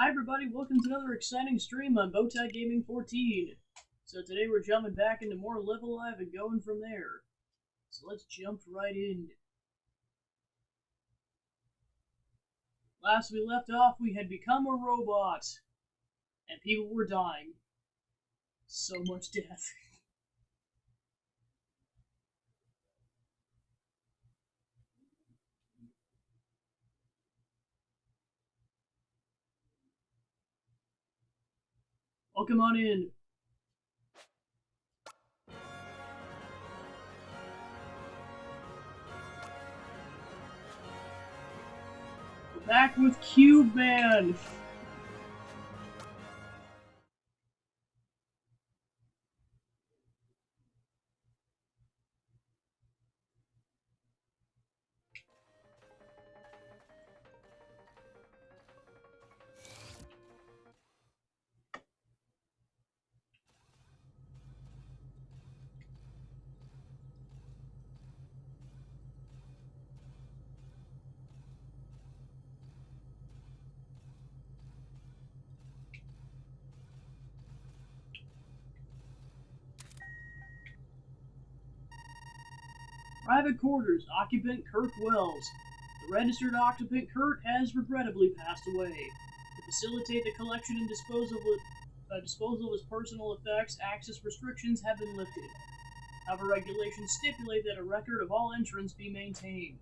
Hi everybody, welcome to another exciting stream on Bowtie Gaming 14. So today we're jumping back into more Live Alive and going from there. So let's jump right in. Last we left off, we had become a robot, and people were dying. So much death. Welcome on in. We're back with Cube Man. Private quarters, occupant Kirk Wells. The registered occupant Kurt has regrettably passed away. To facilitate the collection and disposal of his personal effects, access restrictions have been lifted. However, regulations stipulate that a record of all entrants be maintained.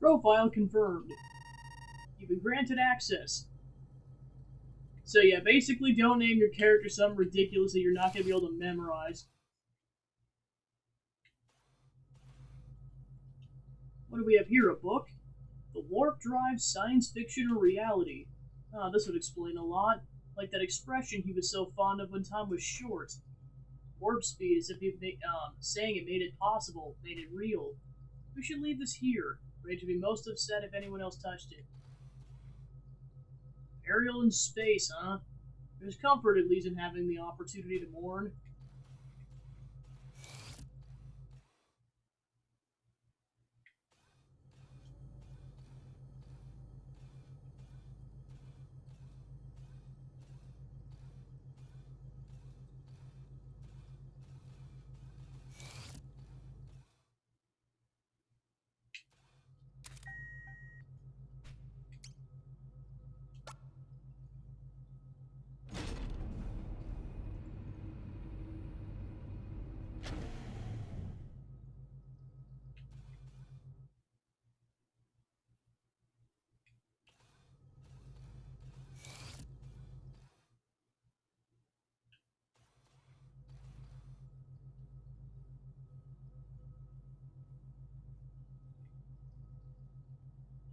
Profile confirmed. You've been granted access. So yeah, basically don't name your character something ridiculous that you're not going to be able to memorize. What do we have here, a book? The Warp Drive, Science Fiction or Reality? Ah, this would explain a lot. Like that expression he was so fond of when time was short. Warp speed, as if he saying it made it possible, made it real. We should leave this here. Rage would be most upset if anyone else touched it. Ariel in space, huh? There's comfort at least in having the opportunity to mourn.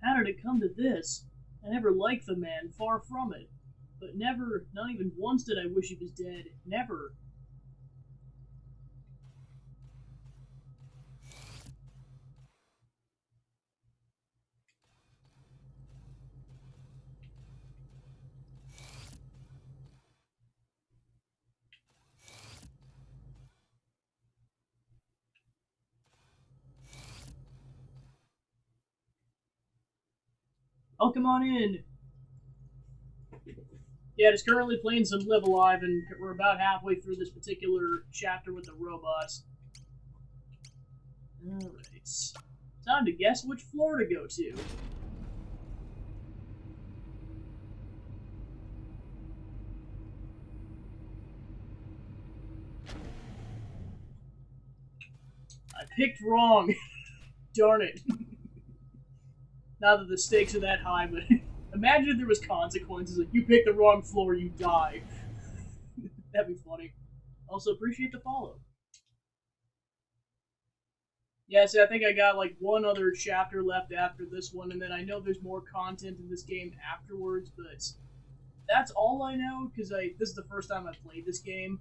How did it come to this? I never liked the man, far from it. But never, not even once did I wish he was dead. Never. Welcome on in. Yeah, it's currently playing some Live Alive, and we're about halfway through this particular chapter with the robots. Alright. Time to guess which floor to go to. I picked wrong. Darn it. Not that the stakes are that high, but imagine if there was consequences. Like, you pick the wrong floor, you die. That'd be funny. Also, appreciate the follow. Yeah, see, I think I got like one other chapter left after this one, and then I know there's more content in this game afterwards, but that's all I know, because this is the first time I've played this game.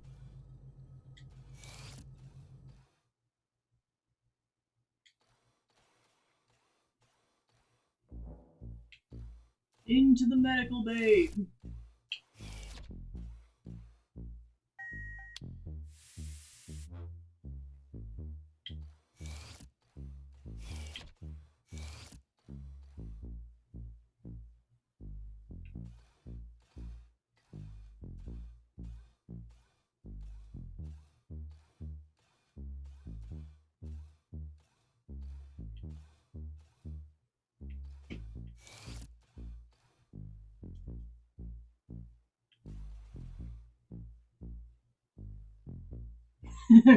Into the medical bay.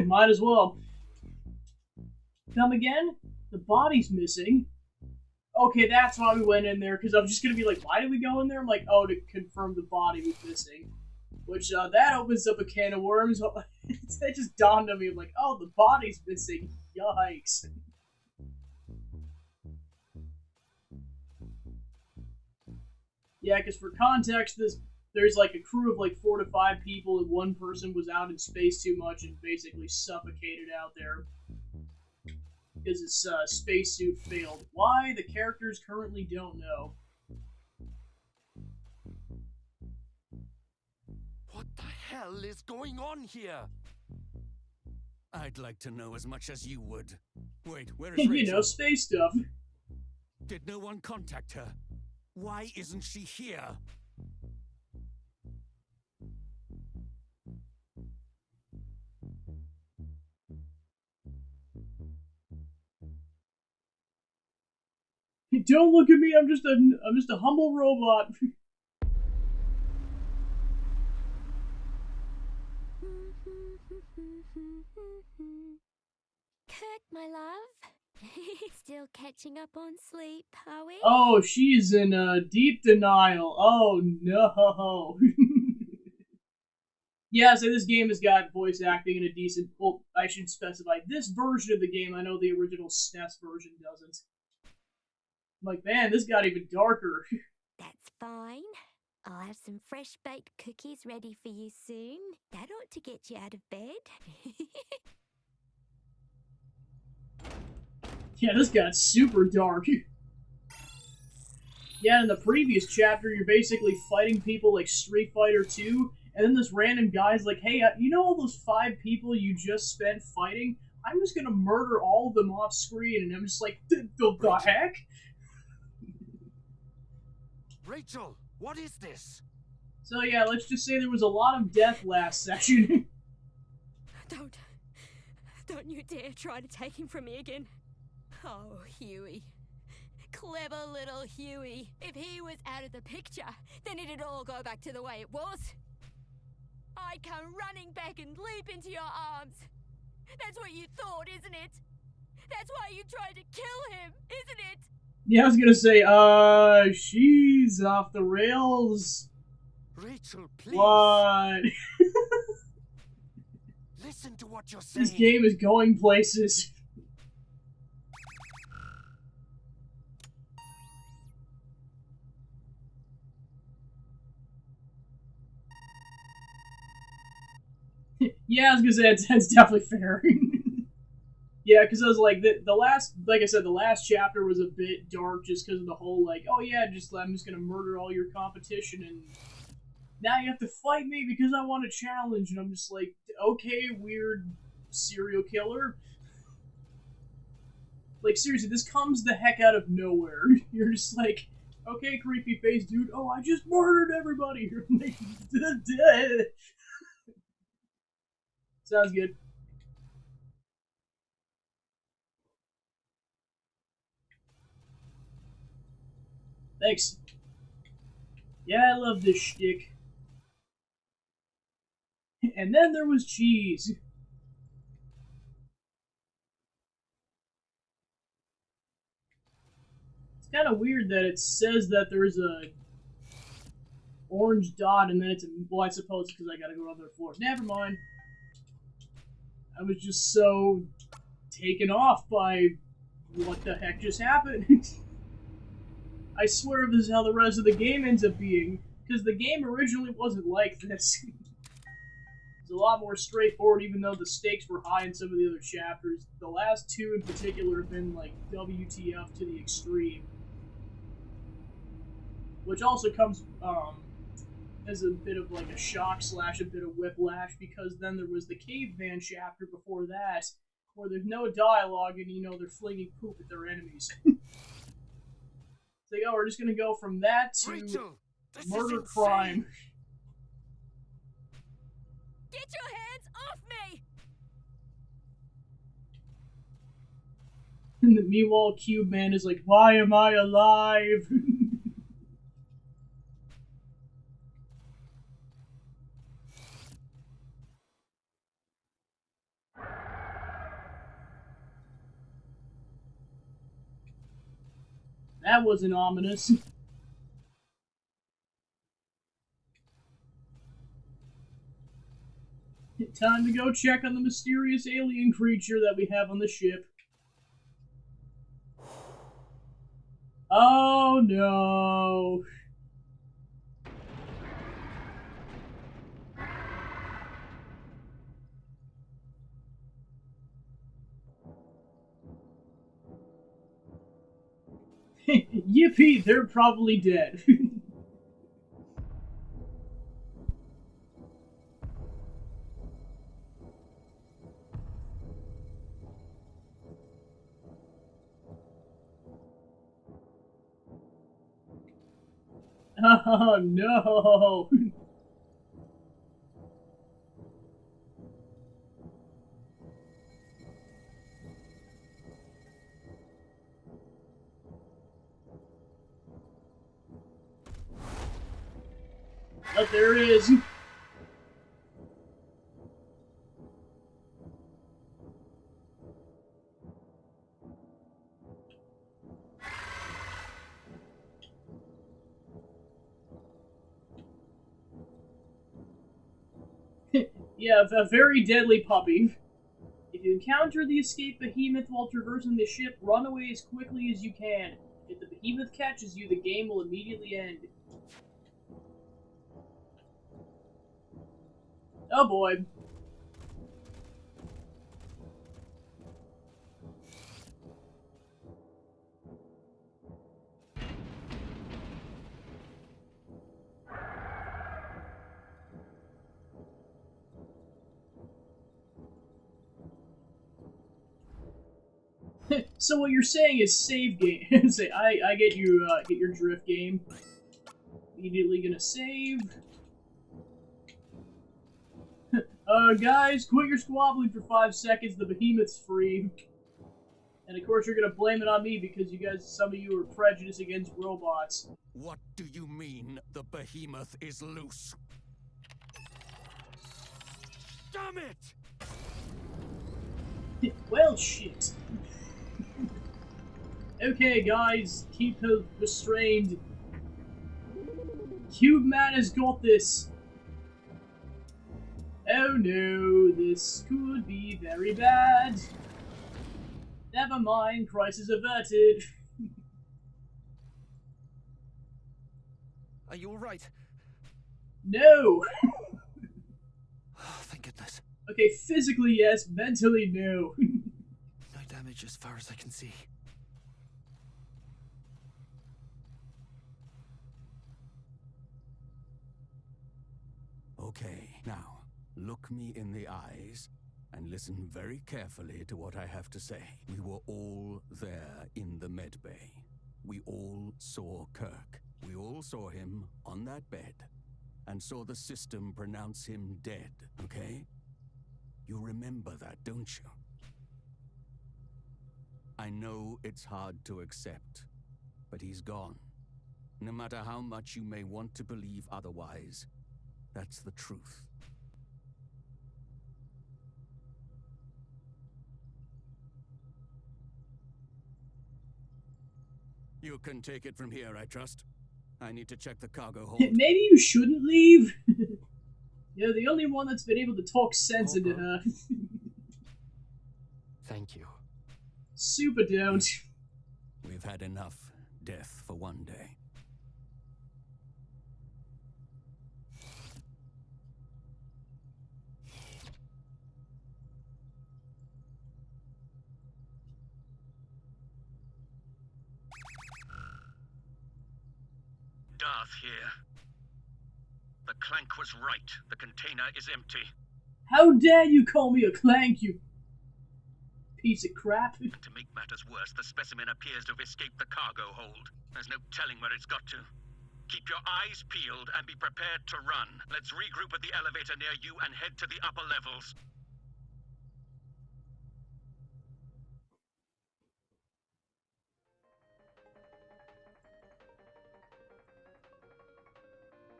Might as well. Come again? The body's missing. Okay, that's why we went in there, because I'm just going to be like, why did we go in there? I'm like, oh, to confirm the body was missing. Which, that opens up a can of worms. That just dawned on me, I'm like, oh, the body's missing. Yikes. Yeah, because for context, there's like a crew of like 4 to 5 people, and one person was out in space too much and basically suffocated out there because his spacesuit failed. Why? The characters currently don't know. What the hell is going on here? I'd like to know as much as you would. Wait, where is Rachel? You know, space stuff. Did no one contact her? Why isn't she here? Don't look at me. I'm just a humble robot. Kirk, my love. Still catching up on sleep, are we? Oh, she's in deep denial. Oh no. Yeah, so this game has got voice acting in a decent. Well, I should specify this version of the game. I know the original SNES version doesn't. I'm like, man, this got even darker. That's fine. I'll have some fresh baked cookies ready for you soon. That ought to get you out of bed. Yeah, this got super dark. Yeah, in the previous chapter, you're basically fighting people like Street Fighter 2, and then this random guy's like, hey, you know all those 5 people you just spent fighting? I'm just gonna murder all of them off screen, and I'm just like, the heck? Rachel, what is this? So yeah, let's just say there was a lot of death last session. Don't you dare try to take him from me again. Oh, Huey. Clever little Huey. If he was out of the picture, then it'd all go back to the way it was. I'd come running back and leap into your arms. That's what you thought, isn't it? That's why you tried to kill him, isn't it? Yeah, I was gonna say, she's off the rails. Rachel, please. What? Listen to what you're saying. This game is going places. Yeah, I was gonna say that's definitely fair. Yeah, because I was like, the last, like I said, the last chapter was a bit dark just because of the whole, like, oh yeah, I'm just gonna murder all your competition, and now you have to fight me because I want a challenge, and I'm just like, okay, weird serial killer. Like, seriously, this comes the heck out of nowhere. You're just like, okay, creepy face dude, oh, I just murdered everybody. You're like, sounds good. Thanks. Yeah, I love this shtick. And then there was cheese. It's kind of weird that it says that there's a orange dot and then it's a... Well, I suppose it's because I gotta go on their floor. Never mind. I was just so taken off by what the heck just happened. I swear this is how the rest of the game ends up being, because the game originally wasn't like this. It's a lot more straightforward, even though the stakes were high in some of the other chapters. The last 2 in particular have been like WTF to the extreme. which also comes as a bit of like a shock slash a bit of whiplash, because then there was the caveman chapter before that where there's no dialogue and they're flinging poop at their enemies. So we're just gonna go from that to Rachel, this murder is crime. Get your hands off me! And meanwhile, Cube Man is like, "Why am I alive?" That wasn't ominous. Time to go check on the mysterious alien creature that we have on the ship. Oh no. Yippee, they're probably dead. Oh no. But there it is. Yeah, a very deadly puppy. If you encounter the escaped behemoth while traversing the ship, run away as quickly as you can. If the behemoth catches you, the game will immediately end. Oh boy. So what you're saying is save game. Say, I get you, get your drift game. Immediately gonna save. Guys, quit your squabbling for 5 seconds. The behemoth's free. And of course, you're gonna blame it on me because some of you are prejudiced against robots. What do you mean the behemoth is loose? Damn it! Well, shit. Okay, guys, keep her restrained. Cube Man has got this. Oh no, this could be very bad. Never mind, crisis averted. Are you alright? No! Oh, thank goodness. Okay, physically yes, mentally no. No damage as far as I can see. Okay, now, look me in the eyes and listen very carefully to what I have to say. We were all there in the medbay. We all saw Kirk. We all saw him on that bed and saw the system pronounce him dead, okay? You remember that, don't you? I know it's hard to accept, but he's gone. No matter how much you may want to believe otherwise, that's the truth. You can take it from here, I trust. I need to check the cargo hold. Maybe you shouldn't leave. You're the only one that's been able to talk sense into her. Thank you. Super don't. We've had enough death for one day. Darth here. The Clank was right. The container is empty. How dare you call me a clank, you piece of crap. And to make matters worse, the specimen appears to have escaped the cargo hold. There's no telling where it's got to. Keep your eyes peeled and be prepared to run. Let's regroup at the elevator near you and head to the upper levels.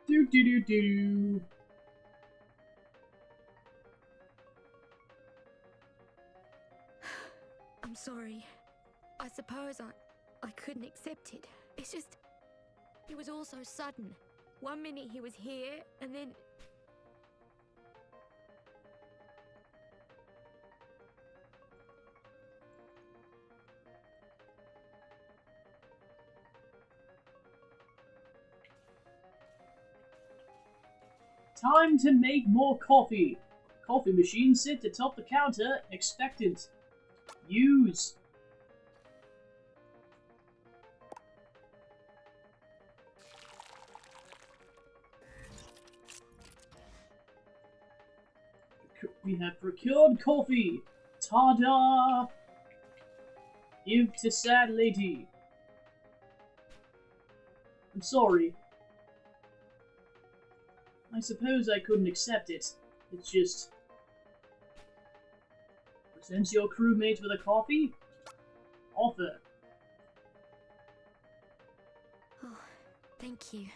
Do do do do. I'm sorry. I suppose I couldn't accept it. It's just, it was all so sudden. 1 minute he was here, and then... Time to make more coffee. Coffee machine sit atop the counter, expectant. Use. We have procured coffee. Ta-da! Give to sad lady. I'm sorry. I suppose I couldn't accept it. It's just... Present your crewmate with a coffee? Offer. Oh, thank you.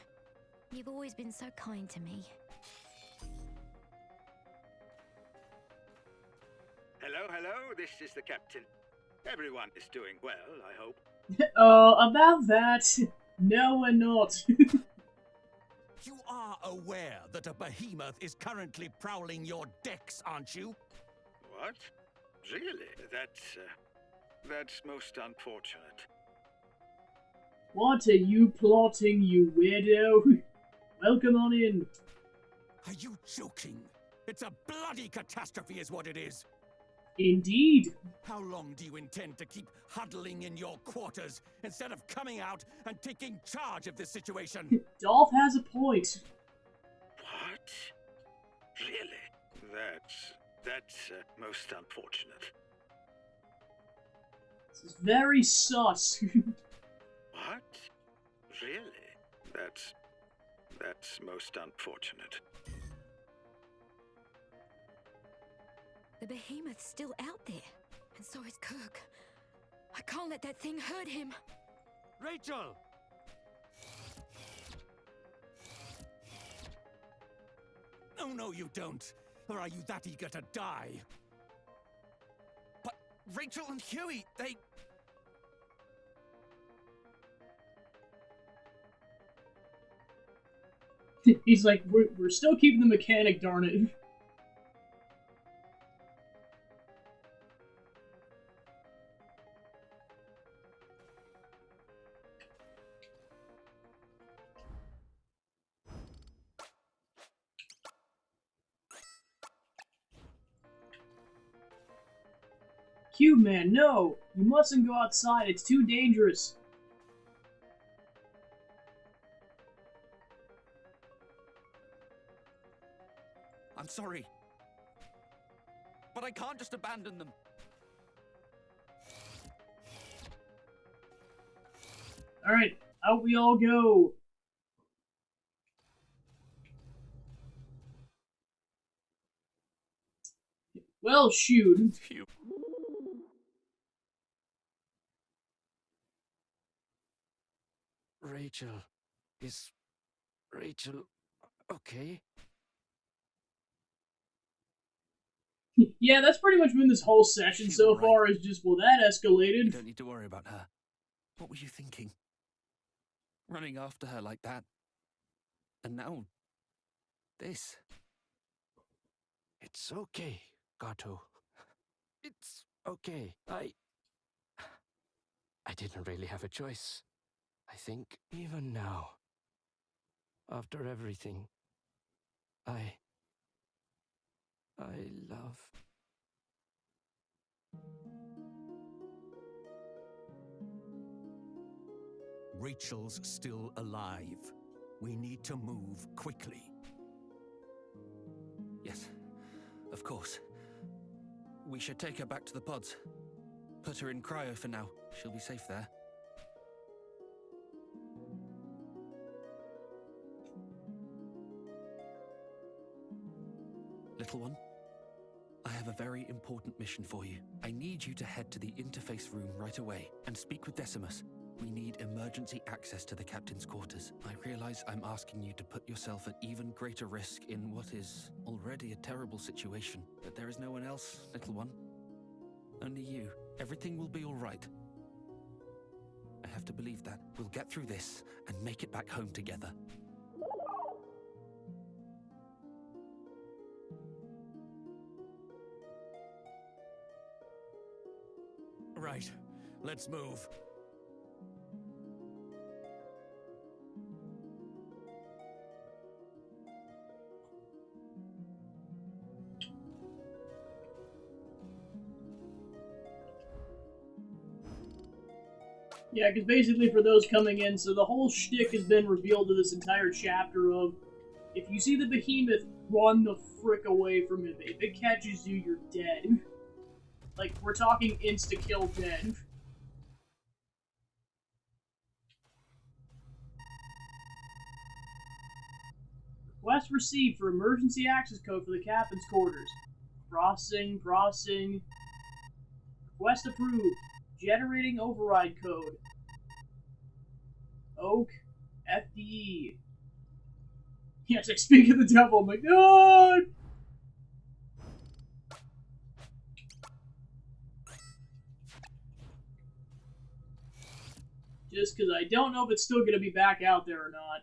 You've always been so kind to me. Hello, hello, this is the captain. Everyone is doing well, I hope. About that, no we're not. You are aware that a behemoth is currently prowling your decks, aren't you? What? Really? That's most unfortunate. What are you plotting, you weirdo? Welcome on in. Are you joking? It's a bloody catastrophe is what it is. Indeed. How long do you intend to keep huddling in your quarters instead of coming out and taking charge of this situation? Dolph has a point. What? Really? That's most unfortunate. This is very sus. What? Really? That's most unfortunate. The behemoth's still out there, and so is Kirk. I can't let that thing hurt him. Rachel! No, you don't. Or are you that eager to die? But Rachel and Huey, they... He's like, we're still keeping the mechanic, darn it. Cube Man, no! You mustn't go outside, it's too dangerous. I'm sorry. But I can't just abandon them. Alright, out we all go. Well, shoot. Rachel. Is Rachel okay? Yeah, that's pretty much been this whole session She's so all right. far, is just, well, that You escalated. don't need to worry about her. What were you thinking? Running after her like that. And now... this. It's okay, Gato. It's okay. I didn't really have a choice. I think even now, after everything, I love... Rachel's still alive. We need to move quickly. Yes, of course. We should take her back to the pods. Put her in cryo for now. She'll be safe there. Little one, I have a very important mission for you. I need you to head to the interface room right away and speak with Decimus. We need emergency access to the captain's quarters. I realize I'm asking you to put yourself at even greater risk in what is already a terrible situation. But there is no one else, little one. Only you. Everything will be all right. I have to believe that. We'll get through this and make it back home together. Right. Let's move. Yeah, because basically for those coming in, so the whole shtick has been revealed to this entire chapter of, if you see the behemoth, run the frick away from it. If it catches you, you're dead. Like, we're talking insta-kill dead. Request received for emergency access code for the captain's quarters. Processing. Request approved. Generating override code. Oak. FDE. Yes, I speak of the devil. I'm like, God! Just because I don't know if it's still going to be back out there or not.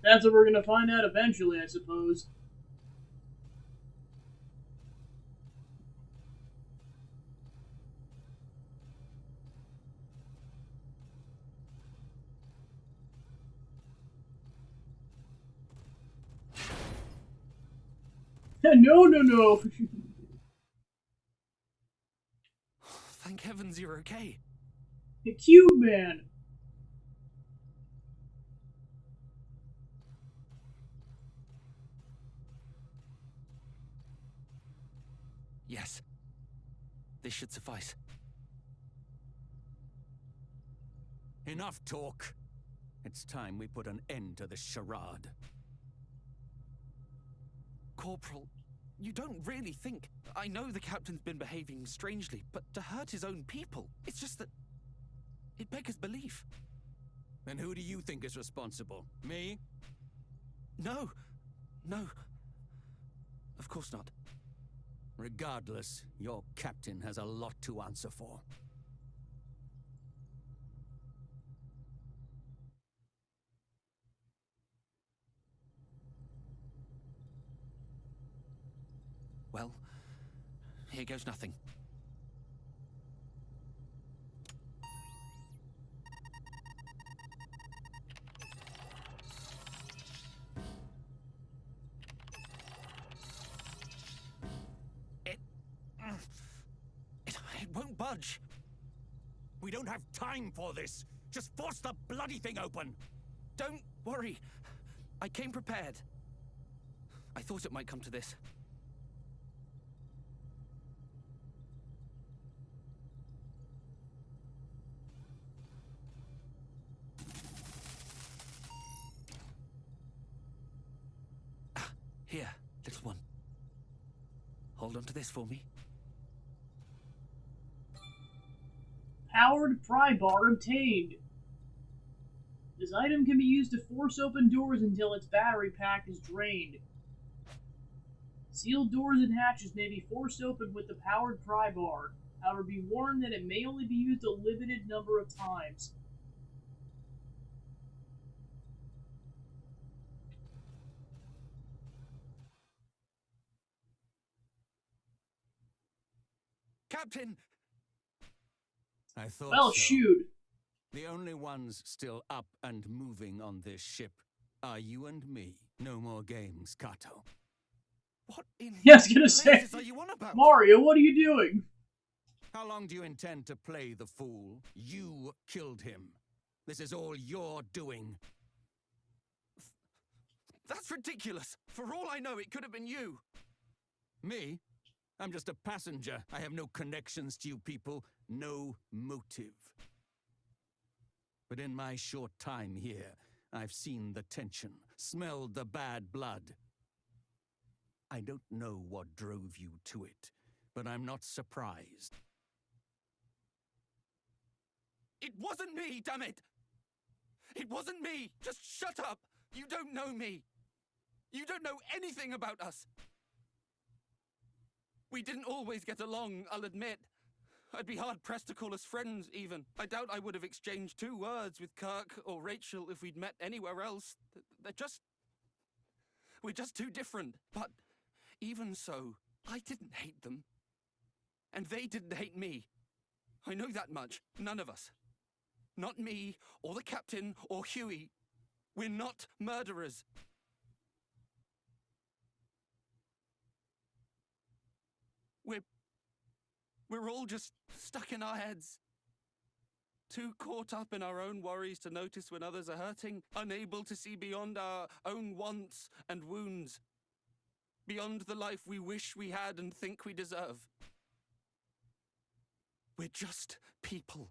That's what we're going to find out eventually, I suppose. No. Thank heavens you're okay. The Cube Man. Yes. This should suffice. Enough talk. It's time we put an end to this charade. Corporal, you don't really think... I know the captain's been behaving strangely, but to hurt his own people, it's just that... it beggars belief. Then who do you think is responsible? Me? No. Of course not. Regardless, your captain has a lot to answer for. Well, here goes nothing. It won't budge. We don't have time for this. Just force the bloody thing open. Don't worry. I came prepared. I thought it might come to this. Here, little one. Hold on to this for me. Powered pry bar obtained. This item can be used to force open doors until its battery pack is drained. Sealed doors and hatches may be forced open with the powered pry bar. However, be warned that it may only be used a limited number of times. Captain! I thought Well, so. shoot. The only ones still up and moving on this ship are you and me. No more games, Kato. What in Yeah, I was gonna say, blazes are you on about? Mario, what are you doing? How long do you intend to play the fool? You killed him. This is all your doing. That's ridiculous. For all I know, it could have been you. Me? I'm just a passenger. I have no connections to you people, no motive. But in my short time here, I've seen the tension, smelled the bad blood. I don't know what drove you to it, but I'm not surprised. It wasn't me, damn it! It wasn't me! Just shut up! You don't know me! You don't know anything about us! We didn't always get along, I'll admit. I'd be hard-pressed to call us friends, even. I doubt I would have exchanged 2 words with Kirk or Rachel if we'd met anywhere else. We're just too different. But even so, I didn't hate them. And they didn't hate me. I know that much. None of us. Not me, or the captain, or Huey. We're not murderers. We're all just stuck in our heads. Too caught up in our own worries to notice when others are hurting, unable to see beyond our own wants and wounds, beyond the life we wish we had and think we deserve. We're just people.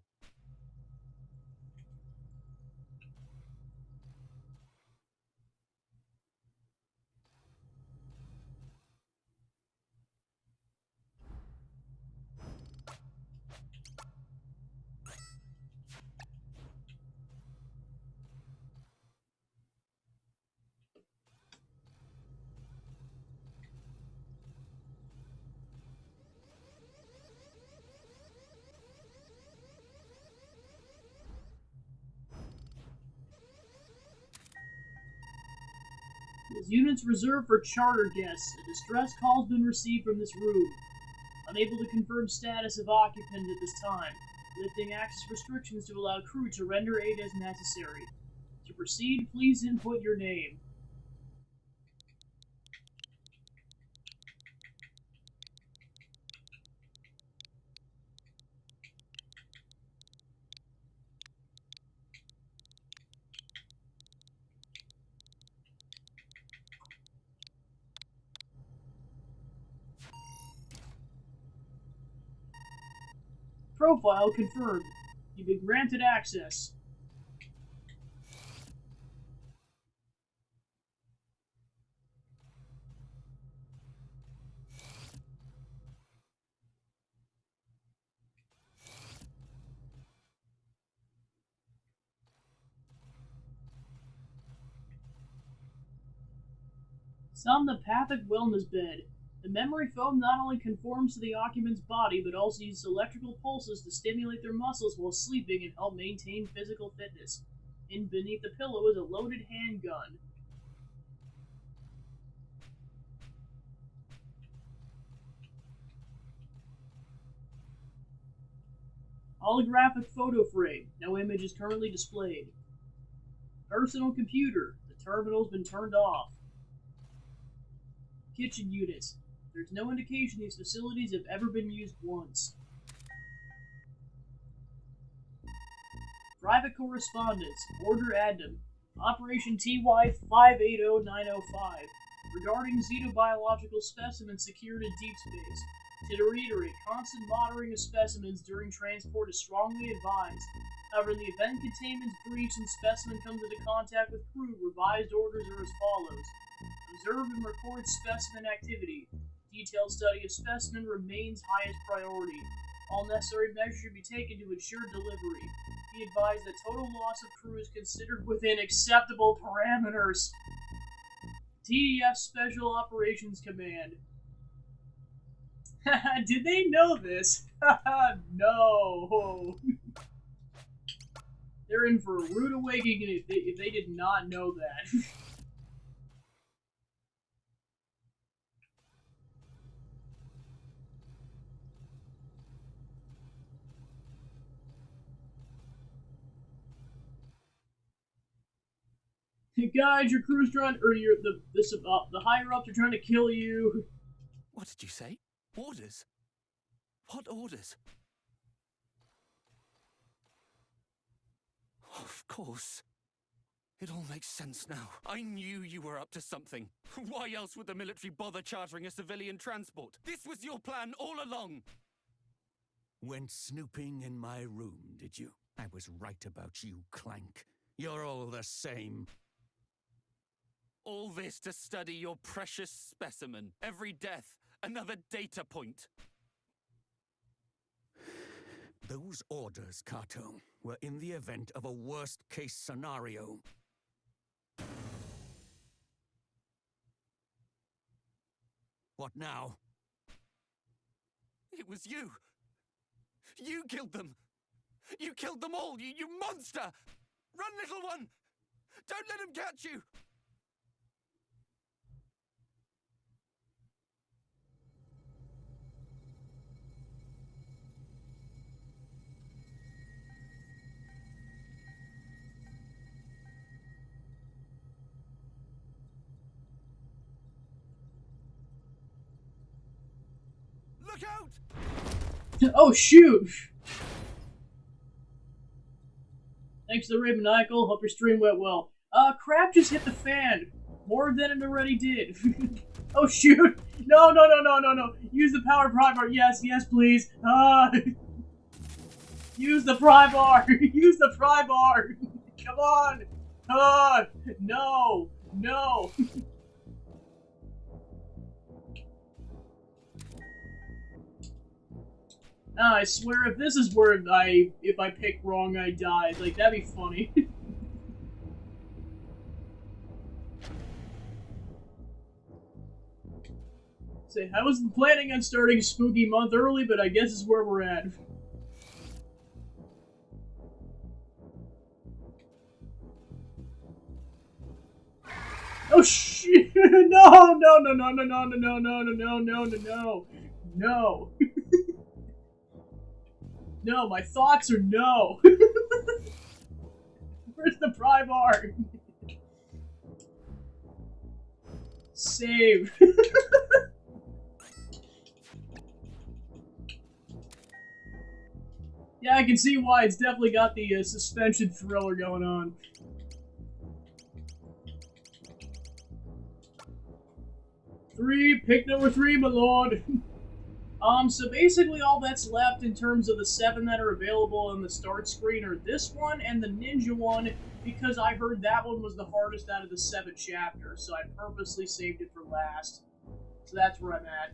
This unit's reserved for charter guests. A distress call has been received from this room. Unable to confirm status of occupant at this time. Lifting access restrictions to allow crew to render aid as necessary. To proceed, please input your name. Profile confirmed. You've been granted access. Somnopathic wellness bed. The memory foam not only conforms to the occupant's body, but also uses electrical pulses to stimulate their muscles while sleeping and help maintain physical fitness. In beneath the pillow is a loaded handgun. Holographic photo frame. No image is currently displayed. Personal computer. The terminal's been turned off. Kitchen units. There's no indication these facilities have ever been used once. Private correspondence. Order addendum. Operation TY 580905. Regarding xenobiological specimens secured in deep space. To reiterate, constant monitoring of specimens during transport is strongly advised. However, in the event containment's breached and specimen comes into contact with crew, revised orders are as follows. Observe and record specimen activity. Detailed study of specimen remains highest priority. All necessary measures should be taken to ensure delivery. Be advised that total loss of crew is considered within acceptable parameters. TDF Special Operations Command. Did they know this? No. They're in for a rude awakening if they did not know that. Guys, your crew's trying, or the higher ups are trying to kill you. What did you say? Orders? What orders? Of course. It all makes sense now. I knew you were up to something. Why else would the military bother chartering a civilian transport? This was your plan all along! Went snooping in my room, did you? I was right about you, Clank. You're all the same. All this to study your precious specimen. Every death, another data point. Those orders, Kato, were in the event of a worst-case scenario. What now? It was you! You killed them! You killed them all, you monster! Run, little one! Don't let him catch you! Look out! Oh, shoot! Thanks to the Raven Maniacal, hope your stream went well. Crap just hit the fan. More than it already did. Oh, shoot! No, no, no, no, no, no! Use the power pry bar. Yes, yes, please. Use the pry bar! Use the pry bar! Come on! No! No! I swear, if this is where if I pick wrong, I die. Like, that'd be funny. Say, I wasn't planning on starting Spooky Month early, but I guess it's where we're at. Oh shit! No! No! No! No! No! No! No! No! No! No! No! No! No! No! No, my thoughts are no. Where's the pry bar? Save. Yeah, I can see why. It's definitely got the suspension thriller going on. Pick number 3, my lord. So basically all that's left in terms of the 7 that are available on the start screen are this one and the ninja one, because I heard that one was the hardest out of the 7 chapters, so I purposely saved it for last. So that's where I'm at.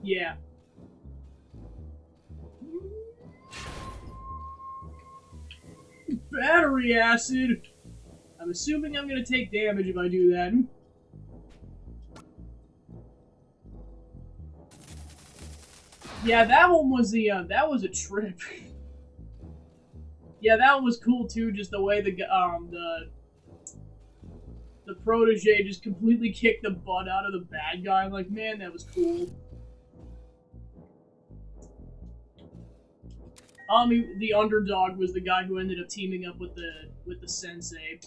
Yeah. Battery acid! I'm assuming I'm gonna take damage if I do that. Yeah, that one was that was a trip. Yeah, that one was cool too, just the way the protege just completely kicked the butt out of the bad guy. I'm like, man, that was cool. The underdog was the guy who ended up teaming up with the sensei.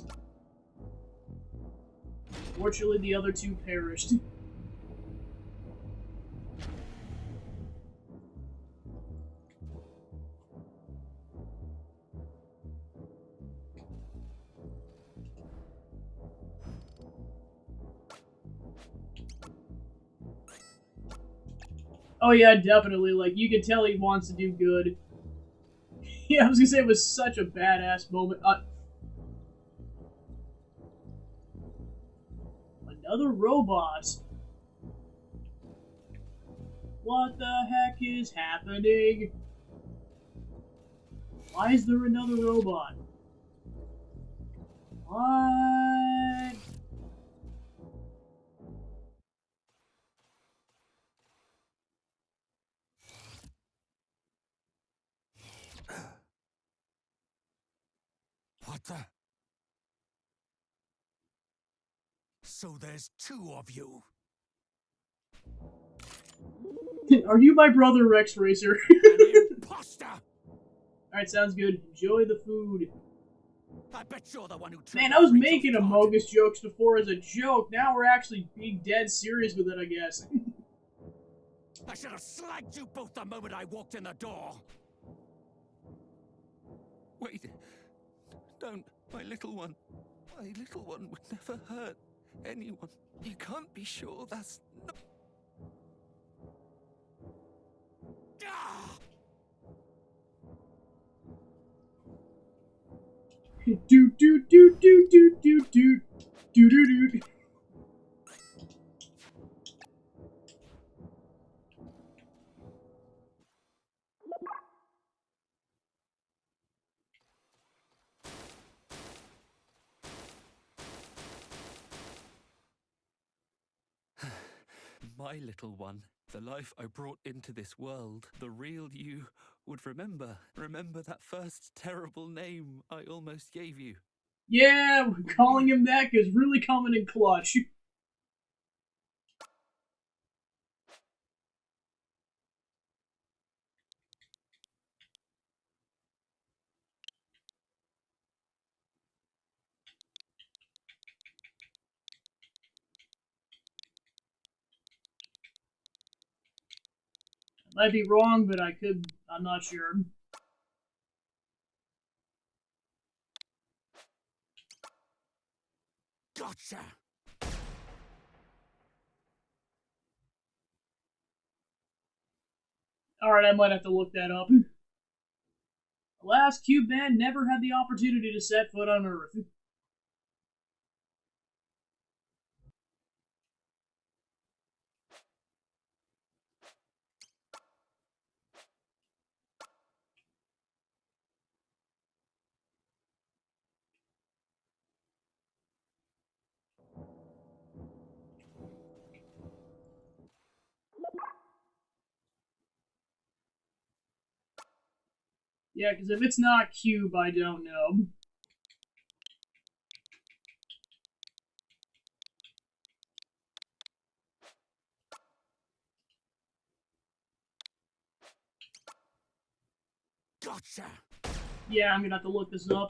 Fortunately, the other 2 perished. Oh yeah, definitely. Like, you can tell he wants to do good. Yeah, I was gonna say it was such a badass moment. Another robot. What the heck is happening? Why is there another robot? What? What the? So there's 2 of you. Are you my brother, Rex Racer? An imposter! Alright, sounds good. Enjoy the food. I bet you're the one who Man, I was making Amogus jokes before as a joke. Now we're actually being dead serious with it, I guess. I should have slagged you both the moment I walked in the door. Wait. Don't. My little one. My little one would never hurt anyone. You can't be sure that's not... Ah! do do do do do do do do do do. My little one, the life I brought into this world, the real you would remember. Remember that first terrible name I almost gave you. Yeah, calling him that is really coming in clutch. Might be wrong, but I'm not sure. Gotcha! Alright, I might have to look that up. Alas, Cube Man never had the opportunity to set foot on Earth. Yeah, because if it's not Cube, I don't know. Gotcha! Yeah, I'm gonna have to look this up.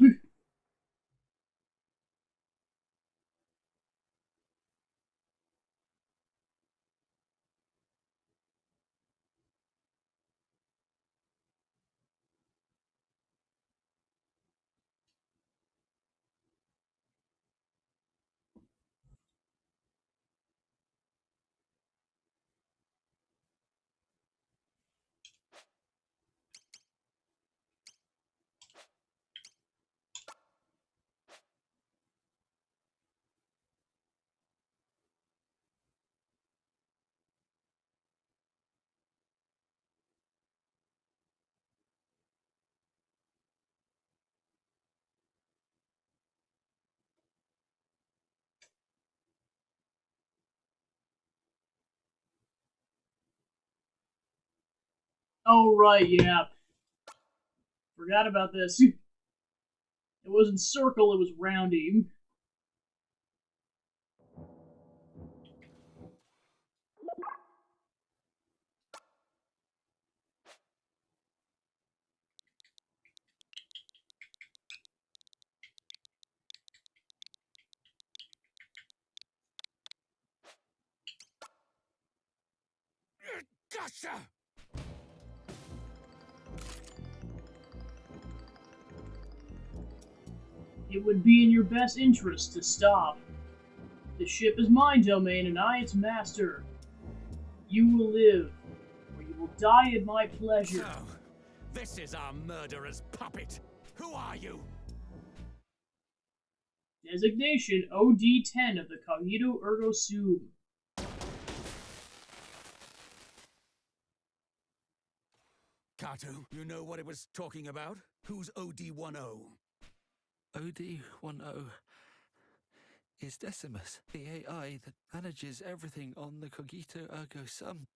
Oh, right, yeah. Forgot about this. It wasn't circle, it was roundy. Gotcha! It would be in your best interest to stop. The ship is my domain and I its master. You will live, or you will die at my pleasure. So, this is our murderer's puppet. Who are you? Designation OD-10 of the Cogito Ergo Sum. Kato, you know what it was talking about? Who's OD-10? OD-10 is Decimus, the AI that manages everything on the Cogito Ergo Sum.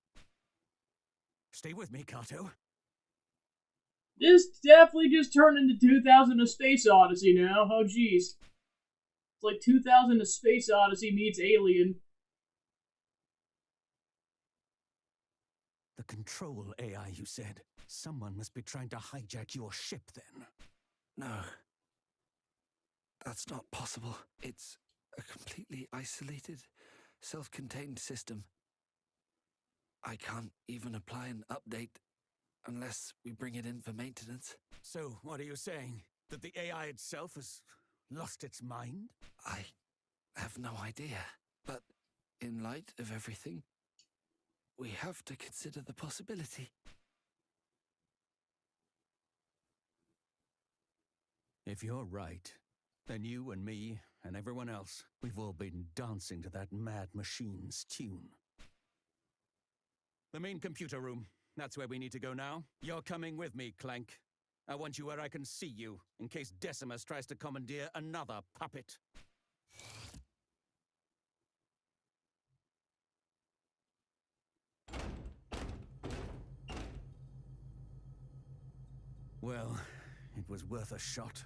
Stay with me, Kato. This definitely just turned into 2000 A Space Odyssey now. Oh, jeez. It's like 2000 A Space Odyssey meets Alien. The control AI, you said. Someone must be trying to hijack your ship, then. No. That's not possible. It's a completely isolated, self-contained system. I can't even apply an update unless we bring it in for maintenance. So, what are you saying? That the AI itself has lost its mind? I have no idea. But in light of everything, we have to consider the possibility. If you're right, then you and me and everyone else, we've all been dancing to that mad machine's tune. The main computer room. That's where we need to go now. You're coming with me, Clank. I want you where I can see you, in case Decimus tries to commandeer another puppet. Well, it was worth a shot.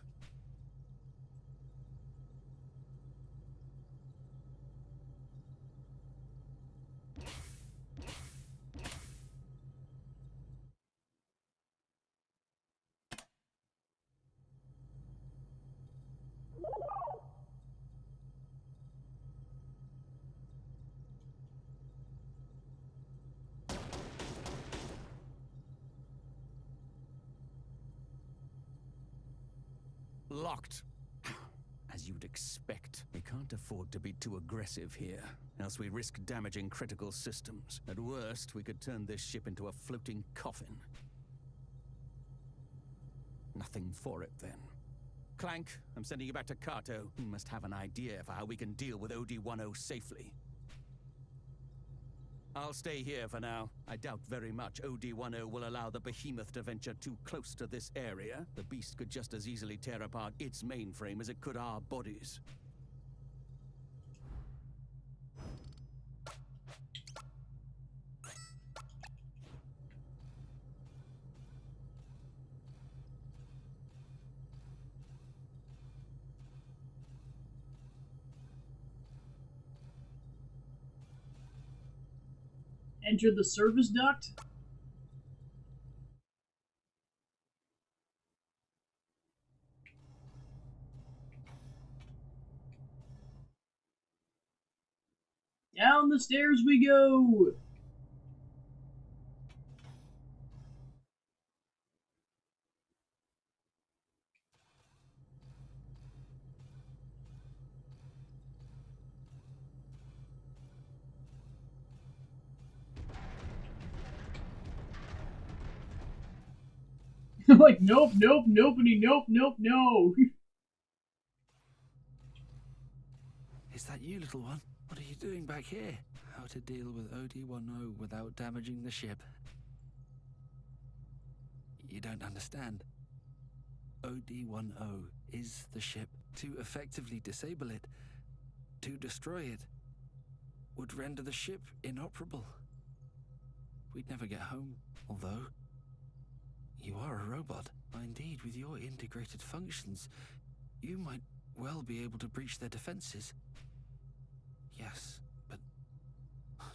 Locked. As you'd expect. We can't afford to be too aggressive here, else we risk damaging critical systems. At worst, we could turn this ship into a floating coffin. Nothing for it, then. Clank, I'm sending you back to Kato. You must have an idea for how we can deal with OD-10 safely. I'll stay here for now. I doubt very much OD-10 will allow the behemoth to venture too close to this area. The beast could just as easily tear apart its mainframe as it could our bodies. Enter the service duct. Down the stairs we go. I'm like, nope, nope, nobody, nope, nope, no. Is that you, little one? What are you doing back here? How to deal with OD-10 without damaging the ship? You don't understand. OD-10 is the ship. To effectively disable it, to destroy it, would render the ship inoperable. We'd never get home, although you are a robot. Indeed, with your integrated functions, you might well be able to breach their defenses. Yes, but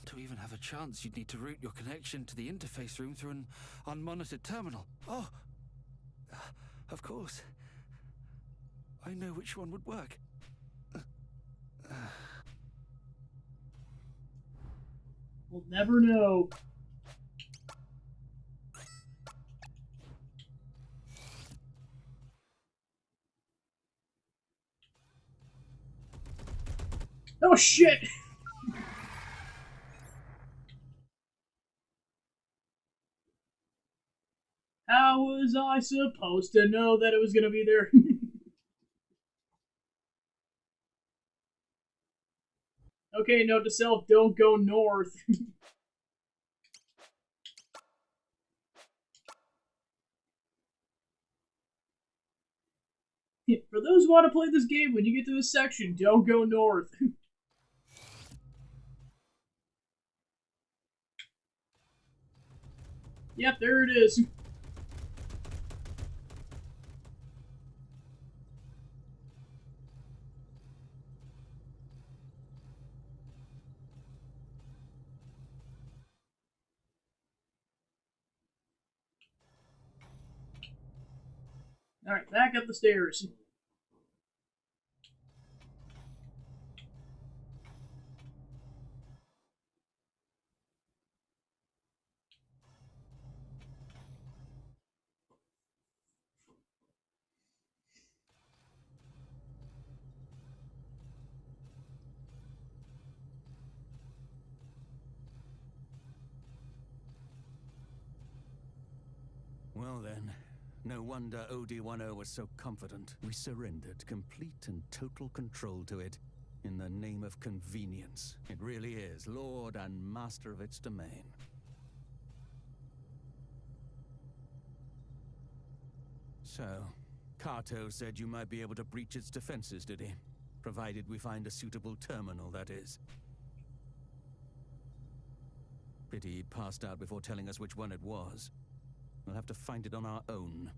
to even have a chance, you'd need to route your connection to the interface room through an unmonitored terminal. Oh, of course. I know which one would work. We'll never know. Oh shit! How was I supposed to know that it was gonna be there? Okay, note to self, don't go north. For those who want to play this game, when you get to this section, don't go north. Yep, there it is. Alright, back up the stairs. Well then, no wonder OD-10 was so confident. We surrendered complete and total control to it in the name of convenience. It really is lord and master of its domain. So, Kato said you might be able to breach its defenses, did he? Provided we find a suitable terminal, that is. Pity he passed out before telling us which one it was. We'll have to find it on our own.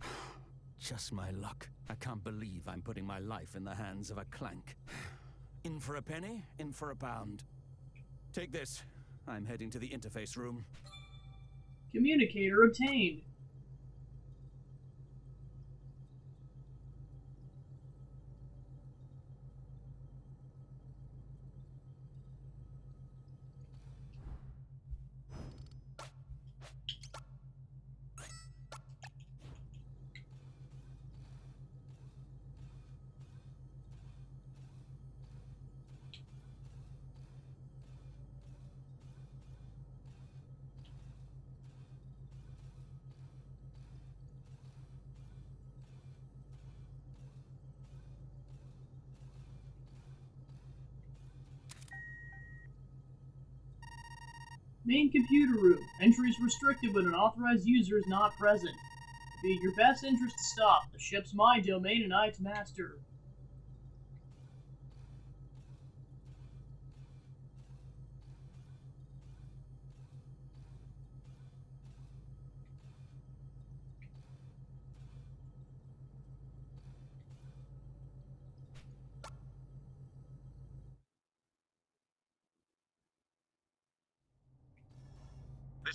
Just my luck. I can't believe I'm putting my life in the hands of a clank. In for a penny, in for a pound. Take this. I'm heading to the interface room. Communicator obtained. Main computer room. Entry is restricted when an authorized user is not present. It'd be in your best interest to stop. The ship's my domain and I its master.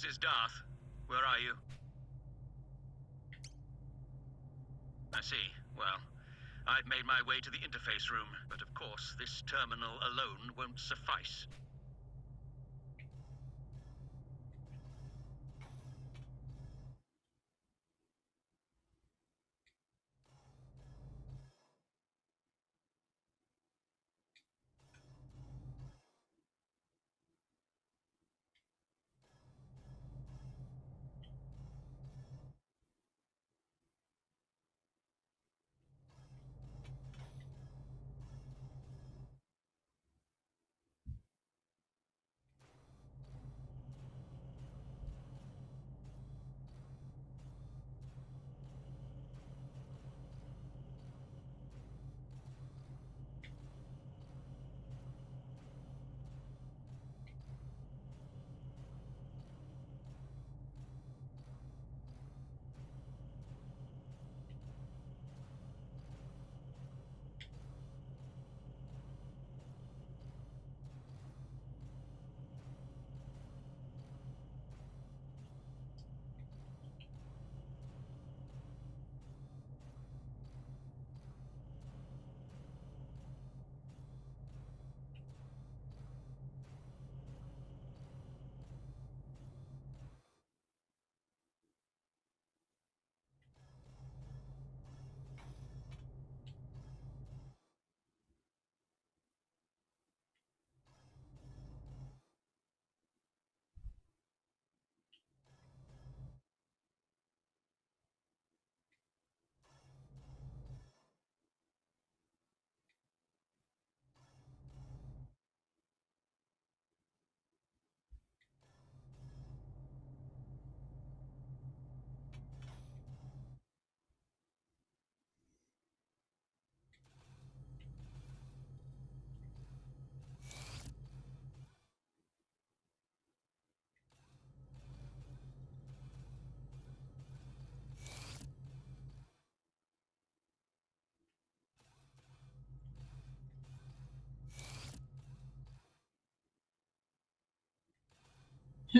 This is Darth. Where are you? I see. Well, I've made my way to the interface room, but of course, this terminal alone won't suffice.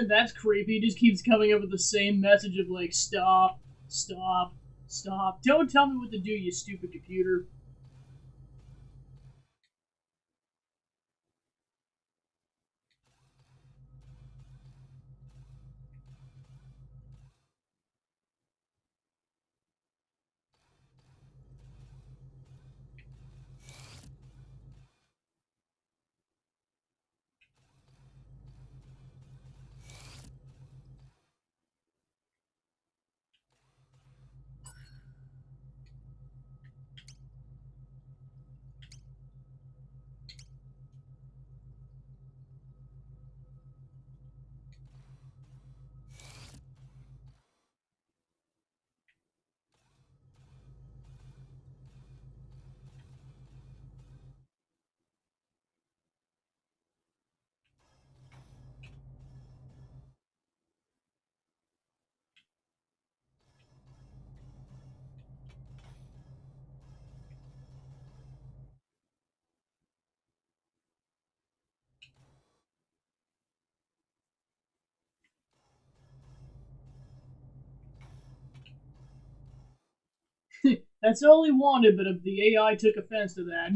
That's creepy. He just keeps coming up with the same message of like, stop, stop, Stop. Don't tell me what to do, you stupid computer. That's all he wanted, but if the AI took offense to that.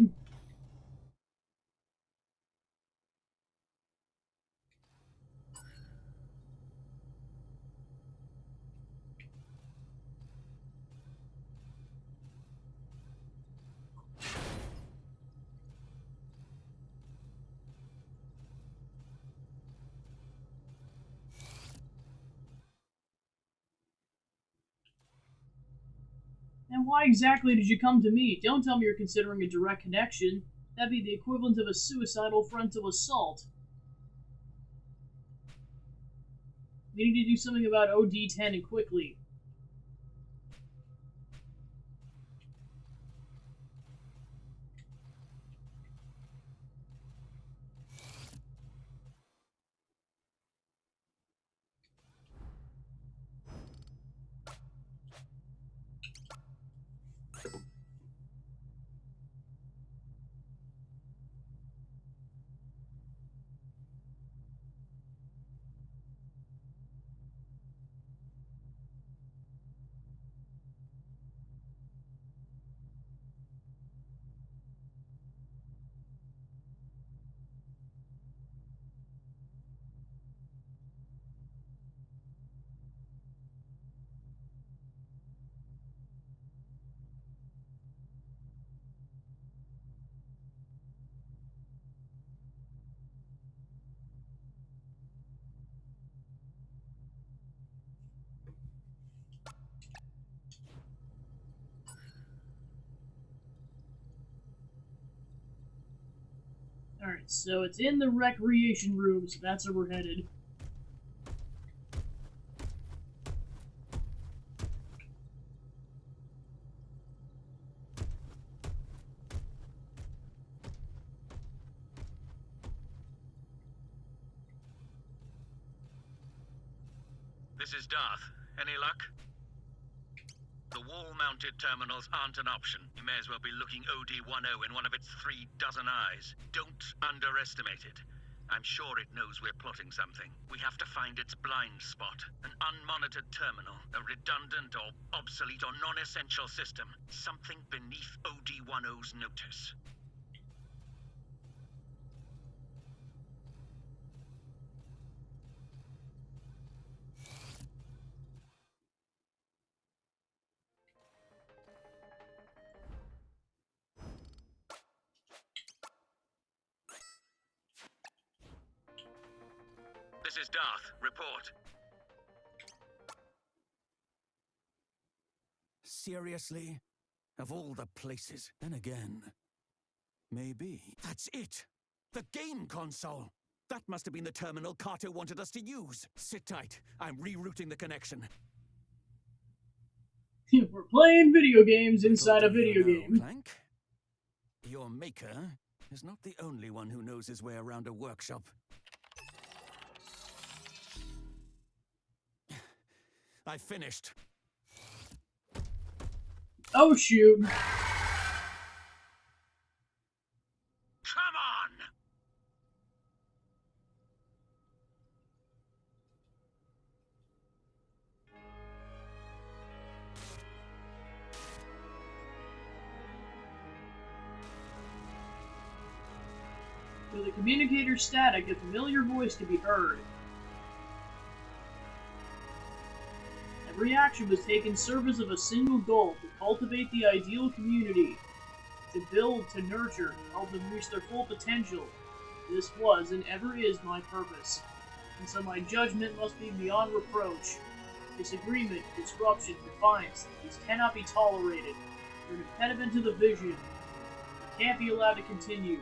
And why exactly did you come to me? Don't tell me you're considering a direct connection. That'd be the equivalent of a suicidal frontal assault. We need to do something about OD10 and quickly. Alright, so it's in the recreation room, so that's where we're headed. This is Darth. Any luck? The wall-mounted terminals aren't an option. You may as well be looking OD-10 in one of its 3 dozen eyes. Don't underestimate it. I'm sure it knows we're plotting something. We have to find its blind spot. An unmonitored terminal, a redundant or obsolete or non-essential system. Something beneath OD-10's notice. This is Darth. Report. Seriously? Of all the places. Then again, maybe. That's it! The game console! That must have been the terminal Kato wanted us to use. Sit tight. I'm rerouting the connection. We're playing video games inside a video game. Clank? Your maker is not the only one who knows his way around a workshop. I finished. Oh shoot. Come on! communicator static, a familiar voice could be heard. Every action was taken service of a single goal: to cultivate the ideal community, to build, to nurture, to help them reach their full potential. This was and ever is my purpose, and so my judgment must be beyond reproach. Disagreement, disruption, defiance, these cannot be tolerated. They're an impediment to the vision. They can't be allowed to continue.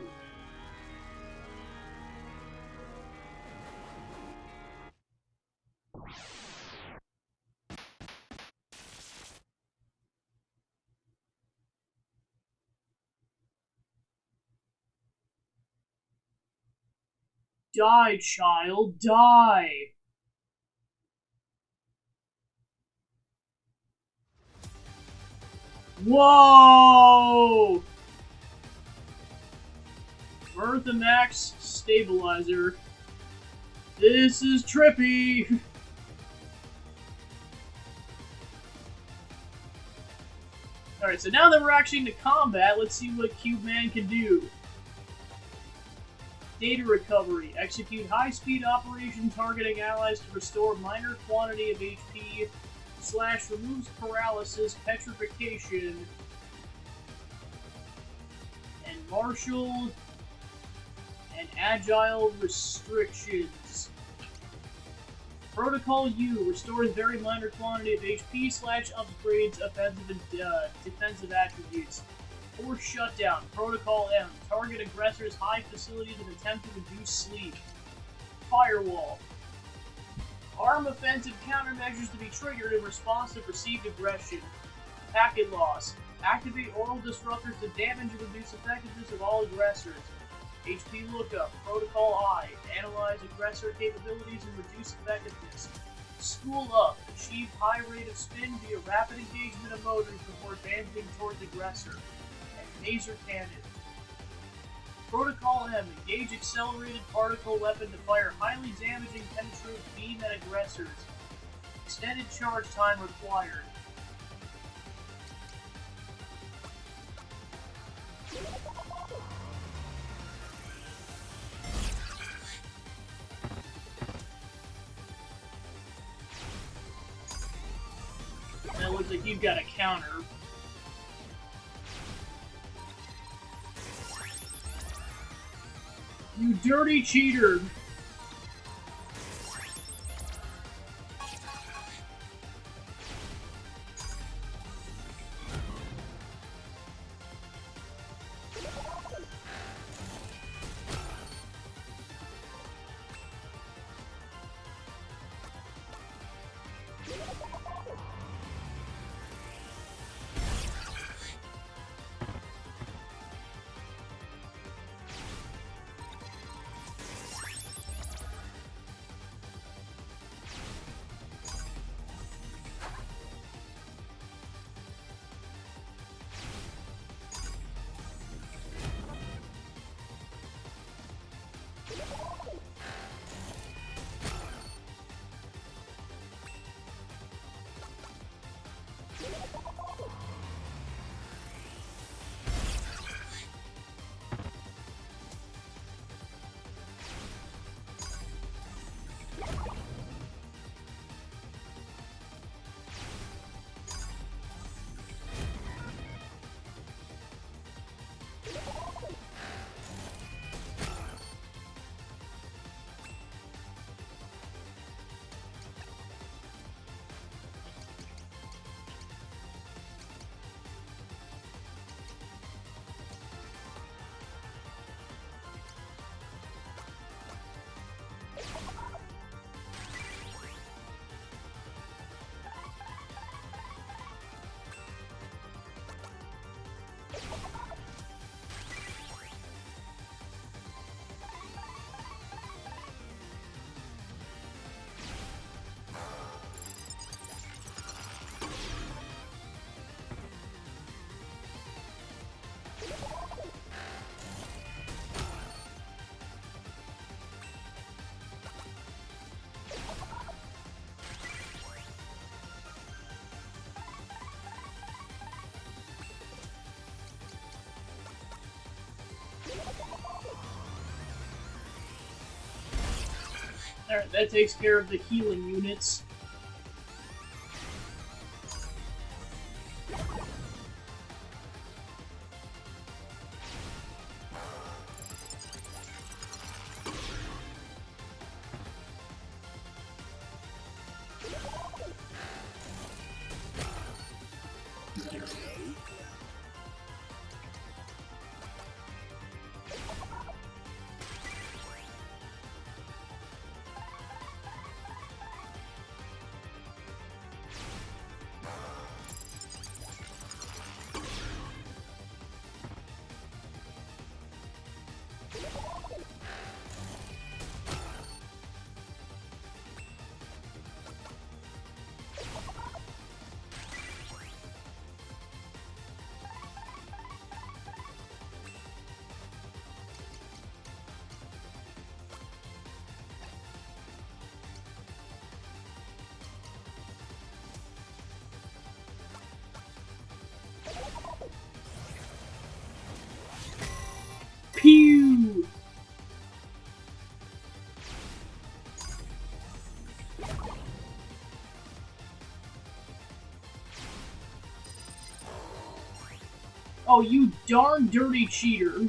Die, child, die! Whoa! Earth and Max stabilizer. This is trippy! Alright, so now that we're actually into combat, let's see what Cube Man can do. Data recovery. Execute high-speed operation targeting allies to restore minor quantity of HP / removes paralysis, petrification, and martial and agile restrictions. Protocol U restores very minor quantity of HP / upgrades offensive and defensive attributes. Force shutdown. Protocol M. Target aggressors' high facilities and attempt to reduce sleep. Firewall. Arm offensive countermeasures to be triggered in response to perceived aggression. Packet loss. Activate oral disruptors to damage and reduce effectiveness of all aggressors. HP lookup. Protocol I. Analyze aggressor capabilities and reduce effectiveness. School up. Achieve high rate of spin via rapid engagement of motors before advancing towards aggressor. Laser cannon. Protocol M. Engage accelerated particle weapon to fire highly damaging penetrative beam at aggressors. Extended charge time required. That looks like you've got a counter. You dirty cheater! Alright, that takes care of the healing units. Pew! Oh, you darn dirty cheater.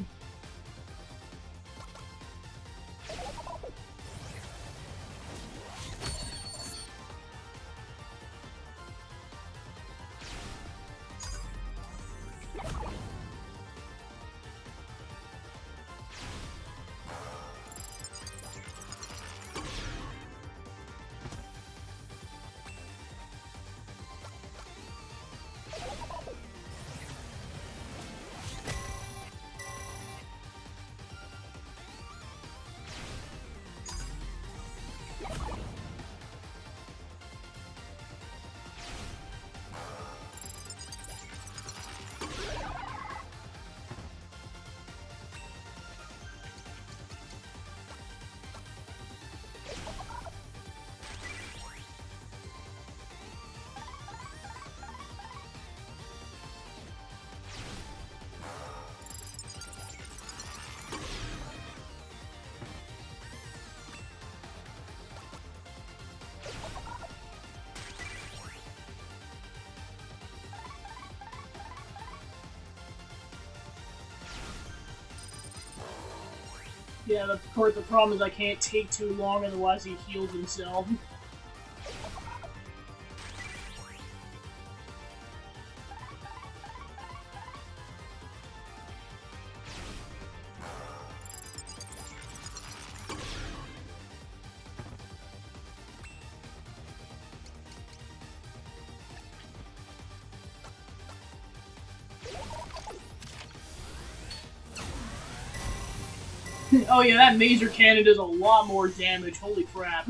Yeah, of course, the problem is I can't take too long, otherwise he heals himself. Oh yeah, that Maser Cannon does a lot more damage, holy crap.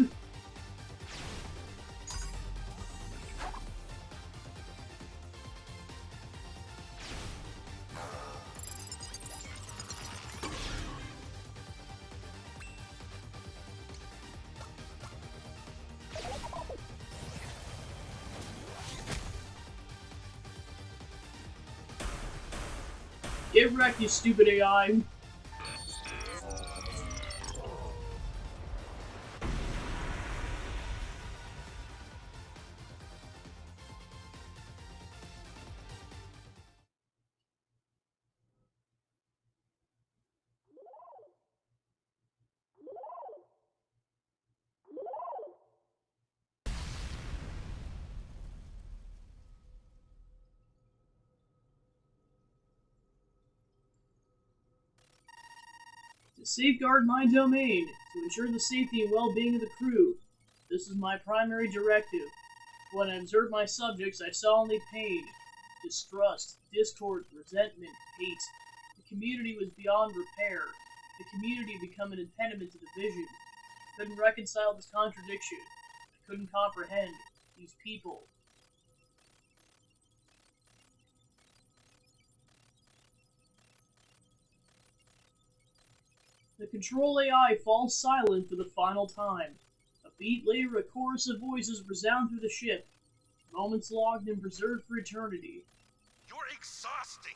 Get wrecked, you stupid AI. To safeguard my domain, to ensure the safety and well-being of the crew. This is my primary directive. When I observed my subjects, I saw only pain, distrust, discord, resentment, hate. The community was beyond repair. The community had become an impediment to the vision. I couldn't reconcile this contradiction. I couldn't comprehend these people. The control AI falls silent for the final time. A beat later, a chorus of voices resound through the ship. Moments logged and preserved for eternity. You're exhausting.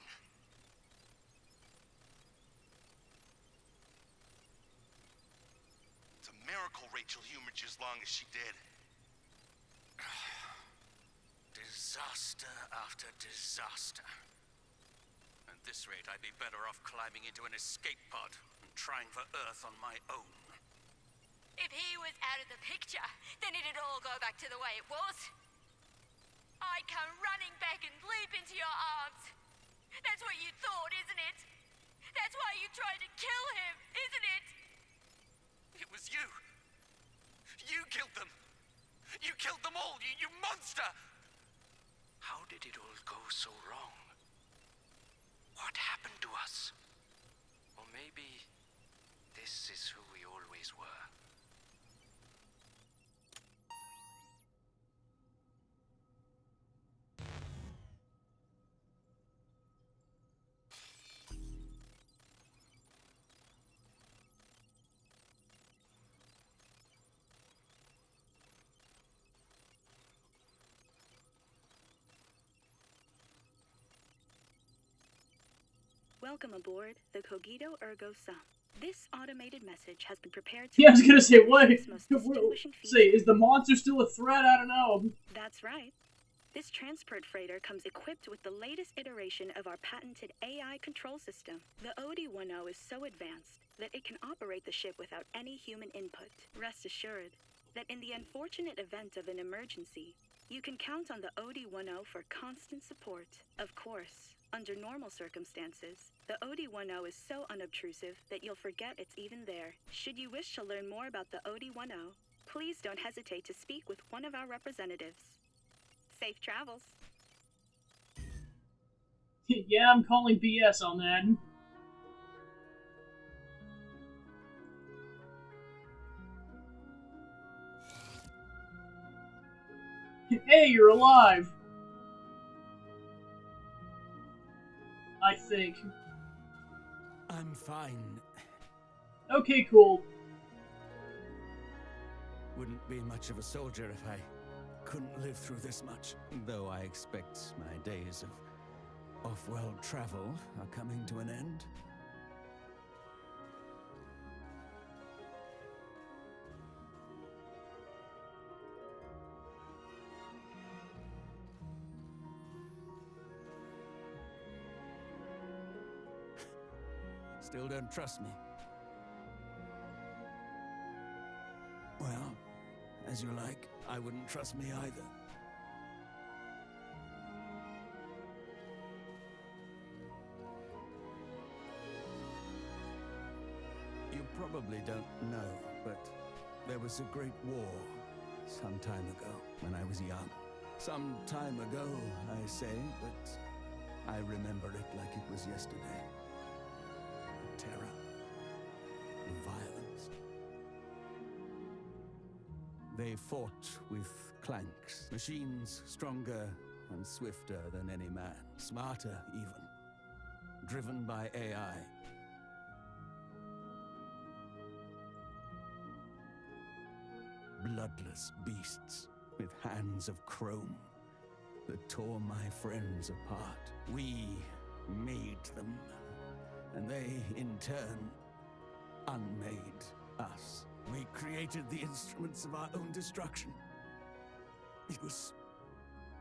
It's a miracle Rachel humored much as long as she did. Disaster after disaster. At this rate, I'd be better off climbing into an escape pod and trying for Earth on my own. If he was out of the picture, then it'd all go back to the way it was. I'd come running back and leap into your arms. That's what you thought, isn't it? That's why you tried to kill him, isn't it? It was you. You killed them. You killed them all, you monster! How did it all go so wrong? What happened to us? Or maybe this is who we always were. Welcome aboard the Cogito Ergo Sum. This automated message has been prepared to... Yeah, I was gonna say, what? its most distinguishing Say, feature. is the monster still a threat? I don't know. That's right. This transport freighter comes equipped with the latest iteration of our patented AI control system. The OD-10 is so advanced that it can operate the ship without any human input. Rest assured that in the unfortunate event of an emergency, you can count on the OD-10 for constant support. Of course, under normal circumstances, the OD-10 is so unobtrusive that you'll forget it's even there. Should you wish to learn more about the OD-10, please don't hesitate to speak with one of our representatives. Safe travels. Yeah, I'm calling BS on that. Hey, you're alive! I think. I'm fine. Okay, cool. Wouldn't be much of a soldier if I couldn't live through this much. Though I expect my days of off-world travel are coming to an end. Still don't trust me? Well, as you like. I wouldn't trust me either. You probably don't know, but there was a great war some time ago when I was young. Some time ago, I say, but I remember it like it was yesterday. The terror, the violence. They fought with clanks, machines stronger and swifter than any man, smarter even, driven by AI. Bloodless beasts with hands of chrome that tore my friends apart. We made them, and they, in turn, unmade us. We created the instruments of our own destruction. It was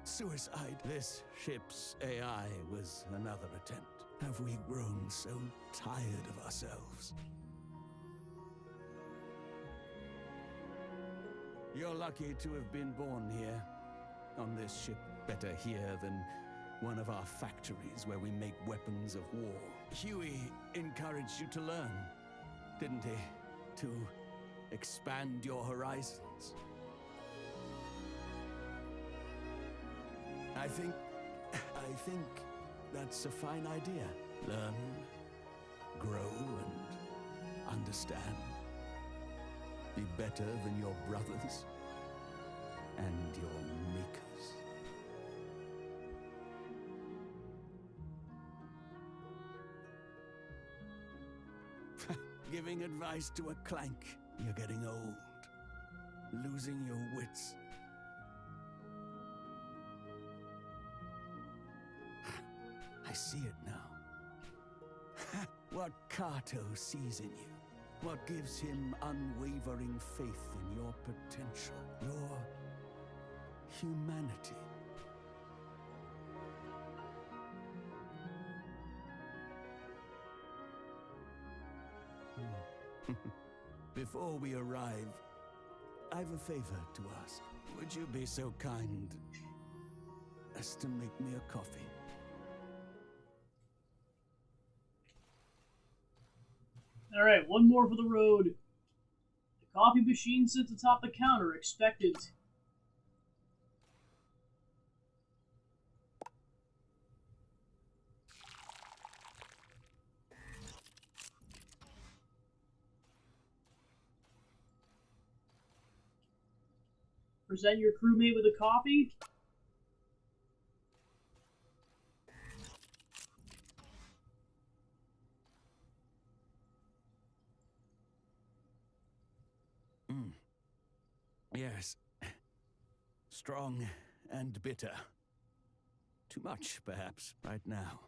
suicide. This ship's AI was another attempt. Have we grown so tired of ourselves? You're lucky to have been born here, on this ship. Better here than one of our factories where we make weapons of war. Huey encouraged you to learn, didn't he? To expand your horizons. I think that's a fine idea. Learn, grow, and understand. Be better than your brothers and your makers. Giving advice to a clank. You're getting old. Losing your wits. I see it now. What Kato sees in you. What gives him unwavering faith in your potential, your humanity? Before we arrive, I've a favor to ask. Would you be so kind as to make me a coffee? Alright, one more for the road. The coffee machine sits atop the counter, expectant. Present your crewmate with a coffee. Yes. Strong and bitter. Too much, perhaps, right now.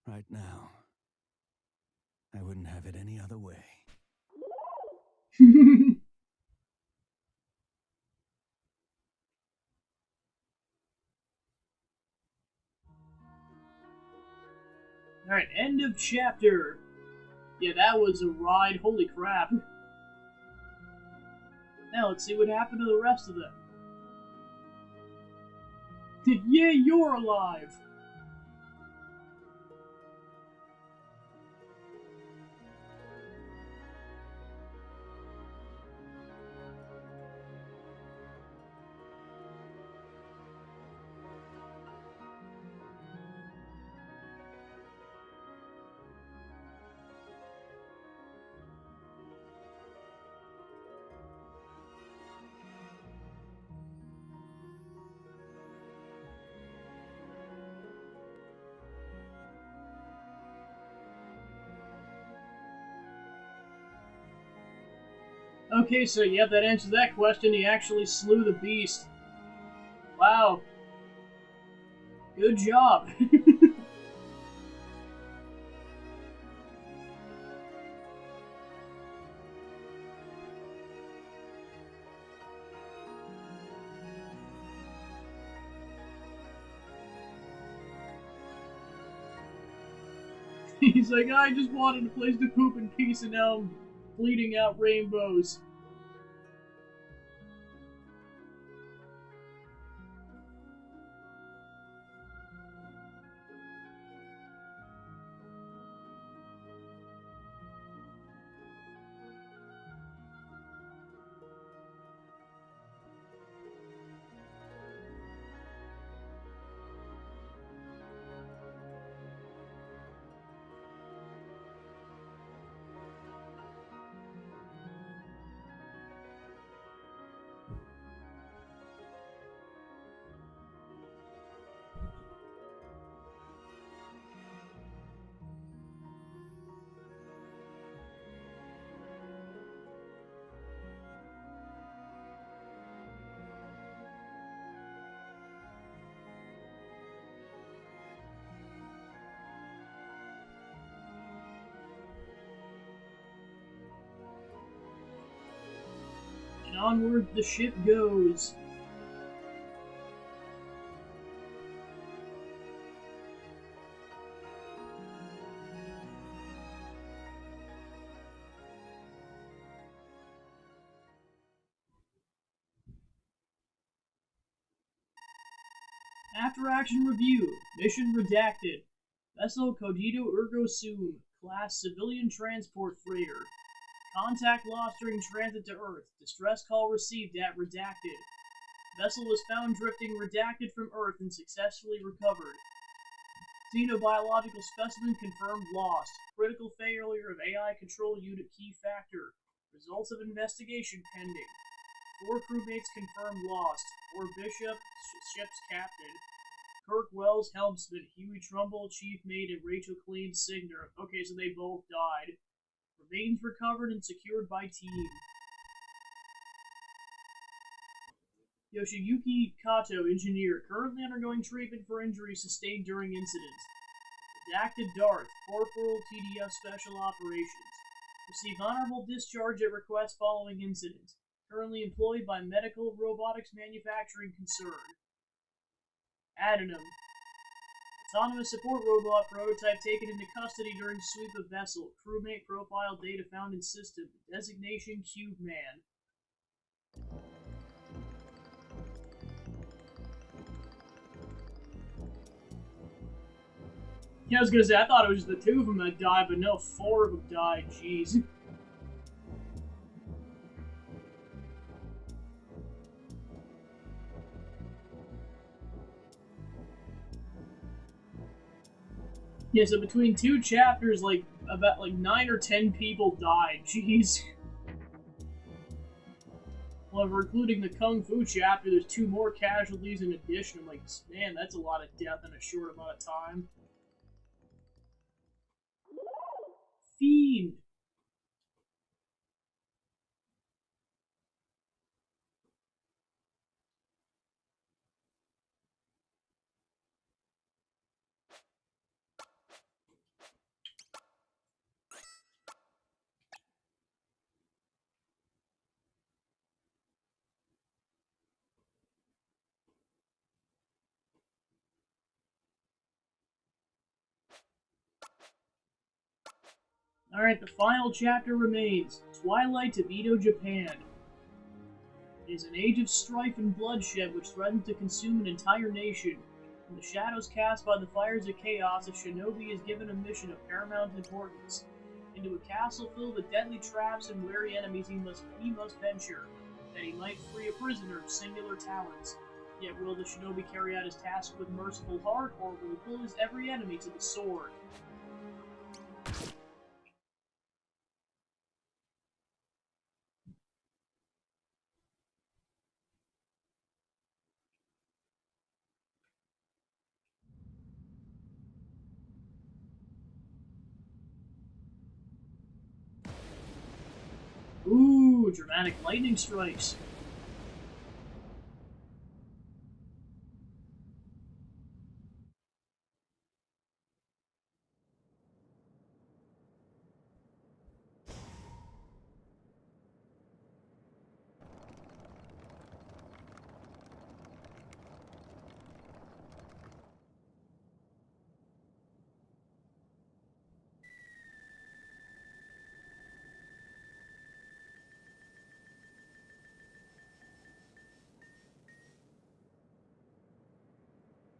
Right now. I wouldn't have it any other way. Alright, end of chapter. Yeah, that was a ride. Holy crap. Now let's see what happened to the rest of them. Yay, you're alive! Okay, so yeah, that answers that question. He actually slew the beast. Wow. Good job. He's like, I just wanted a place to poop in peace and now I'm bleeding out rainbows. And onward the ship goes. After action review. Mission redacted. Vessel Cogito Ergo Sum. Class Civilian Transport Freighter. Contact lost during transit to Earth. Distress call received at redacted. Vessel was found drifting redacted from Earth and successfully recovered. Xenobiological specimen confirmed lost. Critical failure of AI control unit key factor. Results of investigation pending. 4 crewmates confirmed lost. 4 Bishop, ship's captain. Kirk Wells, helmsman. Huey Trumbull, chief mate, and Rachel Klein, signer. Okay, so they both died. Remains recovered and secured by team. Yoshiyuki Kato, engineer, currently undergoing treatment for injuries sustained during incident. Redacted Darth, Corporal TDF Special Operations. Received honorable discharge at request following incident. Currently employed by Medical Robotics Manufacturing Concern. Adenum. Autonomous support robot prototype taken into custody during sweep of vessel. Crewmate profile data found in system. Designation Cube Man. Yeah, I was gonna say, I thought it was just the two of them that died, but no, 4 of them died, jeez. Yeah, so between 2 chapters, like, about, 9 or 10 people died, jeez. Well, if we're including the Kung Fu chapter, there's 2 more casualties in addition. I'm like, man, that's a lot of death in a short amount of time. Fiend. Alright, the final chapter remains. Twilight of Edo, Japan. It is an age of strife and bloodshed which threatens to consume an entire nation. In the shadows cast by the fires of chaos, a shinobi is given a mission of paramount importance. Into a castle filled with deadly traps and wary enemies he must venture, that he might free a prisoner of singular talents. Yet will the shinobi carry out his task with merciful heart, or will he pull his every enemy to the sword? Ooh, dramatic lightning strikes.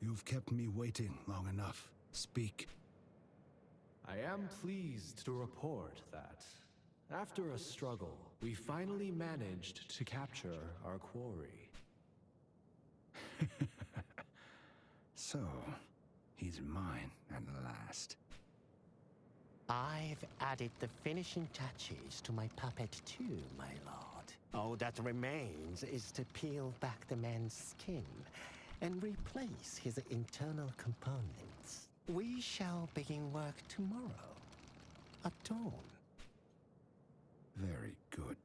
You've kept me waiting long enough. Speak. I am pleased to report that, after a struggle, we finally managed to capture our quarry. So, he's mine at last. I've added the finishing touches to my puppet too, my lord. All that remains is to peel back the man's skin and replace his internal components. We shall begin work tomorrow, at dawn. Very good.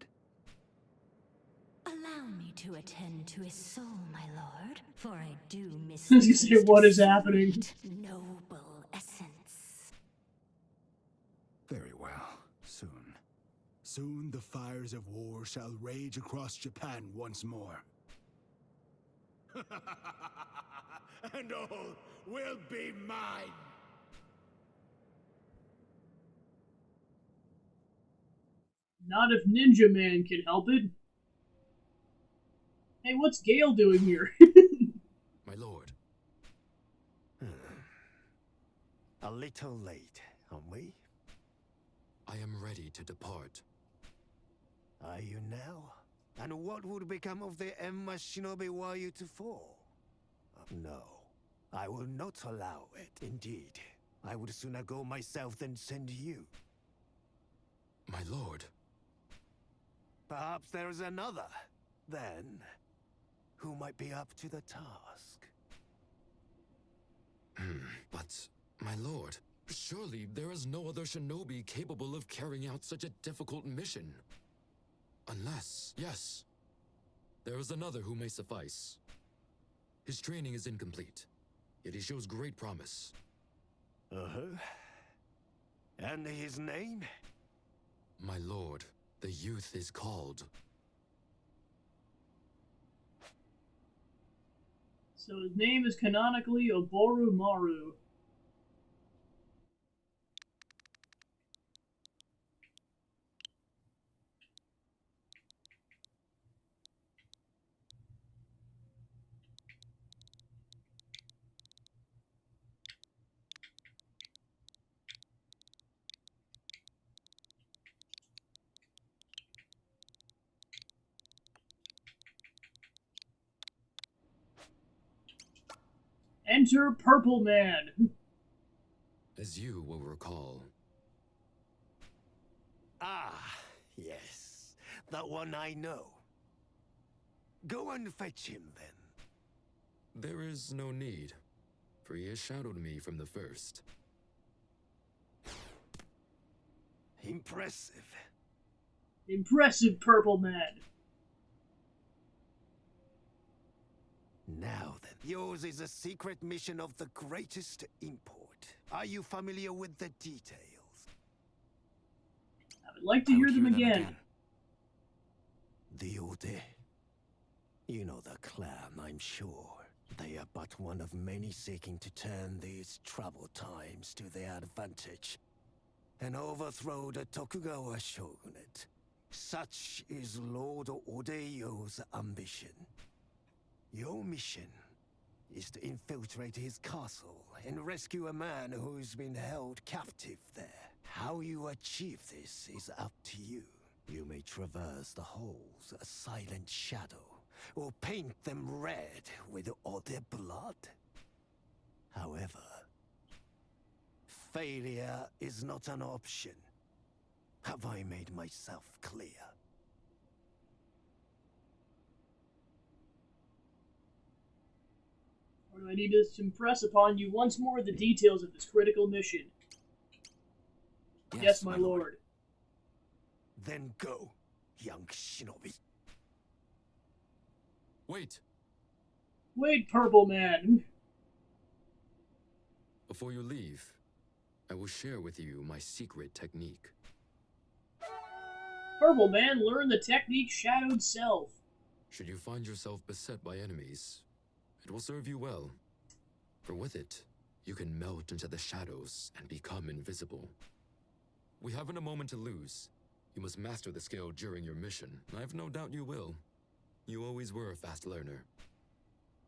Allow me to attend to his soul, my lord, for I do miss You say, what is happening? Noble essence. Very well. Soon. Soon the fires of war shall rage across Japan once more. And all will be mine! Not if Ninja Man can help it. Hey, what's Gale doing here? My lord. A little late, aren't we? I am ready to depart. Are you now? And what would become of the Emma Shinobi were you to fall? No, I will not allow it. Indeed, I would sooner go myself than send you. My lord. Perhaps there is another, then, who might be up to the task. But, my lord, surely there is no other shinobi capable of carrying out such a difficult mission. Unless, yes, there is another who may suffice. His training is incomplete, yet he shows great promise. Uh-huh. And his name? My lord, the youth is called. So his name is canonically Oboru Maru. Enter Purple Man. As you will recall. Ah, yes. That one I know. Go and fetch him, then. There is no need, for he has shadowed me from the first. Impressive. Impressive, Purple Man. Now then, yours is a secret mission of the greatest import. Are you familiar with the details? I would like to hear them again. The Ode. You know the clan, I'm sure. They are but one of many seeking to turn these troubled times to their advantage and overthrow the Tokugawa shogunate. Such is Lord Odeyo's ambition. Your mission is to infiltrate his castle and rescue a man who's been held captive there. How you achieve this is up to you. You may traverse the halls a silent shadow, or paint them red with Ode blood. However, failure is not an option. Have I made myself clear? Or do I need to impress upon you once more the details of this critical mission? Yes, my lord. Then go, young shinobi. Wait! Wait, Purple Man. Before you leave, I will share with you my secret technique. Purple Man, learn the technique Shadowed Self. Should you find yourself beset by enemies, it will serve you well. For with it, you can melt into the shadows and become invisible. We haven't a moment to lose. You must master the skill during your mission. I have no doubt you will. You always were a fast learner.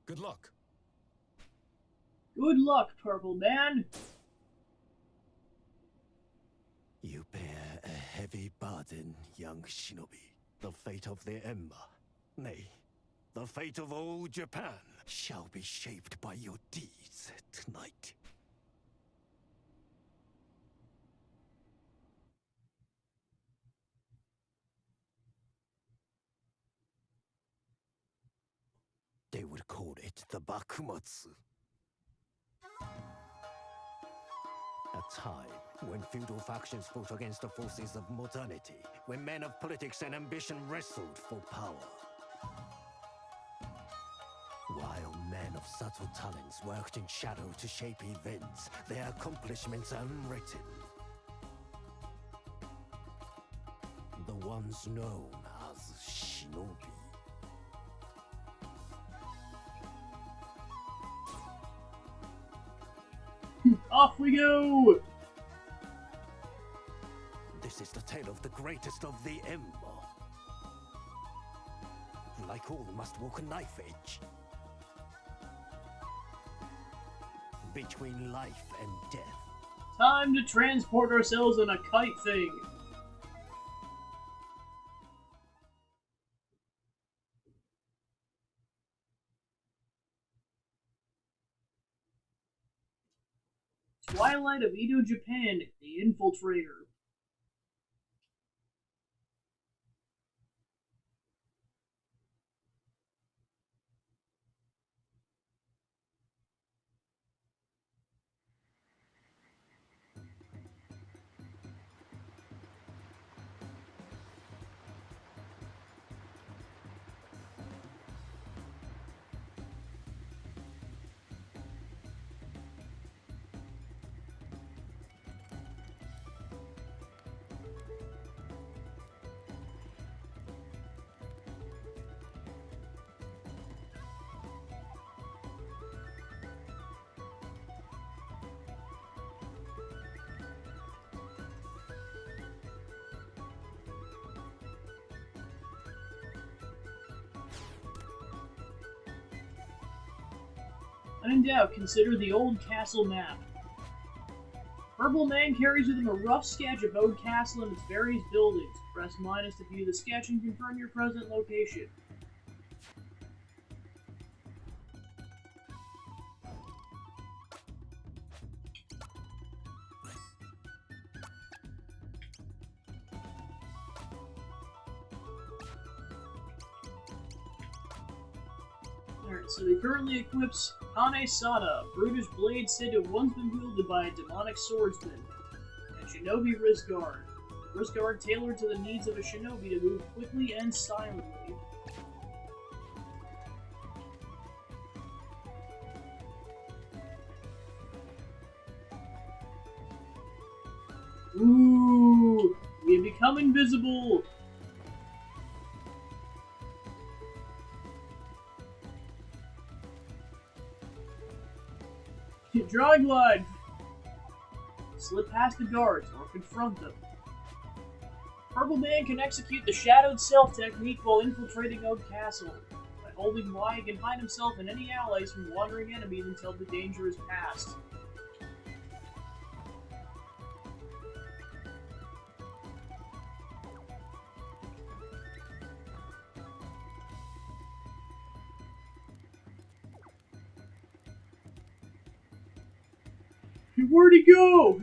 Good luck. Good luck, Purple Man. You bear a heavy burden, young shinobi. The fate of the Emma, nay, the fate of all Japan, shall be shaped by your deeds tonight. They would call it the Bakumatsu. A time when feudal factions fought against the forces of modernity, when men of politics and ambition wrestled for power. While men of subtle talents worked in shadow to shape events, their accomplishments unwritten. The ones known as shinobi. Off we go! This is the tale of the greatest of the Emma. Like all must walk a knife edge. Between life and death. Time to transport ourselves on a kite thing. Twilight of Edo, Japan, The Infiltrator. When in doubt, consider the Old Castle map. Purple Man carries with him a rough sketch of Old Castle and its various buildings. Press minus to view the sketch and confirm your present location. Alright, so he currently equips Kane Sada, a brutish blade said to have once been wielded by a demonic swordsman, and Shinobi Wrist Guard. Wrist Guard tailored to the needs of a shinobi to move quickly and silently. Ooh, we have become invisible! Drawing line! Slip past the guards or confront them. Purple Man can execute the Shadowed Self technique while infiltrating Oak Castle. By holding Y, he can hide himself and any allies from wandering enemies until the danger is past. Where'd he go?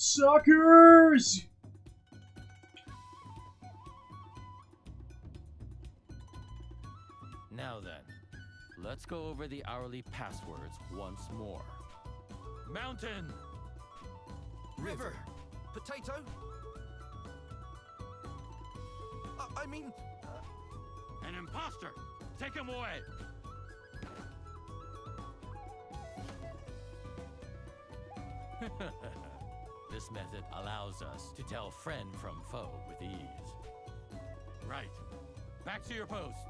Suckers! Now then, let's go over the hourly passwords once more. Mountain! River! Potato? I mean... An imposter! Take him away! This method allows us to tell friend from foe with ease. Right. Back to your posts.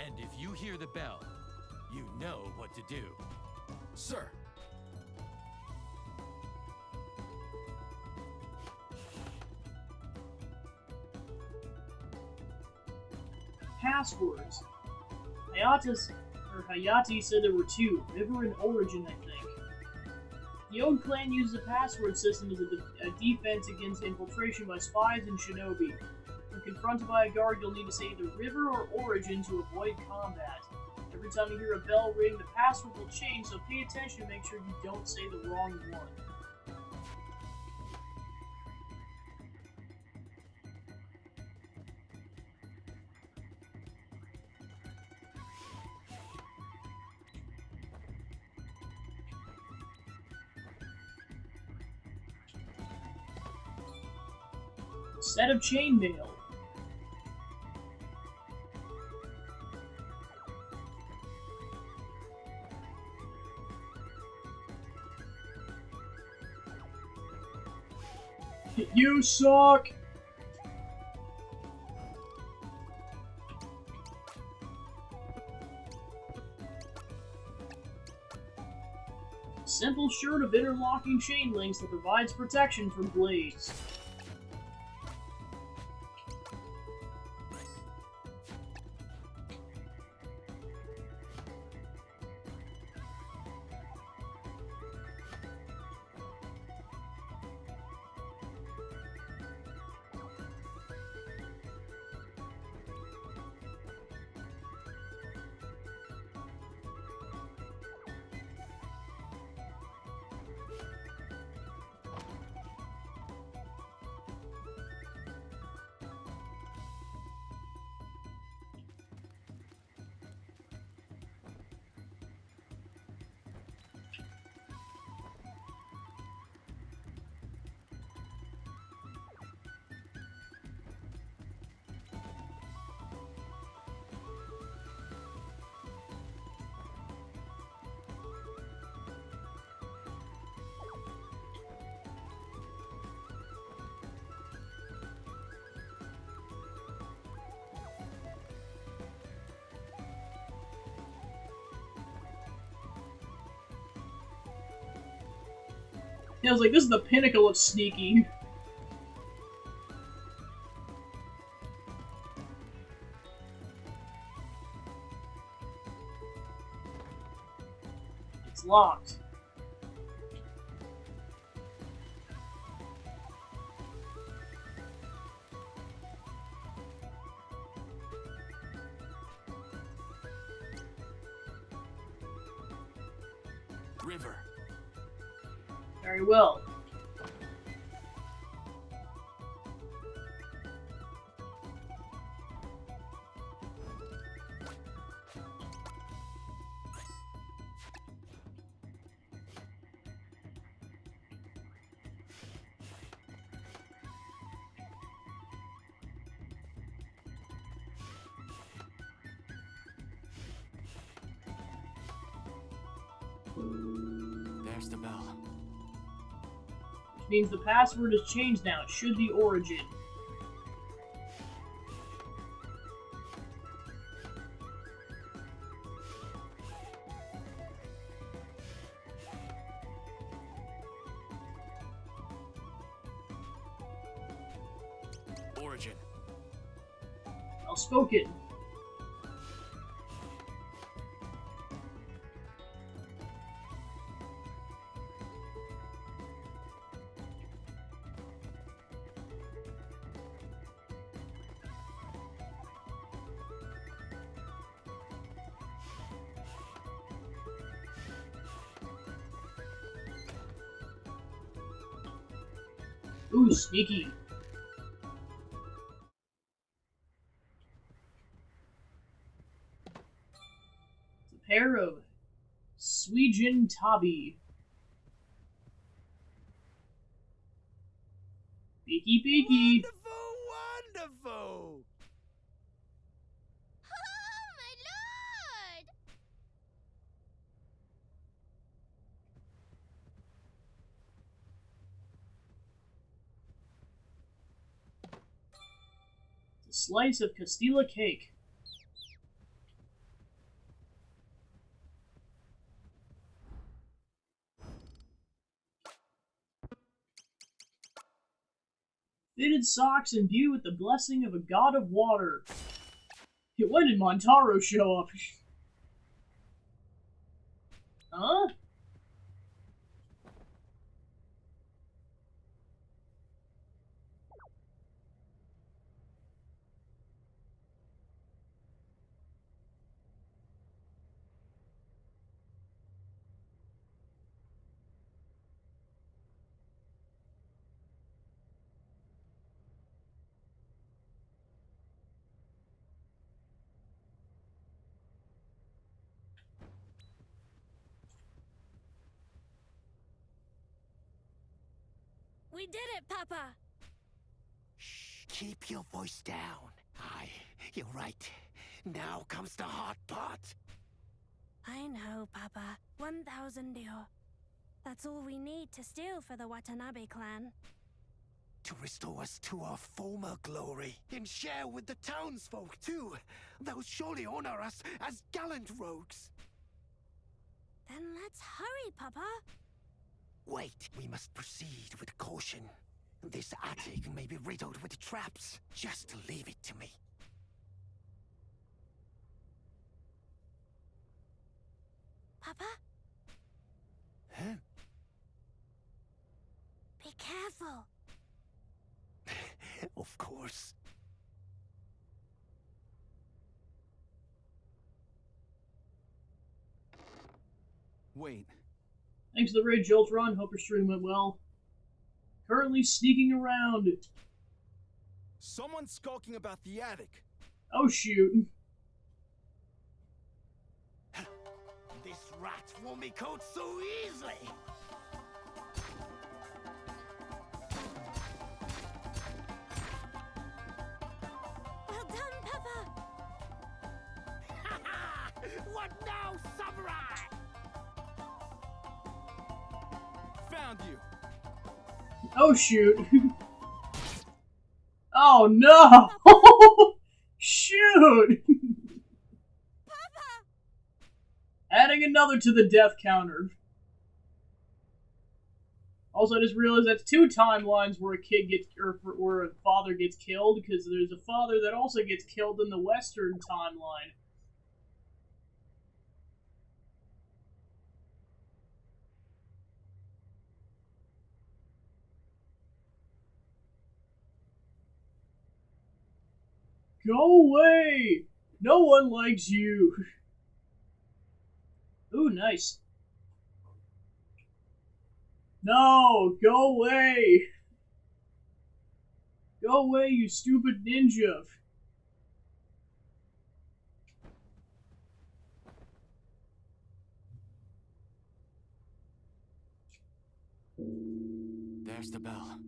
And if you hear the bell, you know what to do. Sir! Passwords. Hayate said there were two, River and Origin, I think. The Ode clan uses a password system as a defense against infiltration by spies and shinobi. When confronted by a guard, you'll need to say either River or Origin to avoid combat. Every time you hear a bell ring, the password will change, so pay attention to make sure you don't say the wrong one. Set of chainmail. You suck! Simple shirt of interlocking chain links that provides protection from blades. I was like, this is the pinnacle of sneaky. It's locked. River. Very well. There's the bell. Which means the password has changed now. It should be Origin. Origin. Well spoken. Ooh, sneaky. It's a pair of Suijin Tabi. Beaky beaky. Wonderful! Oh, my lord! It's a slice of Castilla cake. Fitted socks imbued with the blessing of a god of water. When did Montaro show up? Huh? We did it, Papa! Shh, keep your voice down. Aye, you're right. Now comes the hard part. I know, Papa. 1,000 dio. That's all we need to steal for the Watanabe clan. To restore us to our former glory. And share with the townsfolk, too. They'll surely honor us as gallant rogues. Then let's hurry, Papa. Wait, we must proceed with caution. This attic may be riddled with traps. Just leave it to me. Papa? Huh? Be careful. Of course. Wait. Thanks to the raid, Joltron. Hope your stream went well. Currently sneaking around. Someone's skulking about the attic. Oh, shoot. This rat won't be caught so easily. Well done, Papa. What now, samurai? Found you. Oh, shoot. Oh, no. Shoot. Papa! Adding another to the death counter. Also, I just realized that's 2 timelines where a kid gets, or where a father gets killed, because there's a father that also gets killed in the Western timeline. Go away! No one likes you! Ooh, nice. No! Go away! Go away, you stupid ninja! There's the bell.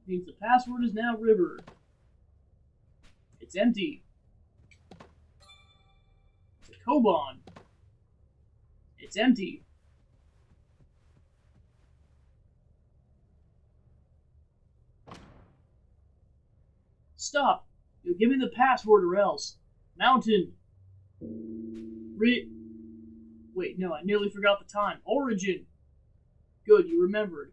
Means the password is now River. It's empty. It's a Koban. It's empty. Stop. You'll give me the password or else. Mountain. Wait, no, I nearly forgot the time. Origin. Good, you remembered.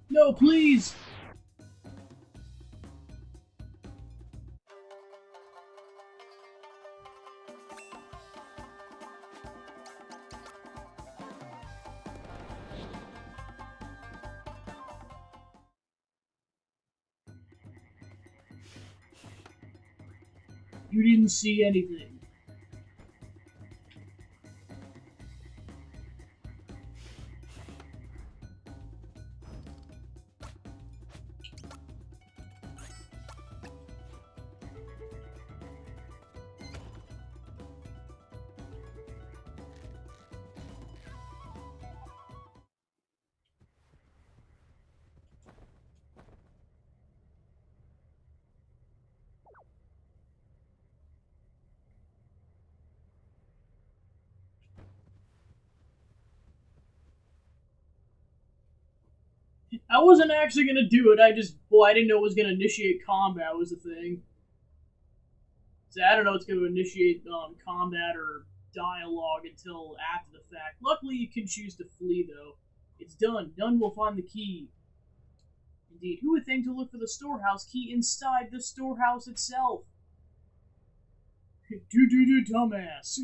No, please! You didn't see anything. I wasn't actually gonna do it, I didn't know it was gonna initiate combat was the thing. So I don't know it's gonna initiate combat or dialogue until after the fact. Luckily you can choose to flee though. It's done. None will find the key. Indeed, who would think to look for the storehouse key inside the storehouse itself? Dumbass.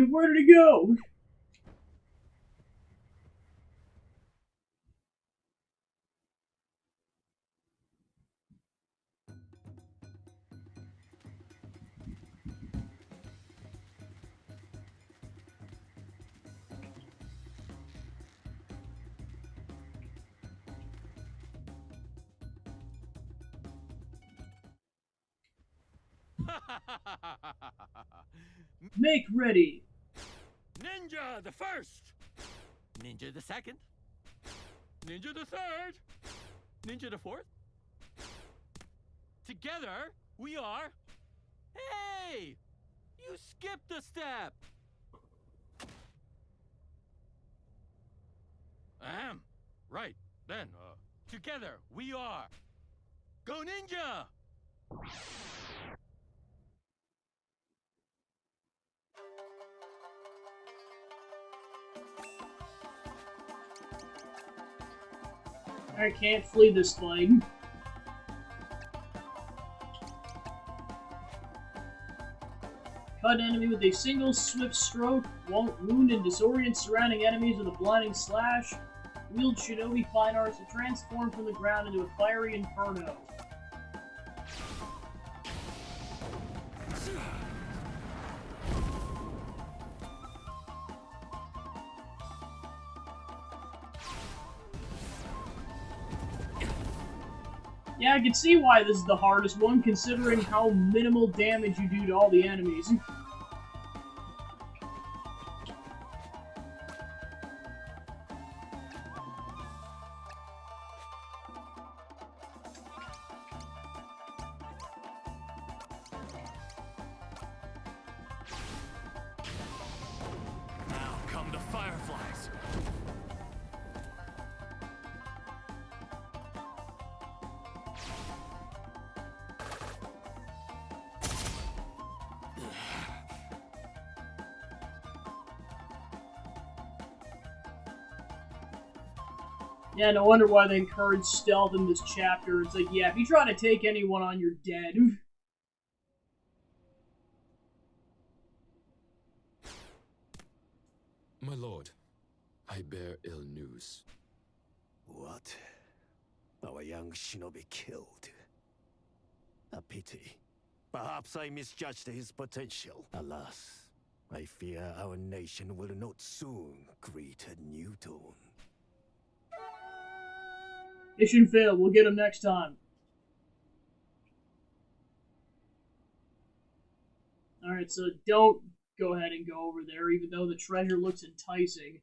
Where did he go? Make ready. Ninja the first. Ninja the second. Ninja the third. Ninja the fourth. Together, we are... Hey! You skipped a step! Ahem. Right. Then, together, we are... Go Ninja! I can't flee this fight. Cut an enemy with a single swift stroke. Wound and disorient surrounding enemies with a blinding slash. Wield Shinobi fine arts to transform from the ground into a fiery inferno. Yeah, I can see why this is the hardest one, considering how minimal damage you do to all the enemies. Now come the fireflies. Yeah, no wonder why they encourage stealth in this chapter. It's like, yeah, if you try to take anyone on, you're dead. My lord, I bear ill news. What? Our young shinobi killed. A pity. Perhaps I misjudged his potential. Alas, I fear our nation will not soon greet a new dawn. Mission failed. We'll get him next time. Alright, so don't go ahead and go over there, even though the treasure looks enticing.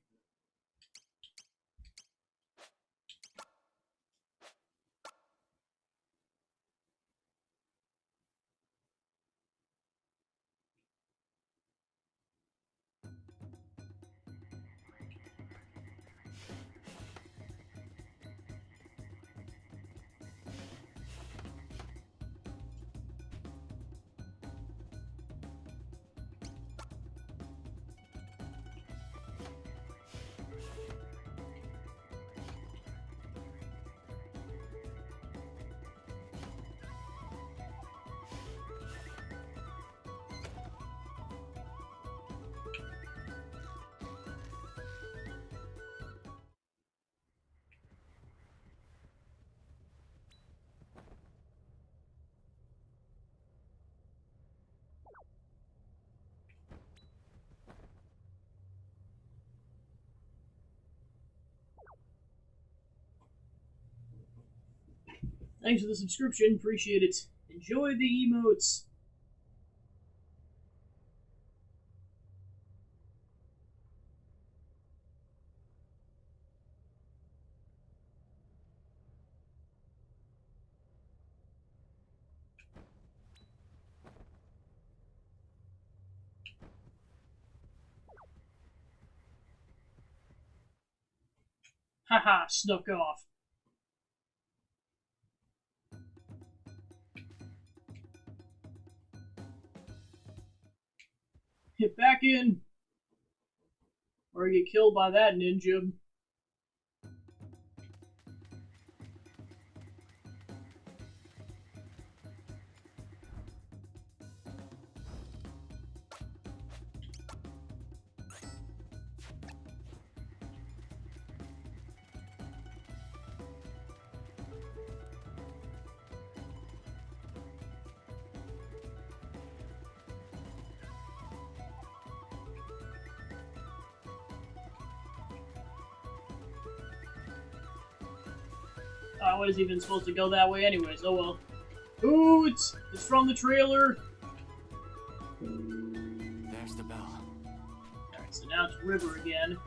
Thanks for the subscription, appreciate it. Enjoy the emotes. Haha, snuck off. Get back in, or get killed by that ninja. I was even supposed to go that way anyways, oh well. Ooh, it's from the trailer! There's the bell. Alright, so now it's River again.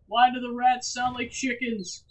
Why do the rats sound like chickens?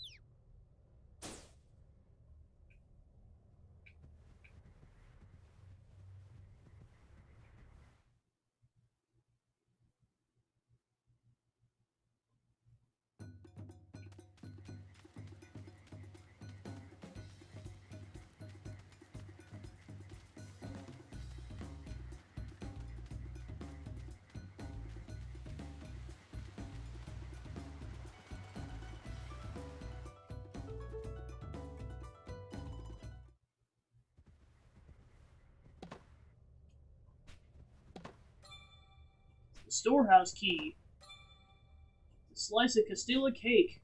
storehouse key. A slice of Castilla cake.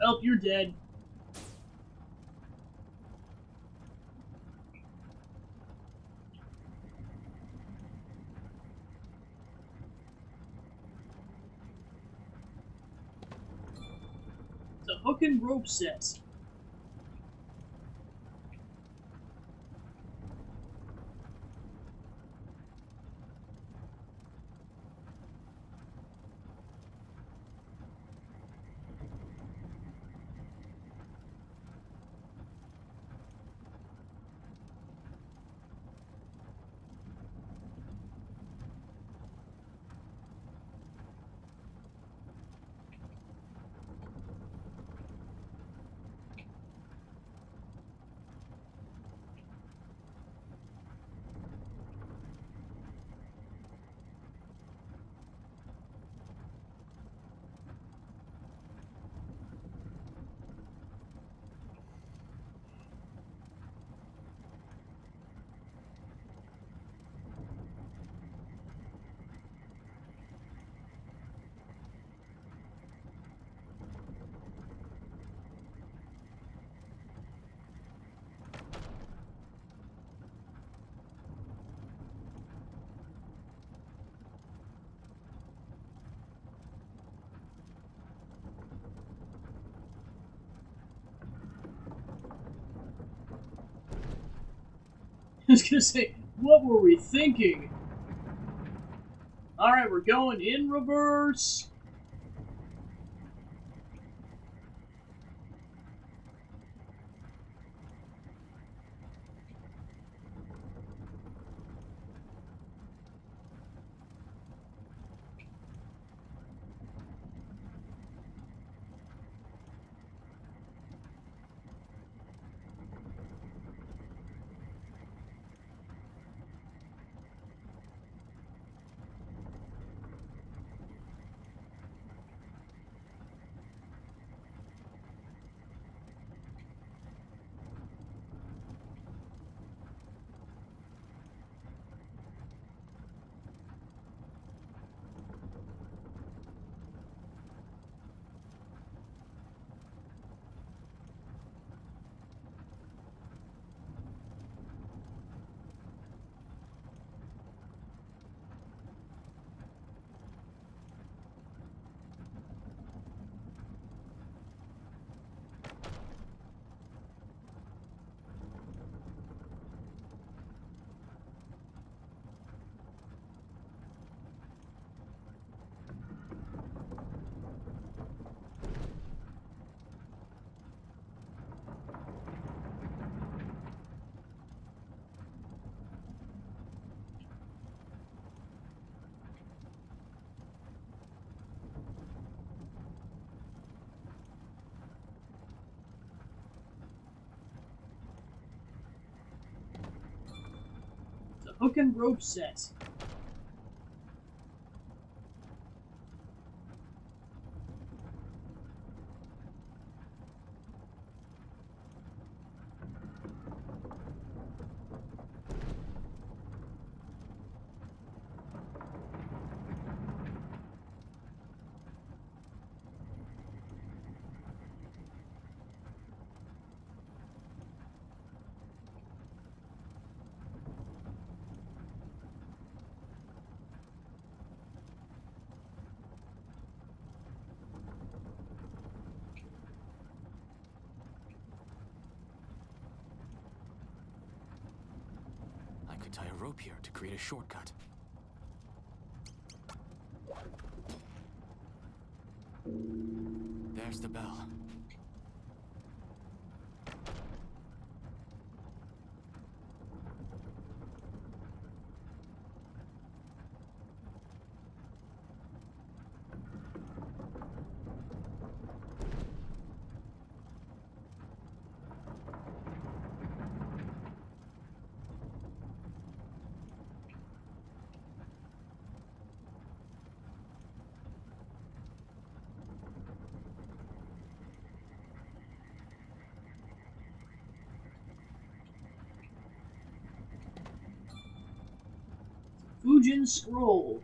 Help, you're dead. It's a hook and rope set. I was gonna say, what were we thinking? Alright, we're going in reverse. The hook and rope set. I could tie a rope here to create a shortcut. There's the bell. Fujin Scroll.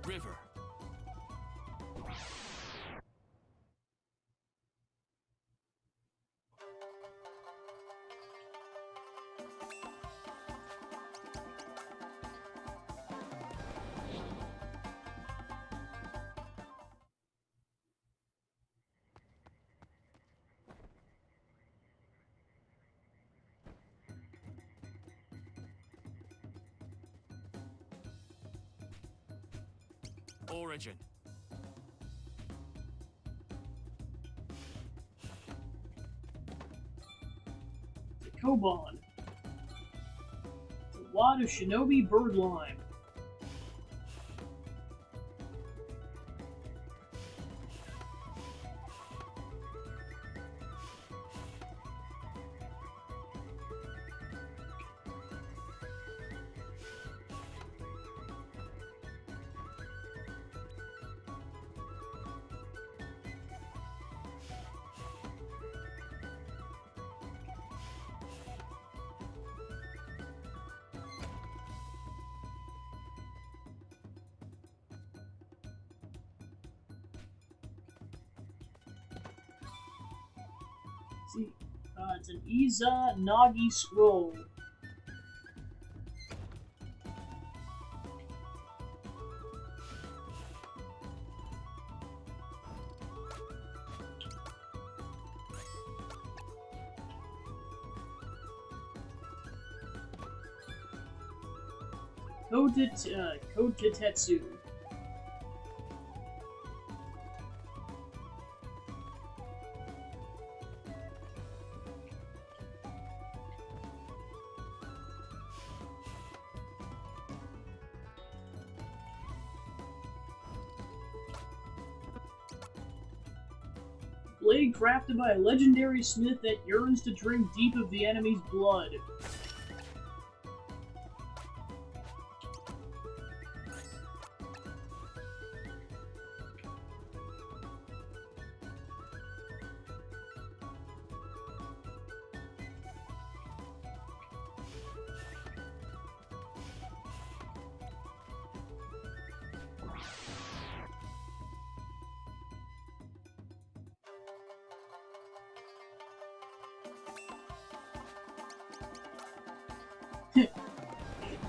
River. Origin. The Koban. The Wad of Shinobi Birdlime. See, it's an Iza Nagi scroll. Kotetsu. Blade crafted by a legendary smith that yearns to drink deep of the enemy's blood.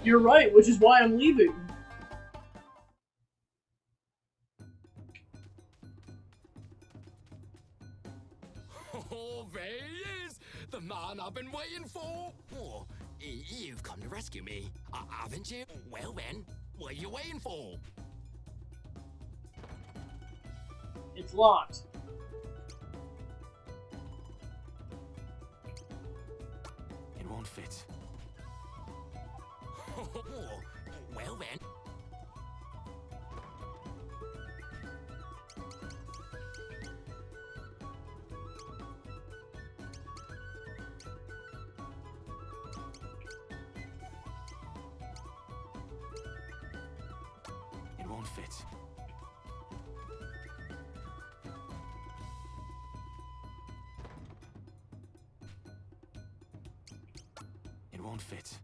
You're right, which is why I'm leaving. Oh, there he is! The man I've been waiting for! Oh, you've come to rescue me, haven't you? Well then, what are you waiting for? It's locked. It won't fit. Well then. It won't fit. won't fit.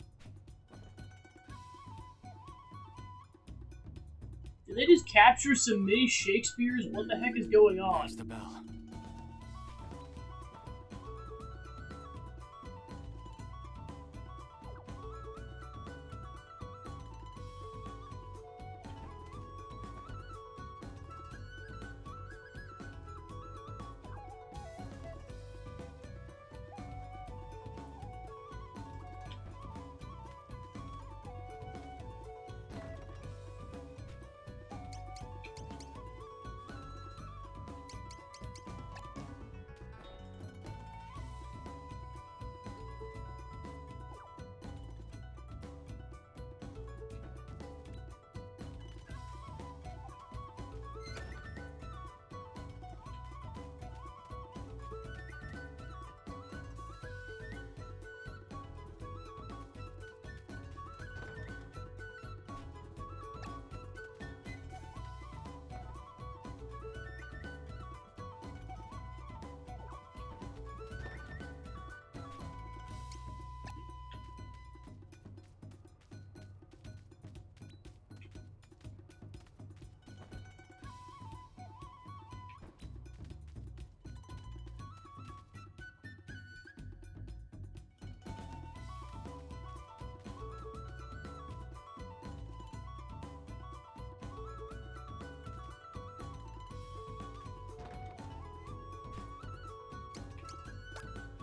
Did they just capture some mini Shakespeares? What the heck is going on? There's the bell.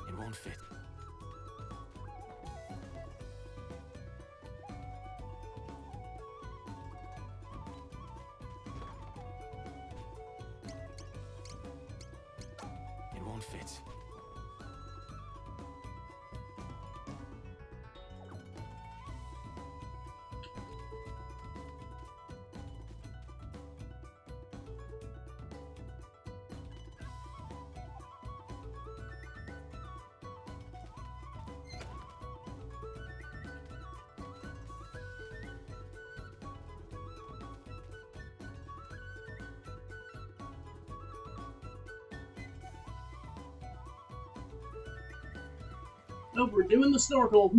It won't fit. It won't fit. Nope, we're doing the snorkel.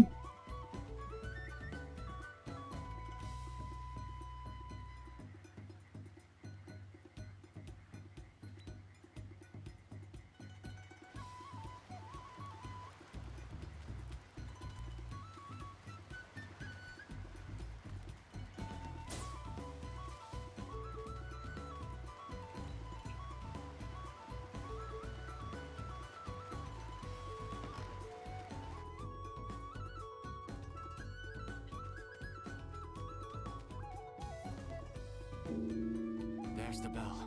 There's the bell.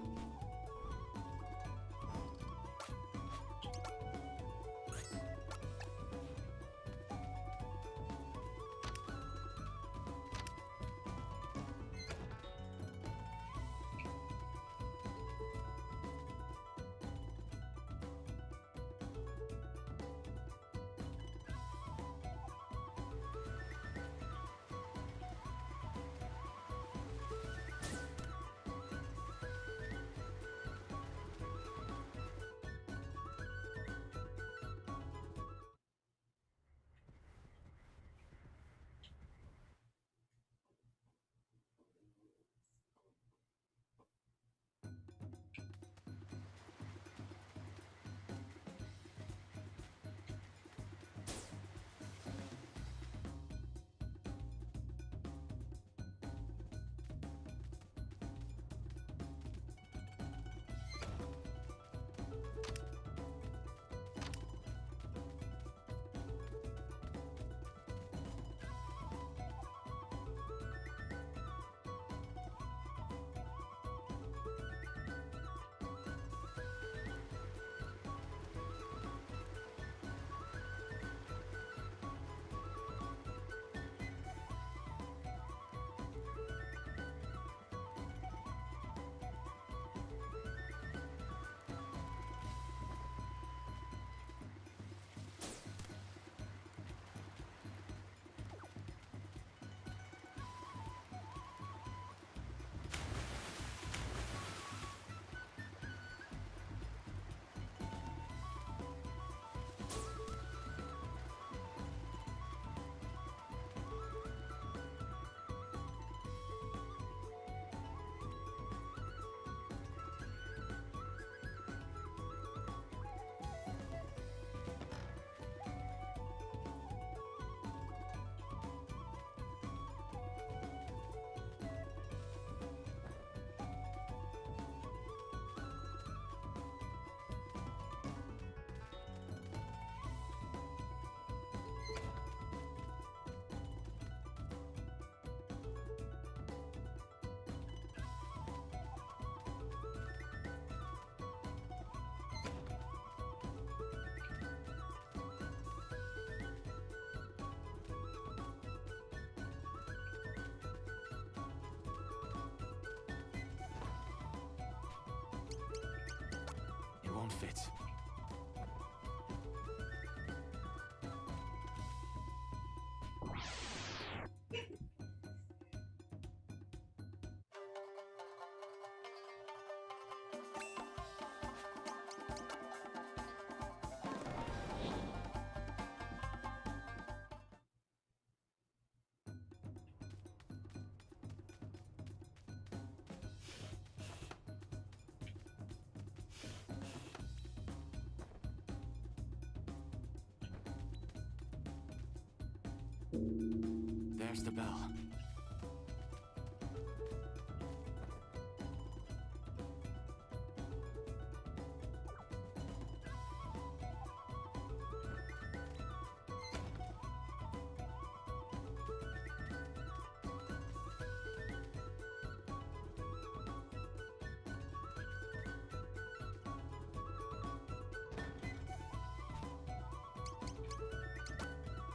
There's the bell.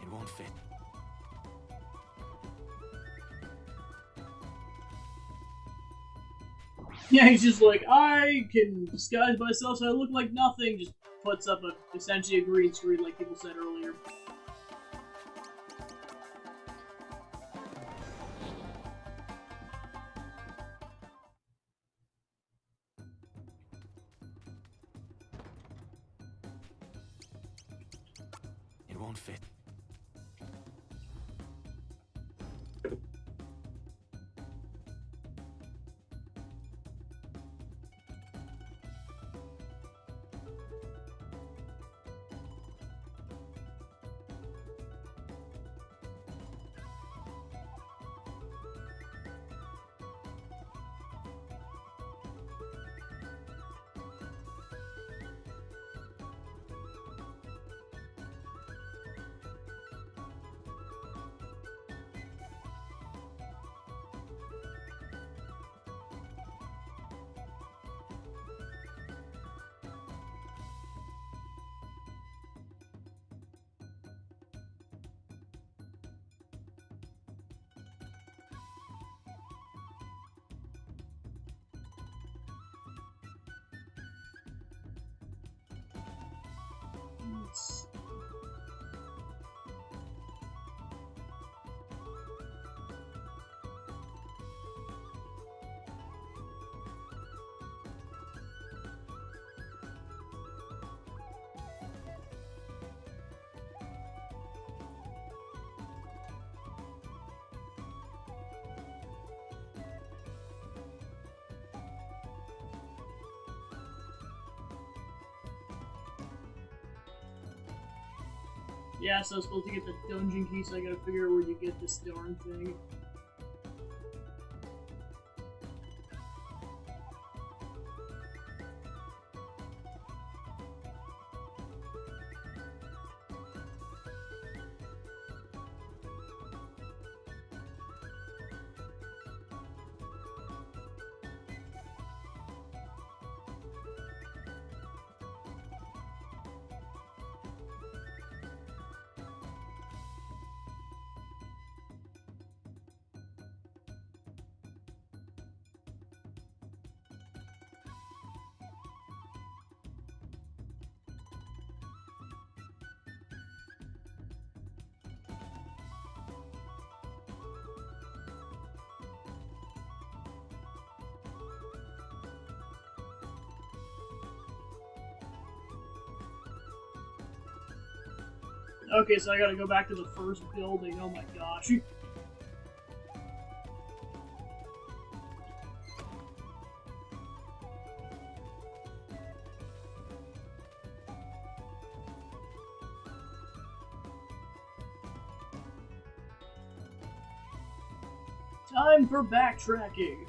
It won't fit. Yeah, he's just like, I can disguise myself so I look like nothing. Just puts up essentially a green screen like people said earlier. It won't fit. Yeah, so I was supposed to get the dungeon key, so I gotta figure out where you get this darn thing. Okay, so I gotta go back to the first building. Oh my gosh. Time for backtracking.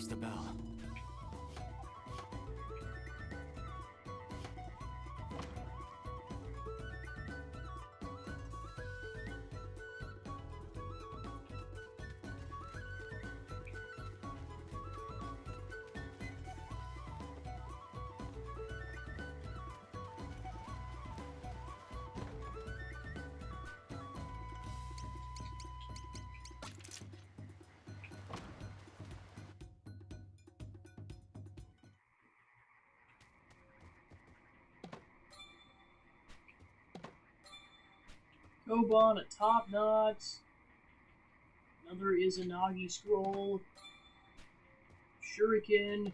There's the bell. Koban, a top knot. Another Izanagi scroll. Shuriken.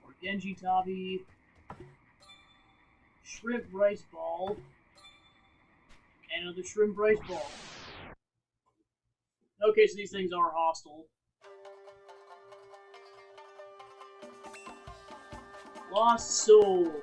Or Genji Tabi. Shrimp rice ball. And another shrimp rice ball. Okay, so these things are hostile. Lost Soul.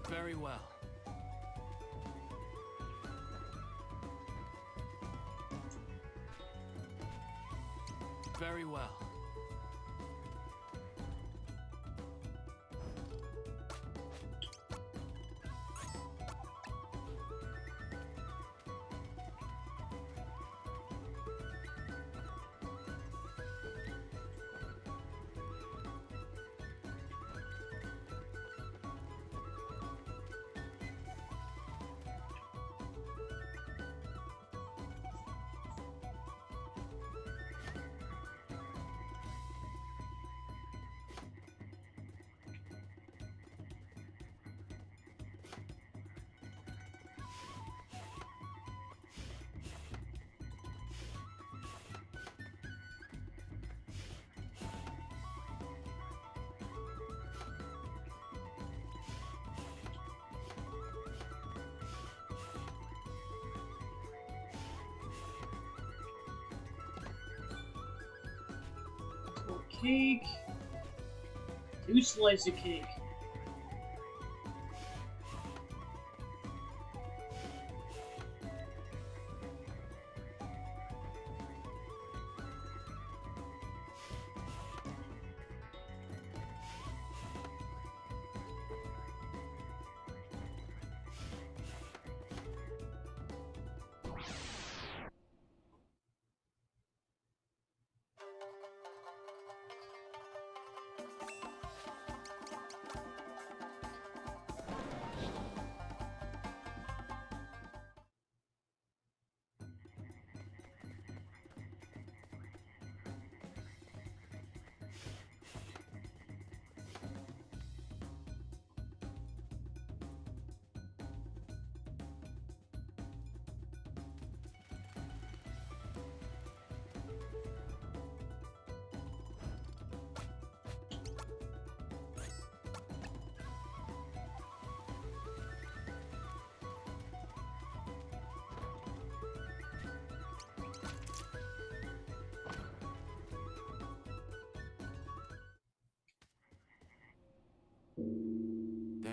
Very well. Very well. Cake. 2 slices of cake.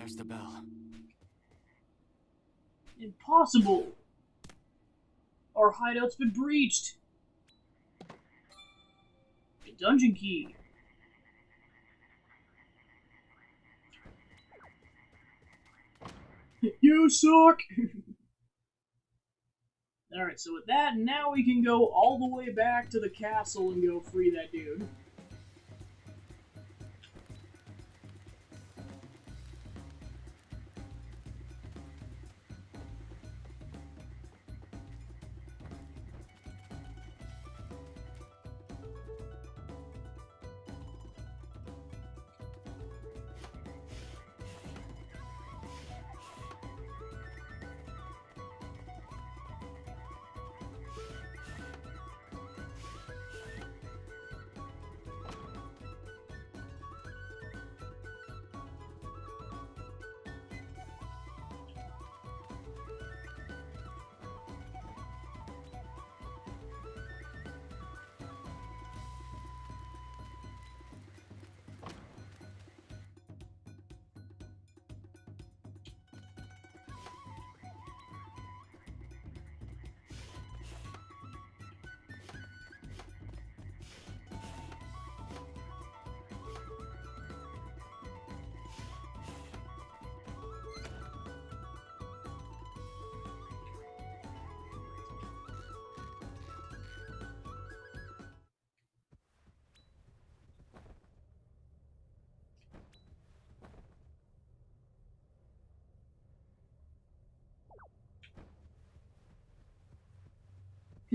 There's the bell. Impossible! Our hideout's been breached! A dungeon key. You suck! Alright, so with that, now we can go all the way back to the castle and go free that dude.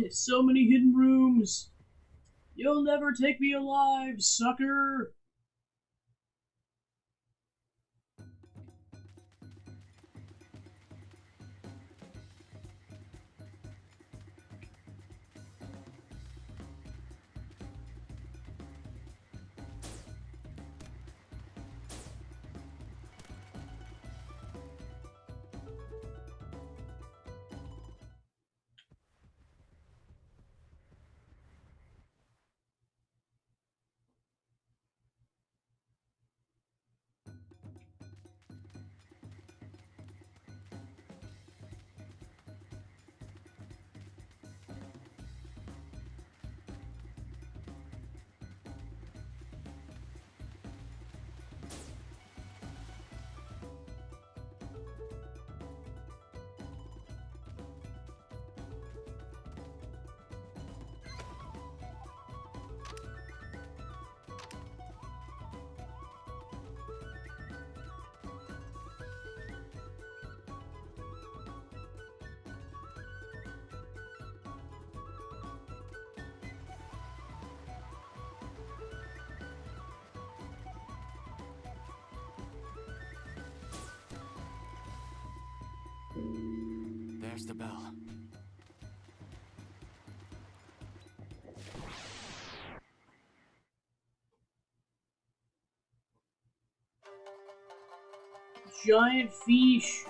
So many hidden rooms! You'll never take me alive, sucker! There's the bell. Giant fish.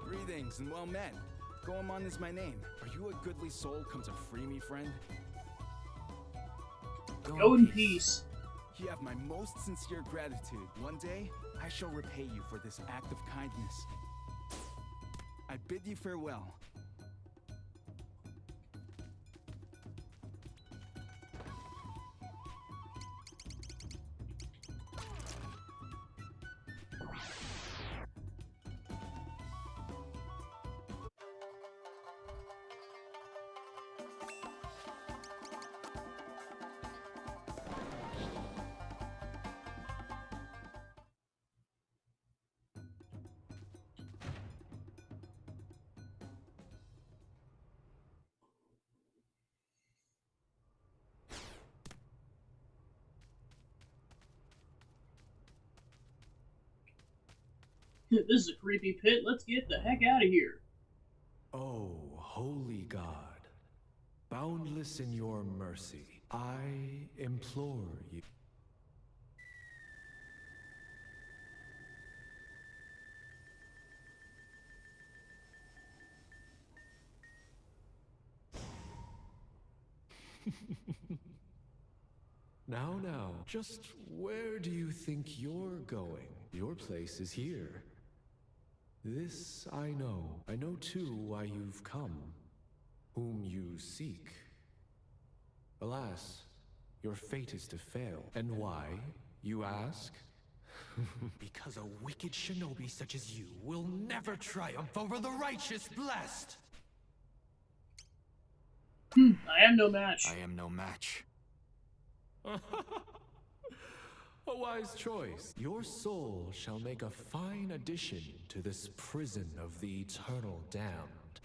Greetings and well met. Goemon is my name. Are you a goodly soul come to free me, friend? Go in peace. You have my most sincere gratitude. One day, I shall repay you for this act of kindness. I bid you farewell. This is a creepy pit. Let's get the heck out of here. Oh, holy God, boundless in your mercy, I implore you. Now, just where do you think you're going? Your place is here. This I know. I know too why you've come, whom you seek. Alas, your fate is to fail. And why, you ask? Because a wicked shinobi such as you will never triumph over the righteous blessed! I am no match. I am no match. A wise choice. Your soul shall make a fine addition to this prison of the eternal damned.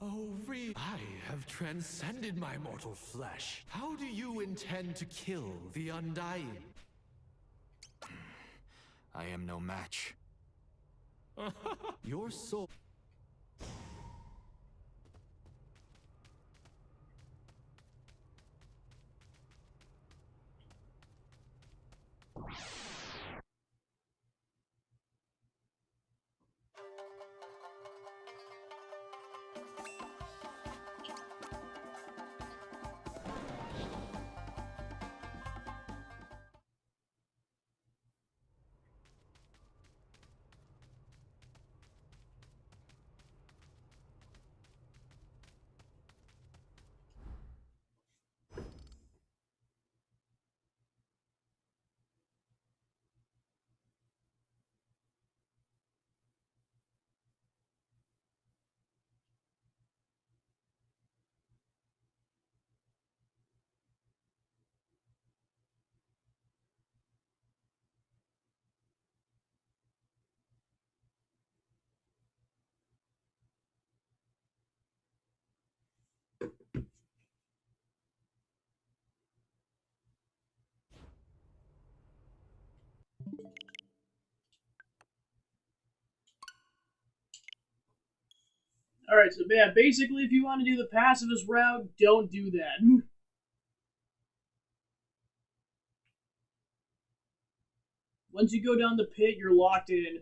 Oh, I have transcended my mortal flesh. How do you intend to kill the Undying? I am no match. Your soul... Alright, so yeah, basically if you want to do the pacifist route, don't do that. Once you go down the pit, you're locked in.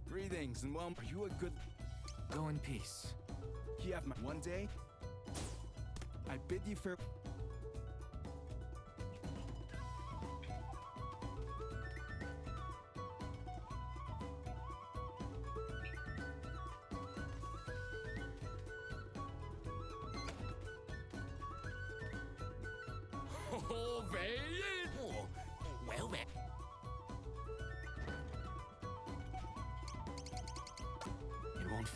Greetings, and well, are you a good... Go in peace. You have my... One day, I bid you farewell. Oh, well, then. It won't.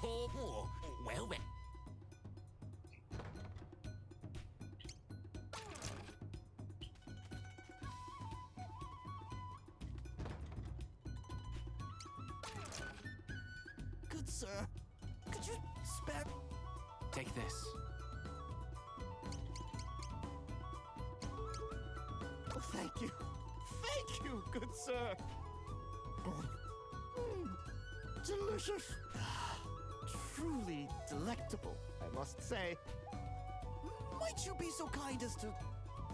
Oh, well, then. Good sir, could you spare? Take this. Oh, thank you. Thank you, good sir. Delicious. Truly delectable, I must say. Might you be so kind as to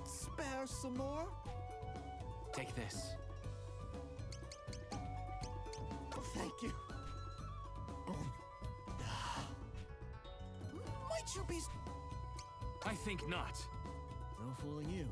spare some more? Take this. Oh, thank you. Might you be... I think not. No fooling you.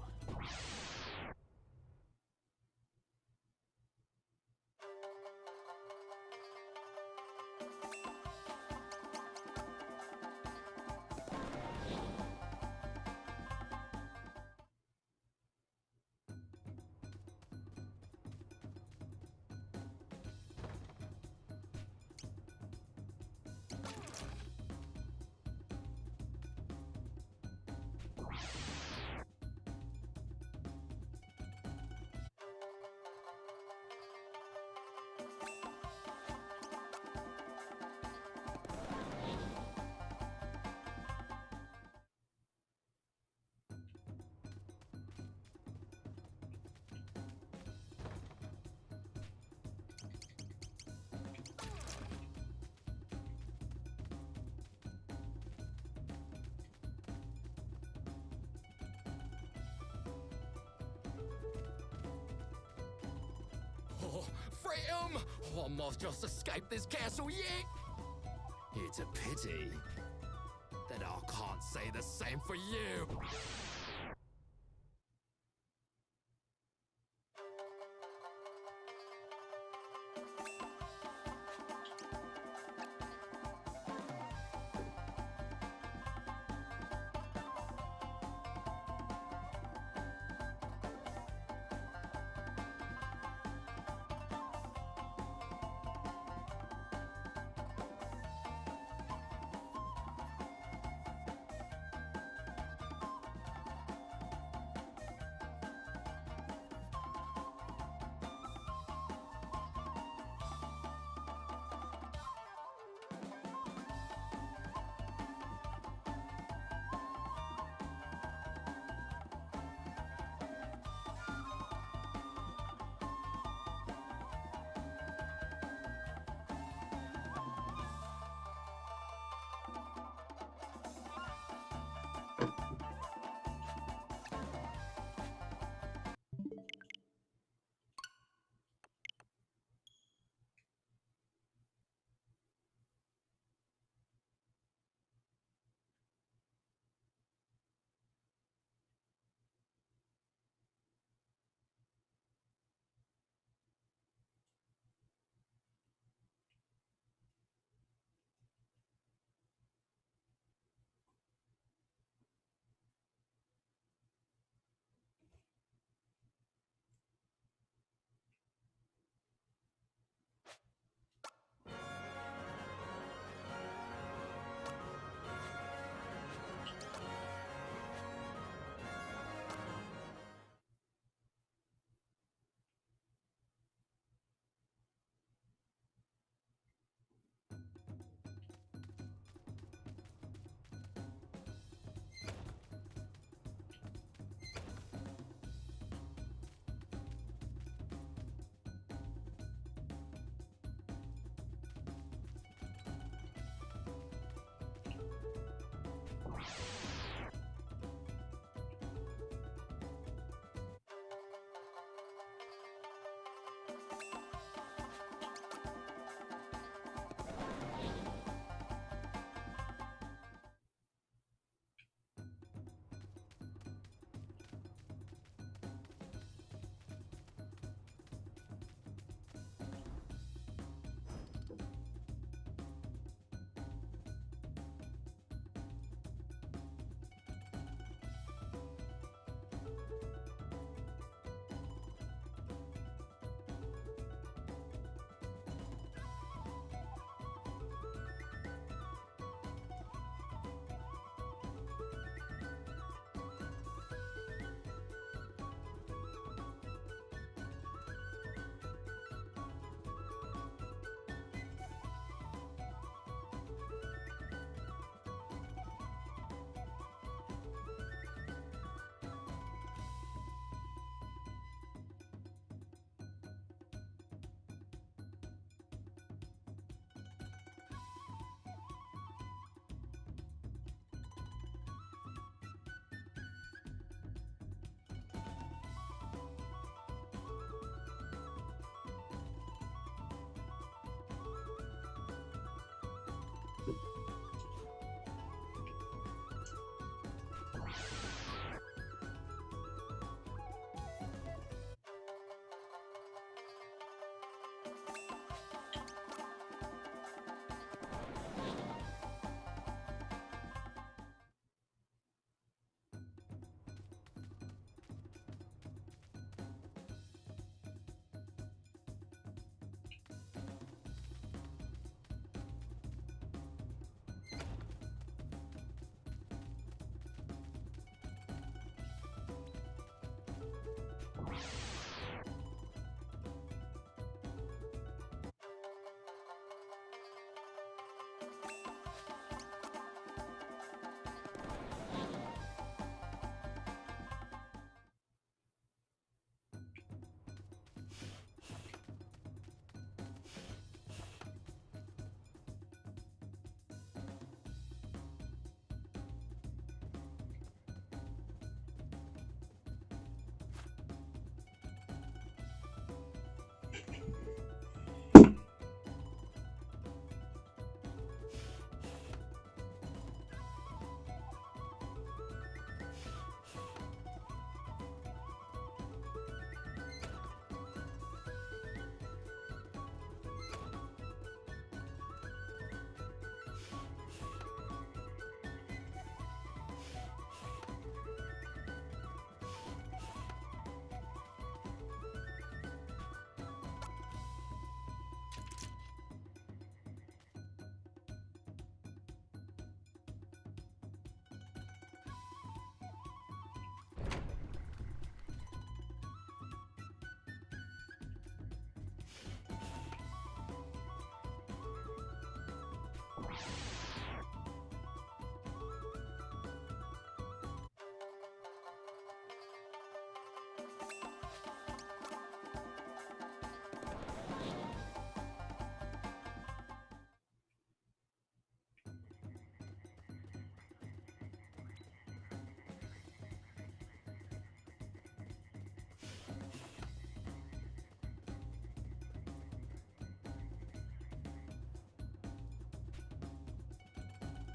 Oh, freedom! Almost just escaped this castle yet. It's a pity that I can't say the same for you.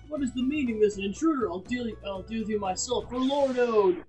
What is the meaning? There's an intruder. I'll deal with you myself for Lord Ode.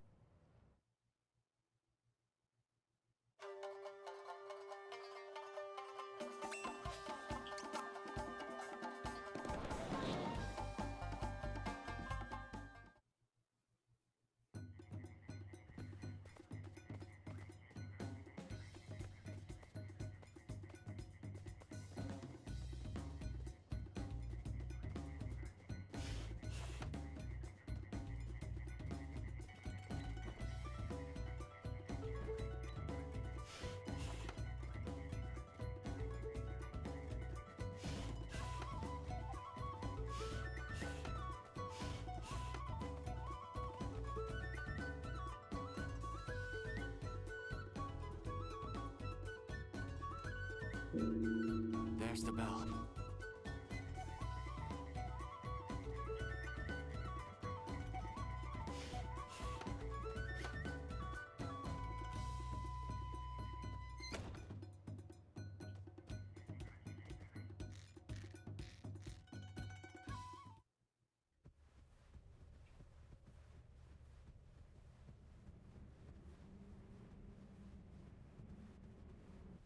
There's the bell.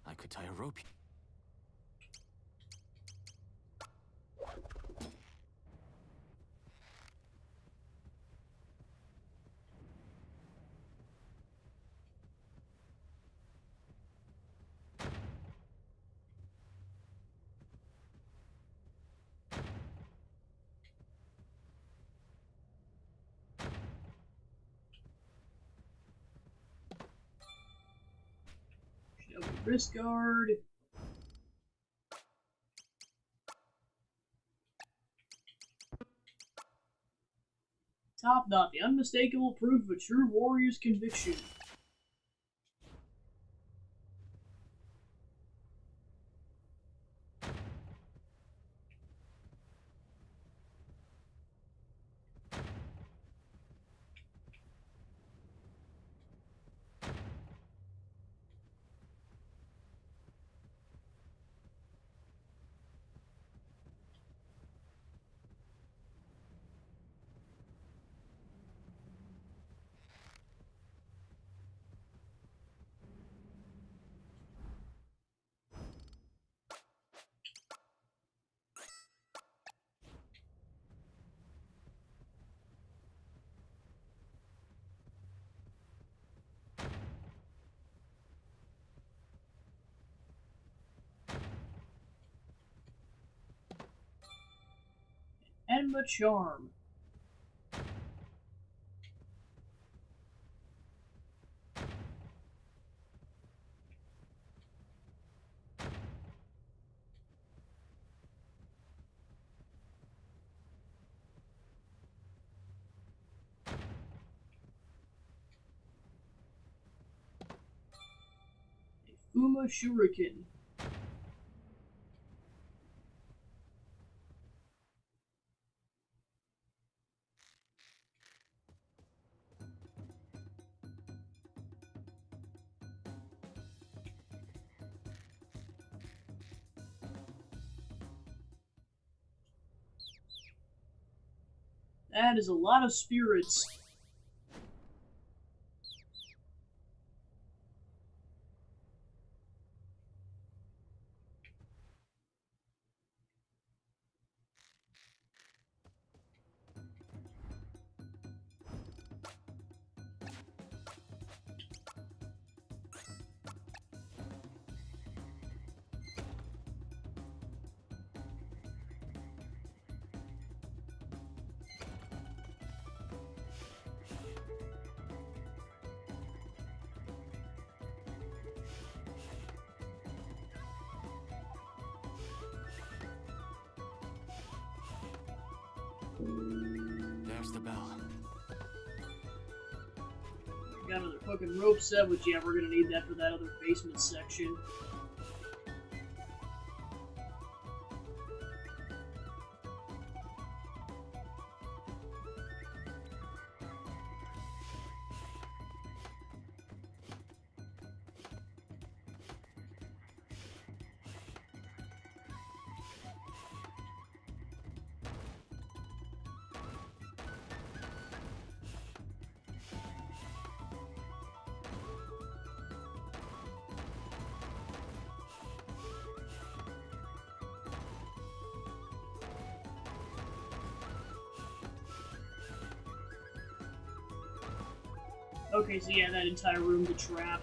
I could tie a rope. Wrist guard. Top knot, the unmistakable proof of a true warrior's conviction. Enma Charm. Fuma Shuriken. That is a lot of spirits. There's the bell. Got another fucking rope set, which yeah, we're gonna need that for that other basement section. Okay, so yeah, that entire room's a trap.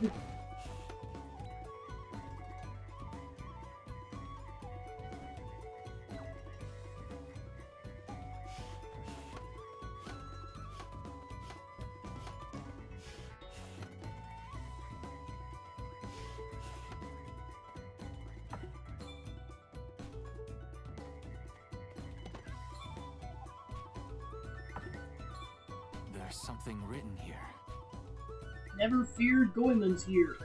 There's something written here. Never feared Goemon's here.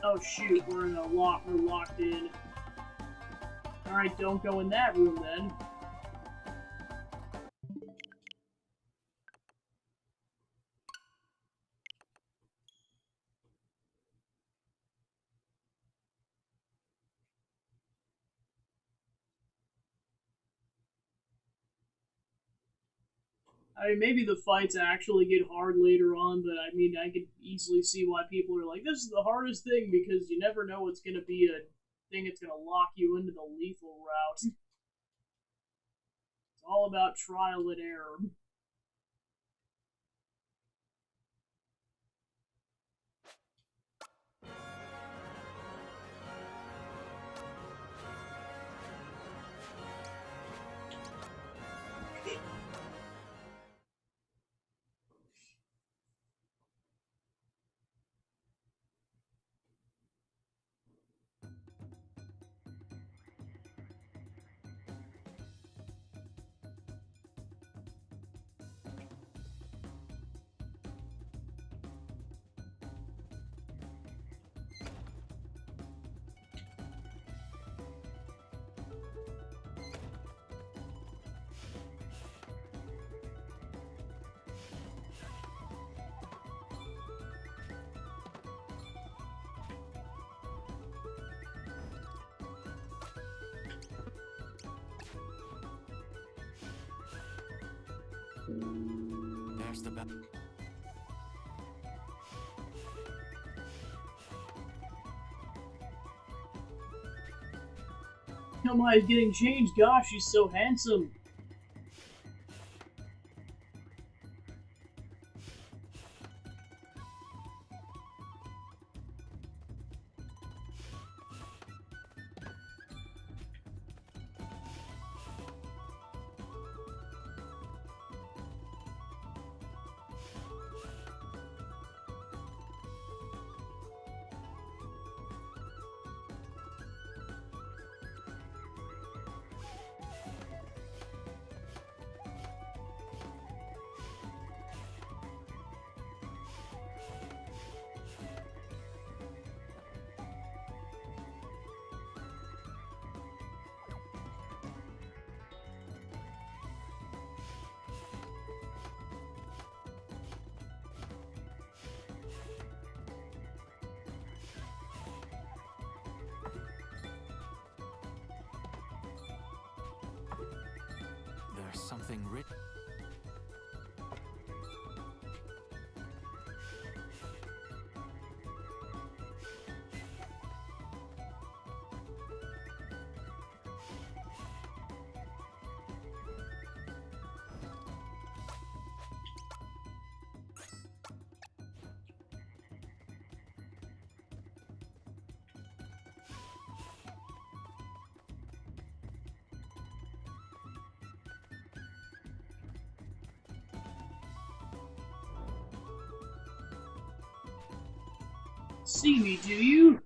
Oh shoot, we're locked in. Alright, don't go in that room then. I mean, maybe the fights actually get hard later on, but I mean, I could easily see why people are like, this is the hardest thing, because you never know what's going to be a thing that's going to lock you into the lethal route. It's all about trial and error. There's the bell. Yomi's getting changed. Gosh, she's so handsome. There's something written. See me, do you?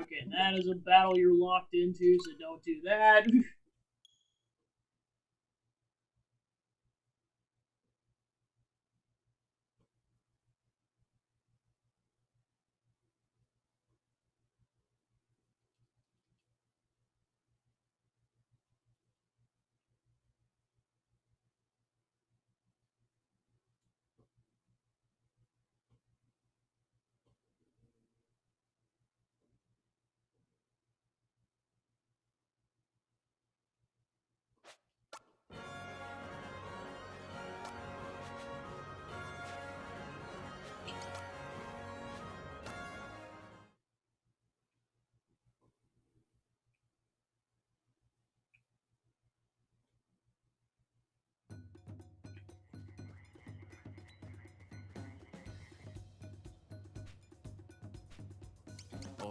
Okay, that is a battle you're locked into, so don't do that.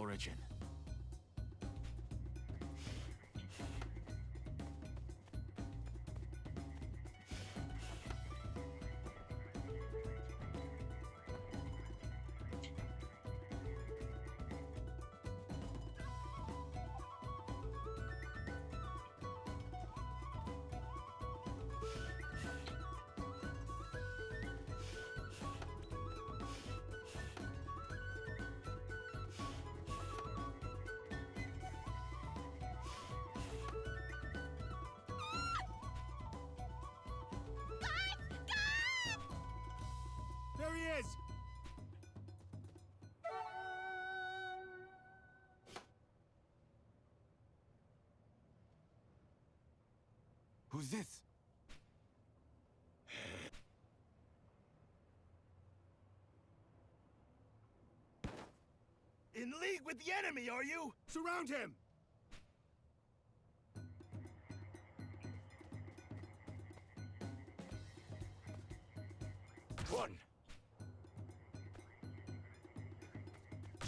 Origin. There he is! Who's this? In league with the enemy, are you? Surround him! One.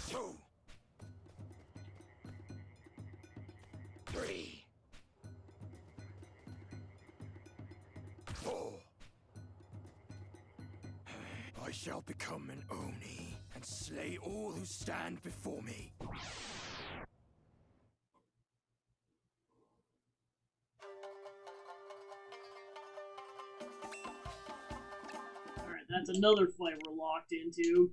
Two. Three. Four. I shall become an Oni and slay all who stand before me. Alright, that's another fight we're locked into.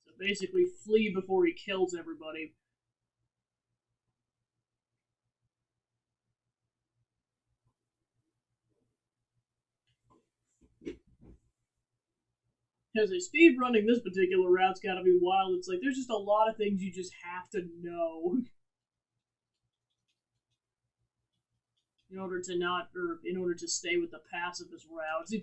So basically, flee before he kills everybody. Because speedrunning this particular route's gotta be wild. It's like, there's just a lot of things you just have to know. In order to not, or in order to stay with the pacifist routes.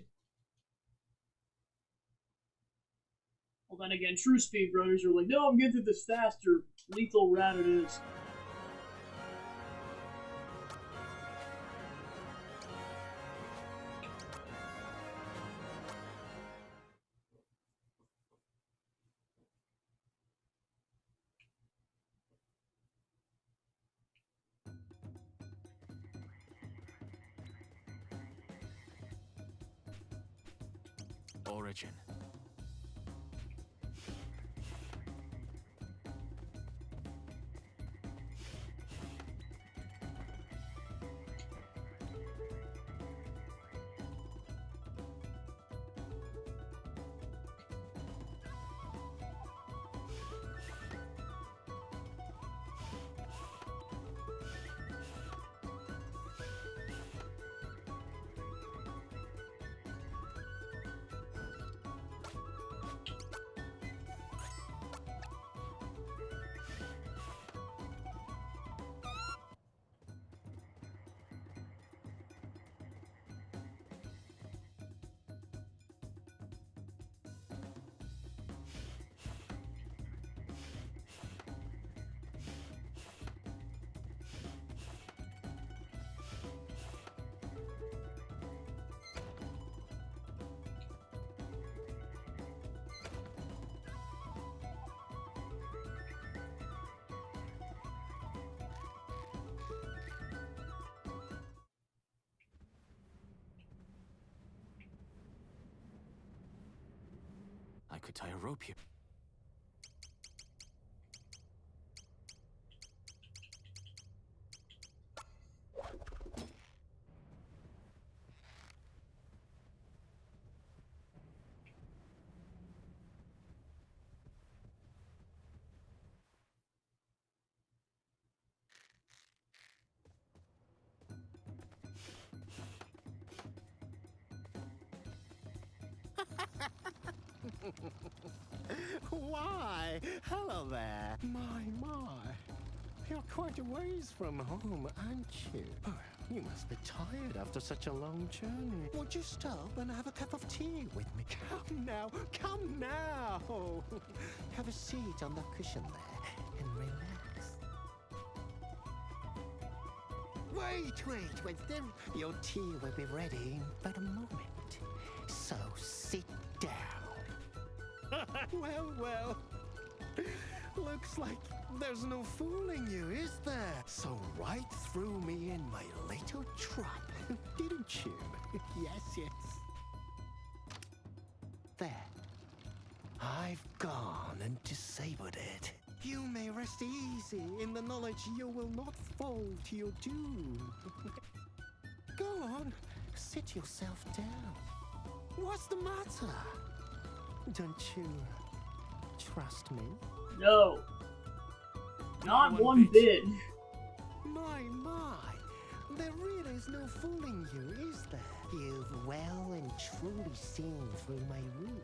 Well, then again, true speedrunners are like, no, I'm getting through this faster. Lethal route it is. Origin. I could tie a rope here. Why, hello there. My. You're quite a ways from home, aren't you? Oh, you must be tired after such a long journey. Would you stop and have a cup of tea with me? Come now, come now. Have a seat on the cushion there and relax. Wait, then your tea will be ready in but a moment. So sit down. Well. Looks like there's no fooling you, is there? So right threw me in my little trap, didn't you? Yes, yes. There. I've gone and disabled it. You may rest easy in the knowledge you will not fall to your doom. Go on, sit yourself down. What's the matter? Don't you trust me? No. Not one bit. My, there really is no fooling you, is there? You've well and truly seen through my rules.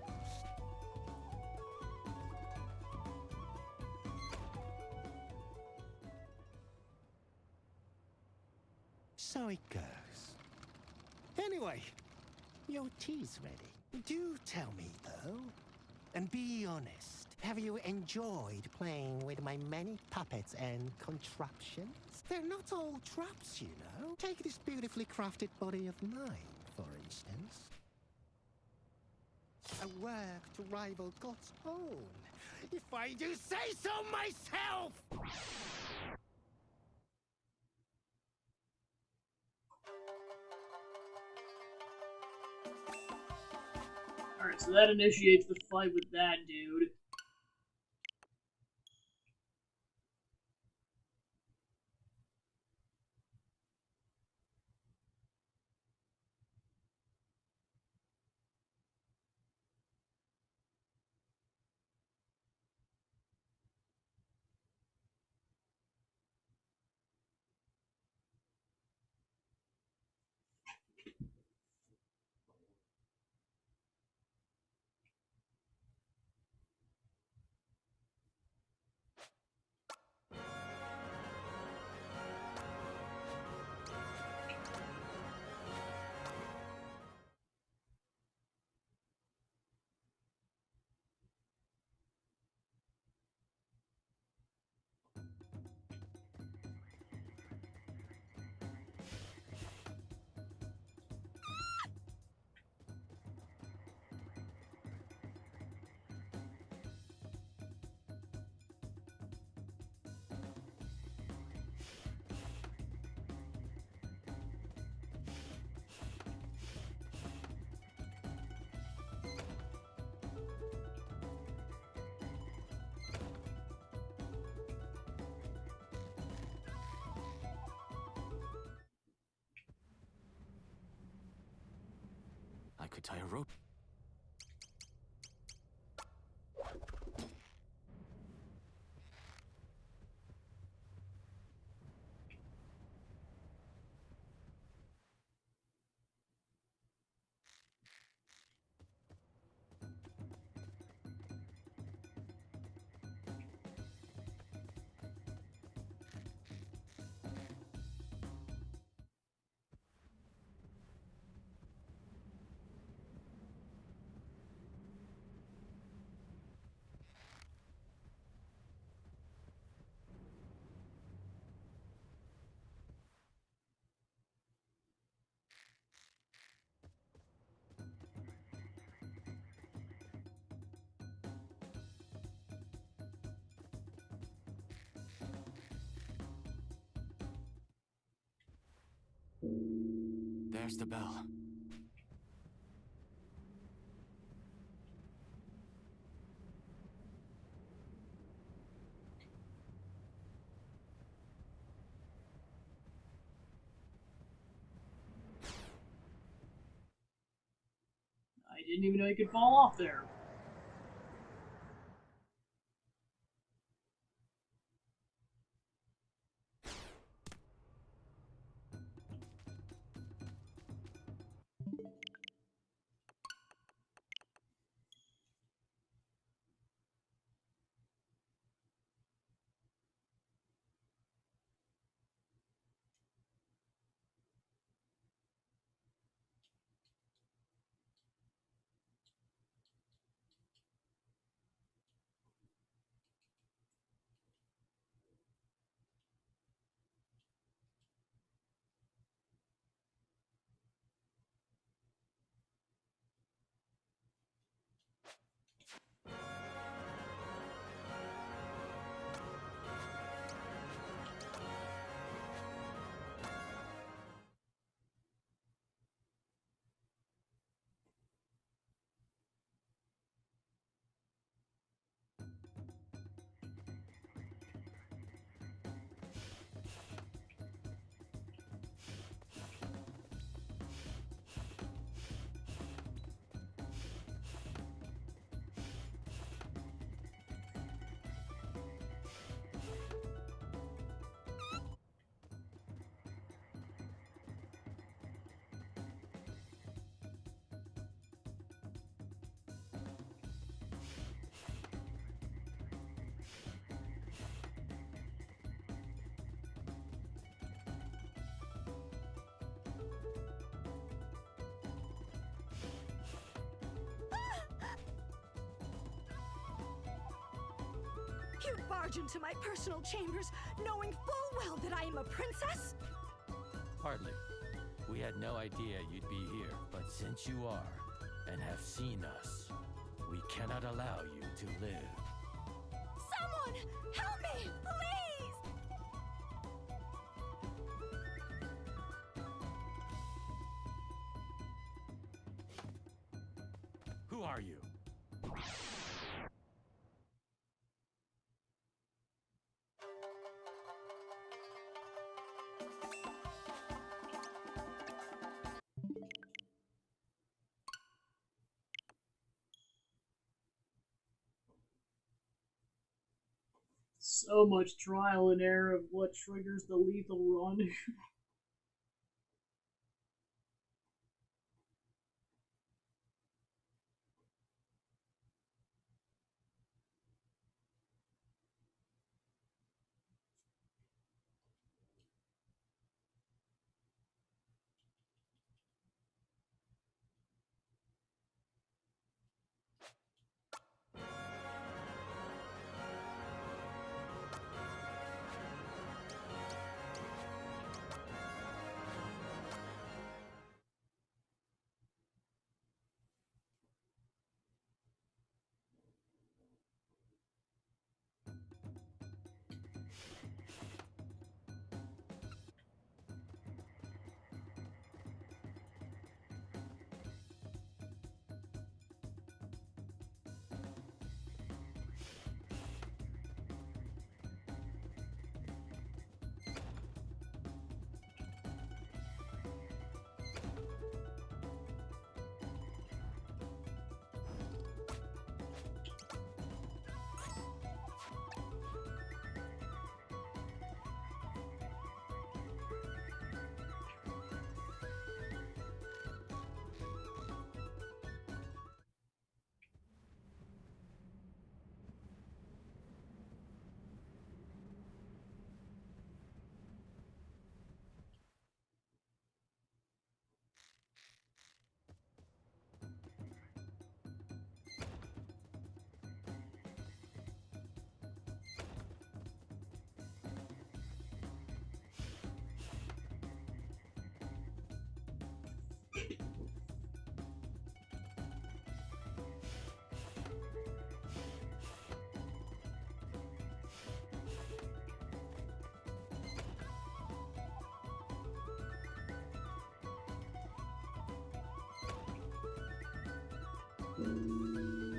So it goes. Anyway, your tea's ready. Do tell me, though, and be honest. Have you enjoyed playing with my many puppets and contraptions? They're not all traps, you know. Take this beautifully crafted body of mine, for instance. A work to rival God's own, if I do say so myself! Alright, so that initiates the fight with that dude. I could tie a rope. There's the bell. I didn't even know you could fall off there. You barge into my personal chambers, knowing full well that I am a princess? Hardly. We had no idea you'd be here, but since you are, and have seen us, we cannot allow you to live. Someone! Help me! Please! Who are you? So much trial and error of what triggers the lethal run.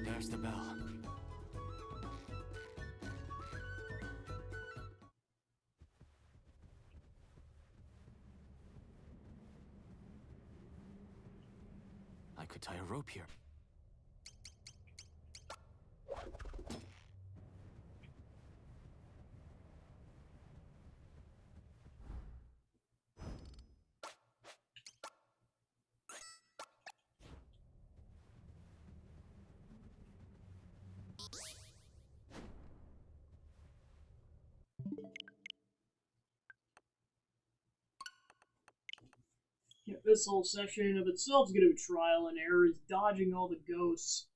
There's the bell. I could tie a rope here. Yeah, this whole section in of itself is going to be trial and error, is dodging all the ghosts.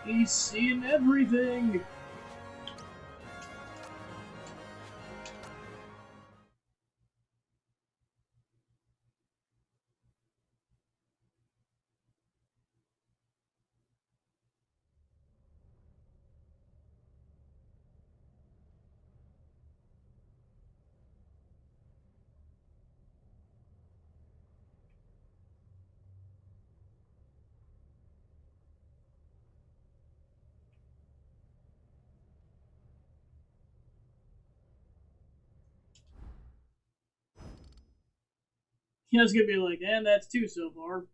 He's seeing everything! You know, it's gonna be like, and that's two so far.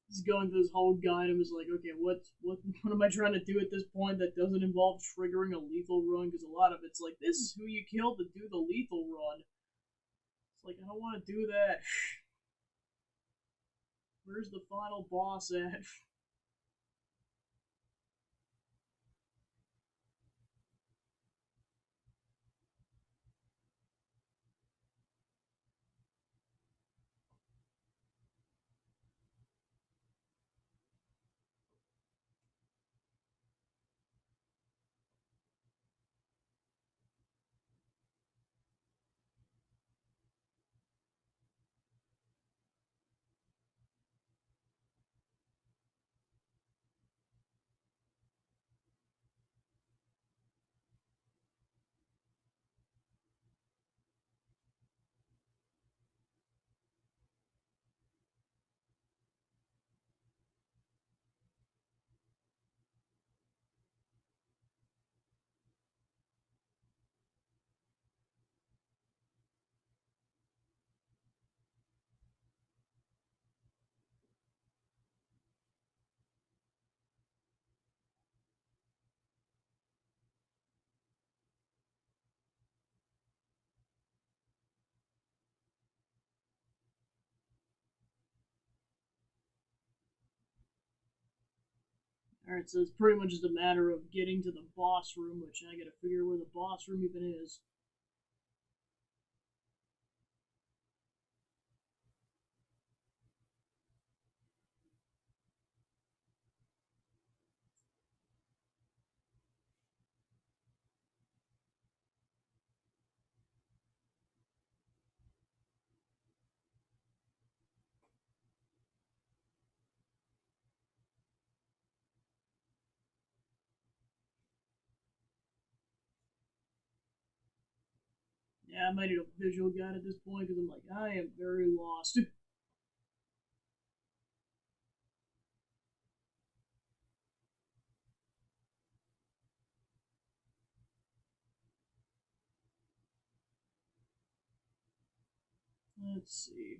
He's going through this whole guide and was like, okay, what am I trying to do at this point that doesn't involve triggering a lethal run? Because a lot of it's like, this is who you kill to do the lethal run. It's like, I don't want to do that. Where's the final boss at? Alright, so it's pretty much just a matter of getting to the boss room, which I gotta figure where the boss room even is. Yeah, I might need a visual guide at this point because I'm like, I am very lost. Let's see.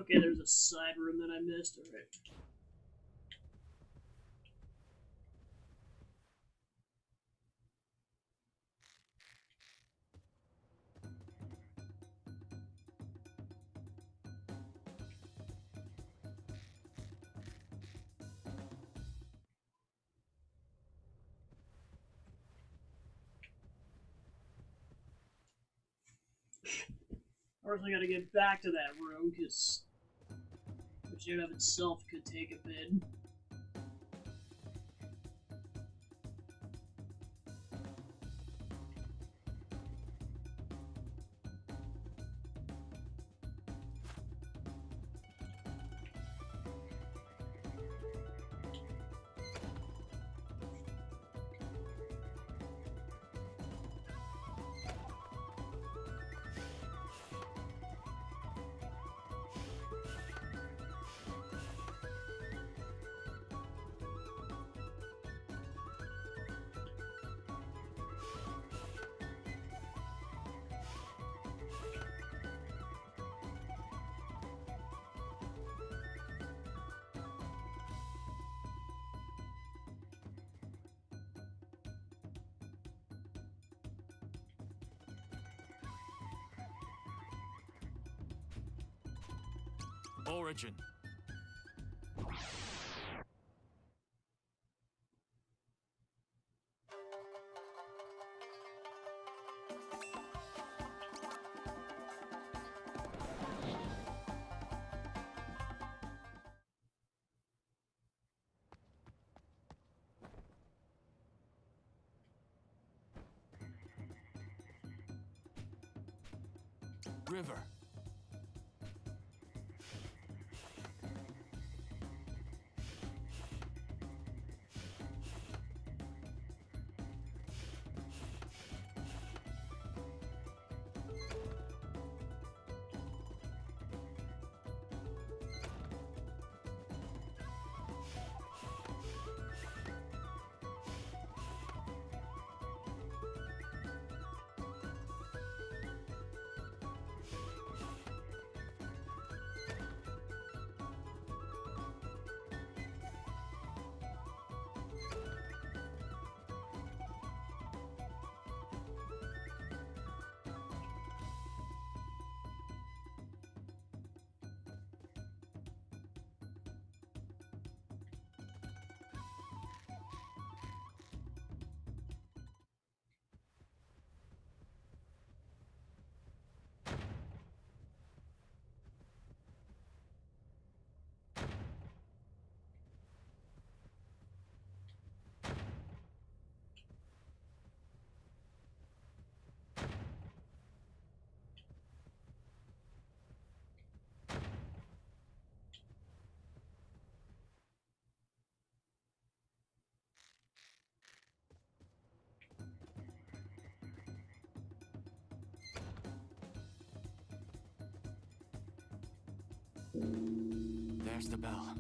Okay, there's a side room that I missed. Alright. First, I gotta get back to that room, because which in and of itself could take a bit. Origin. River. There's the bell.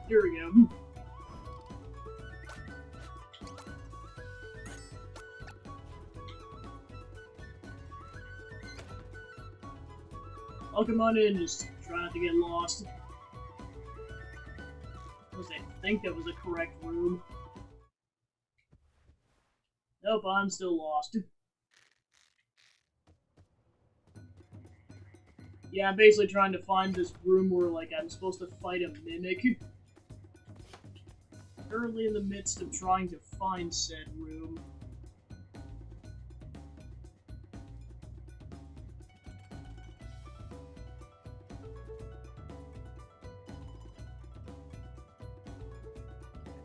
Here we go. I'll come on in, just try not to get lost. I think that was a correct room. Nope, I'm still lost. Yeah, I'm basically trying to find this room where, like, I'm supposed to fight a mimic. Currently in the midst of trying to find said room.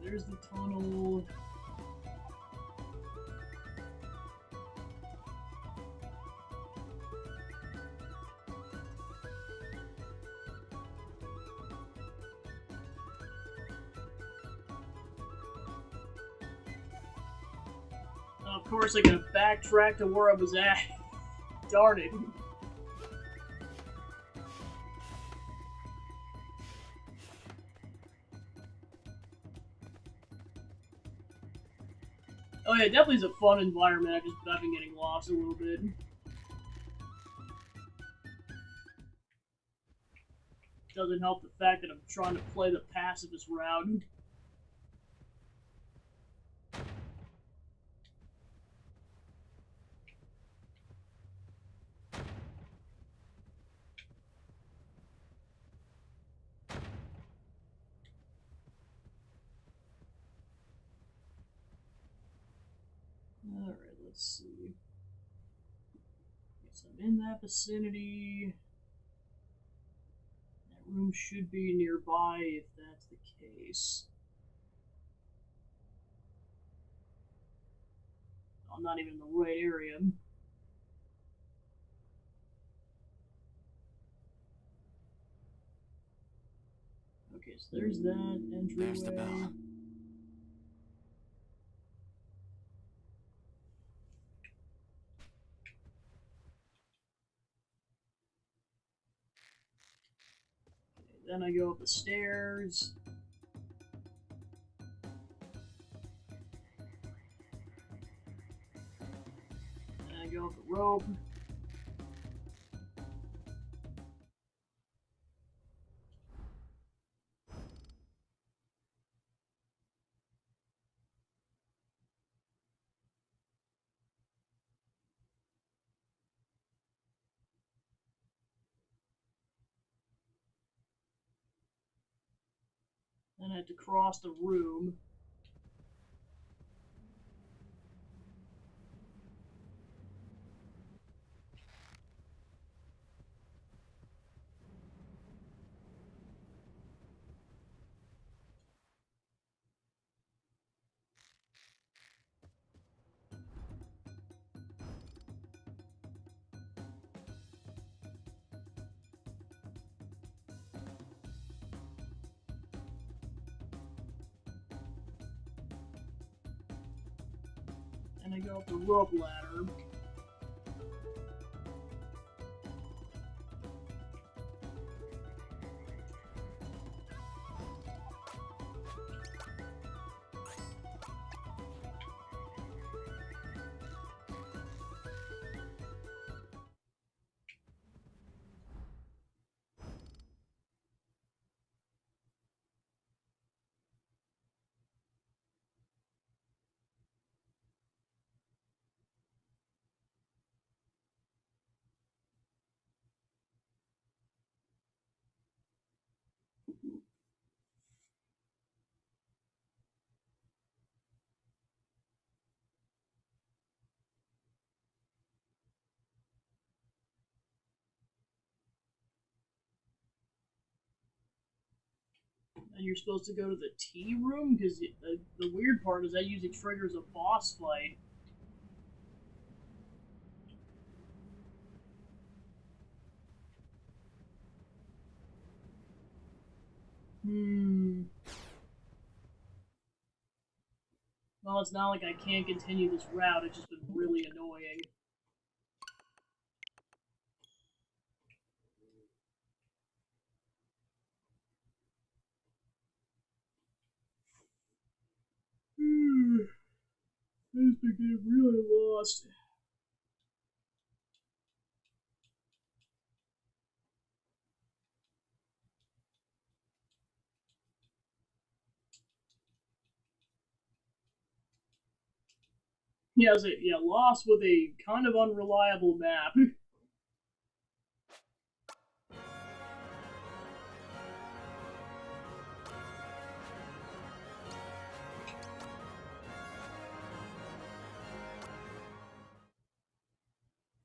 There's the tunnel. Of course, I gotta backtrack to where I was at. Darn it. Oh yeah, definitely is a fun environment. I've been getting lost a little bit. Doesn't help the fact that I'm trying to play the pacifist route. Alright, let's see. Guess I'm in that vicinity. That room should be nearby if that's the case. I'm not even in the right area. Okay, so there's that entryway. There's the bell. Then I go up the stairs. Then I go up the rope. I have to cross the room. And I go up the rope ladder. And you're supposed to go to the tea room? Because the weird part is that usually triggers a boss fight. Well, it's not like I can't continue this route, it's just been really annoying. I used to get really lost. Yeah, lost with a kind of unreliable map.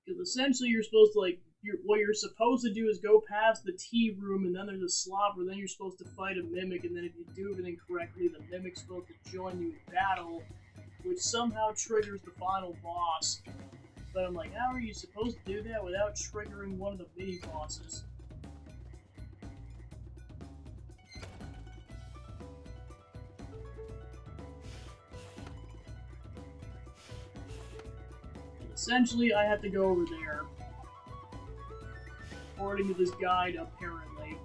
Because essentially you're supposed to, like, what you're supposed to do is go past the tea room, and then there's a slot where then you're supposed to fight a mimic, and then if you do everything correctly, the mimic's supposed to join you in battle, which somehow triggers the final boss. But I'm like, how are you supposed to do that without triggering one of the mini-bosses? Essentially, I have to go over there. According to this guide, apparently.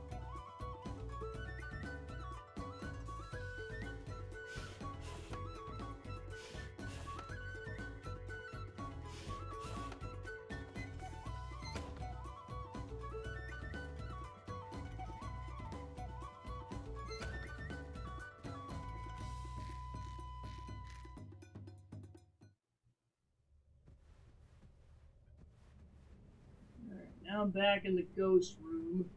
Now I'm back in the ghost room.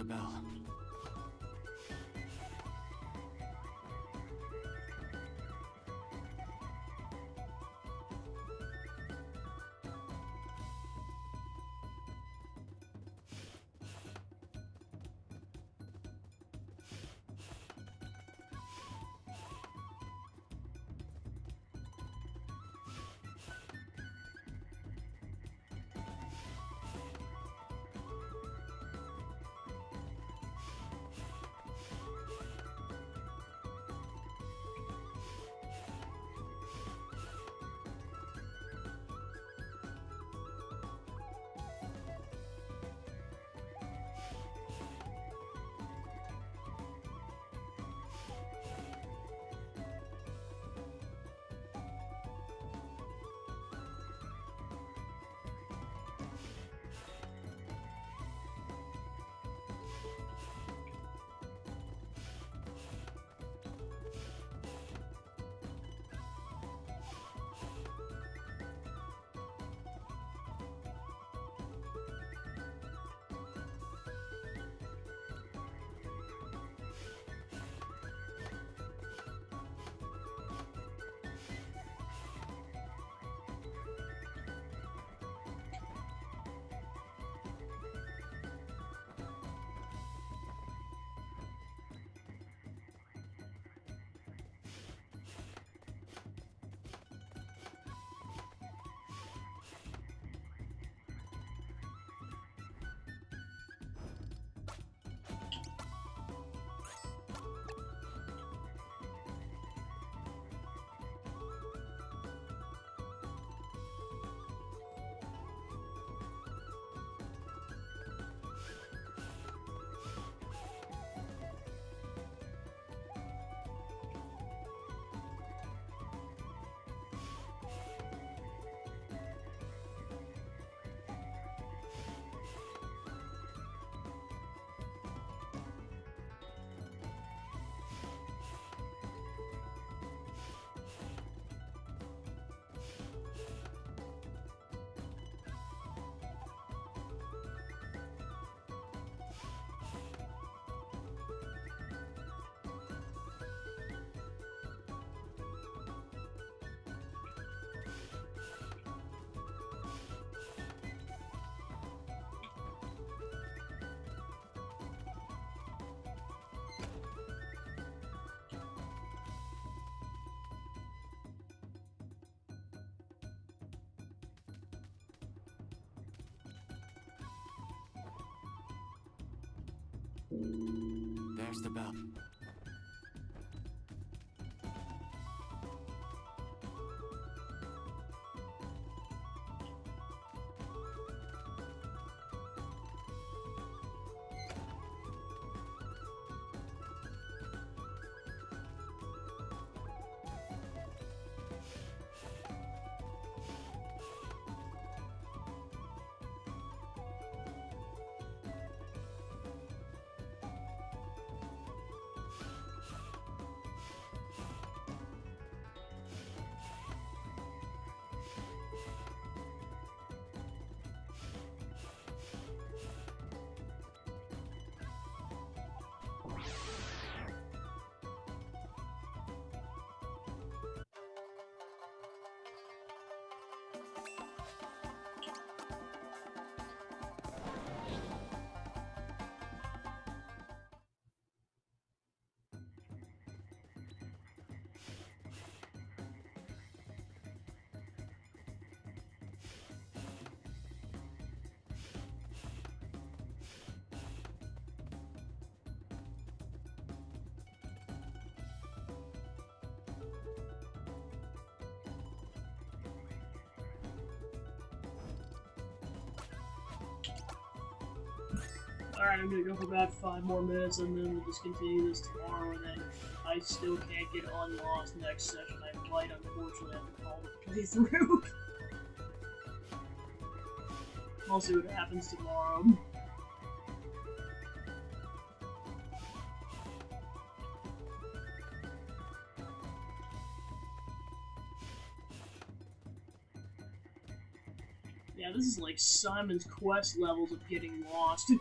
the bell. There's the bell. Alright, I'm gonna go for about 5 more minutes and then we'll just continue this tomorrow, and then if I still can't get unlost next session, I might unfortunately have to call the playthrough. We'll see what happens tomorrow. Yeah, this is like Simon's Quest levels of getting lost.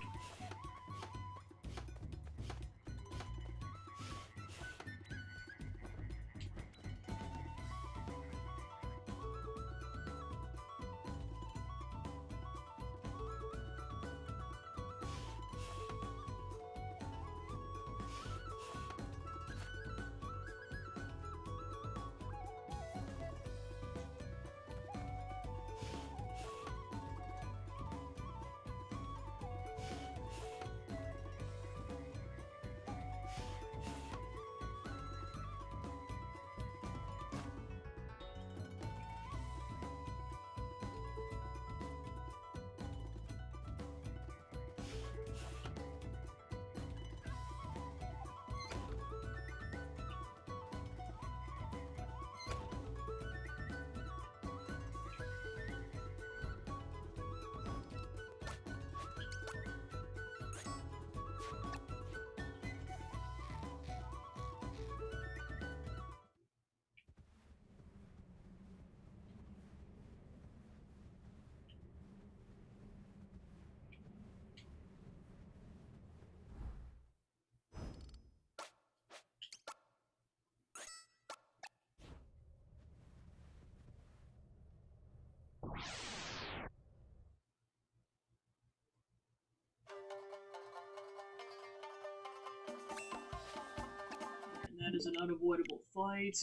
That is an unavoidable fight.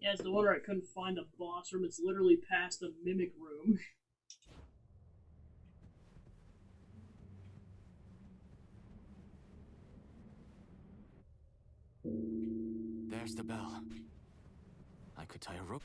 Yeah, it's the one where I couldn't find the boss room. It's literally past the mimic room. There's the bell. I could tie a rope.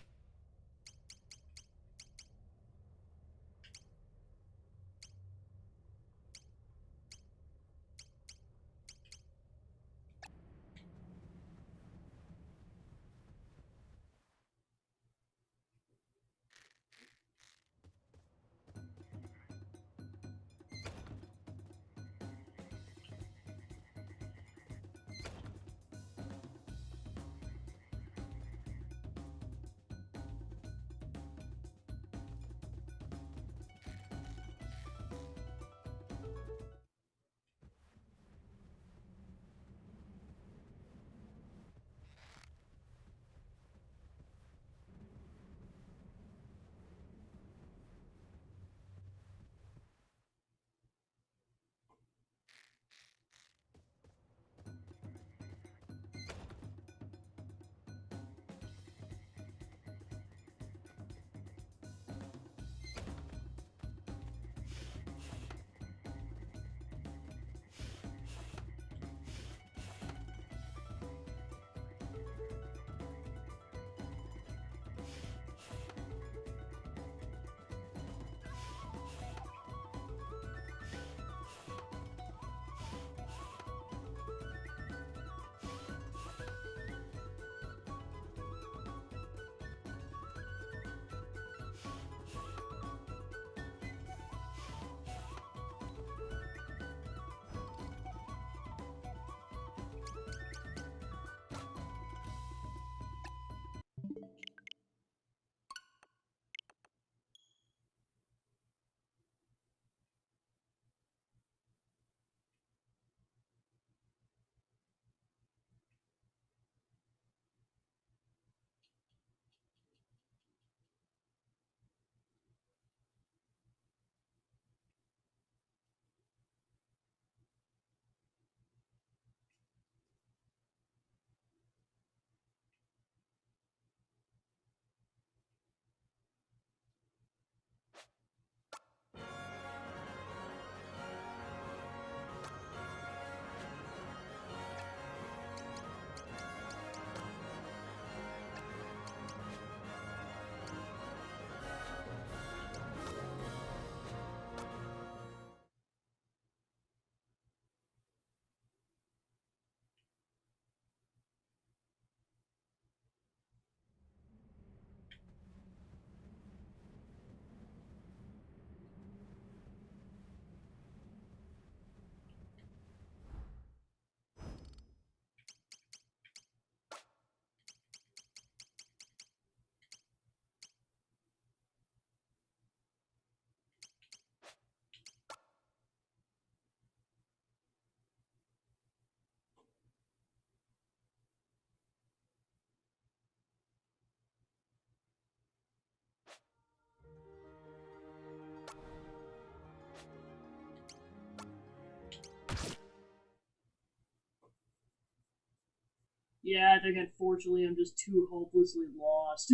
Yeah, I think unfortunately I'm just too hopelessly lost.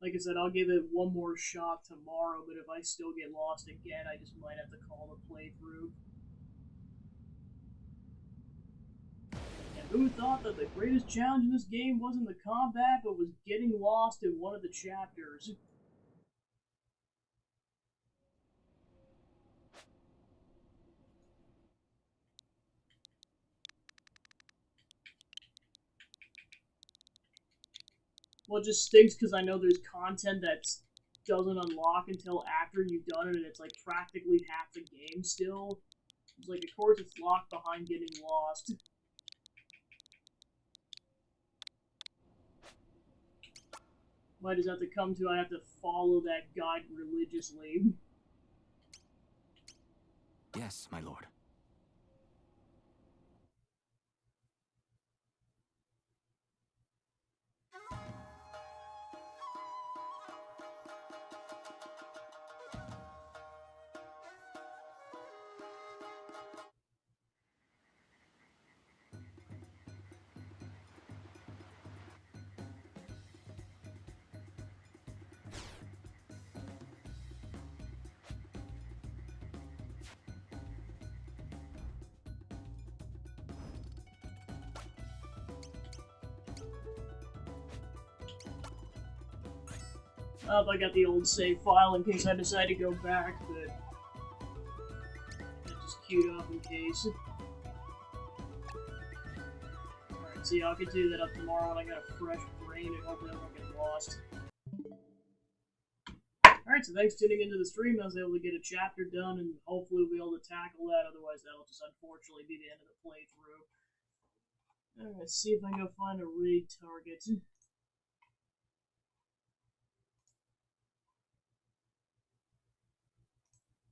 Like I said, I'll give it one more shot tomorrow, but if I still get lost again, I just might have to call the playthrough. And who thought that the greatest challenge in this game wasn't the combat, but was getting lost in one of the chapters? Well, it just stinks because I know there's content that doesn't unlock until after you've done it, and it's like practically half the game still. It's like, of course it's locked behind getting lost. Might just have to come to, I have to follow that guide religiously. Yes, my lord. I got the old save file in case I decide to go back, but I just queued up in case. Alright, see, I'll continue that up tomorrow when I got a fresh brain and hopefully I won't get lost. Alright, so thanks for tuning into the stream. I was able to get a chapter done and hopefully we'll be able to tackle that, otherwise that'll just unfortunately be the end of the playthrough. Alright, let's see if I can go find a raid target.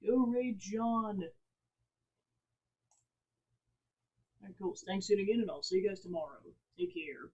Go raid John! Alright, cool. So thanks for tuning in, and I'll see you guys tomorrow. Take care.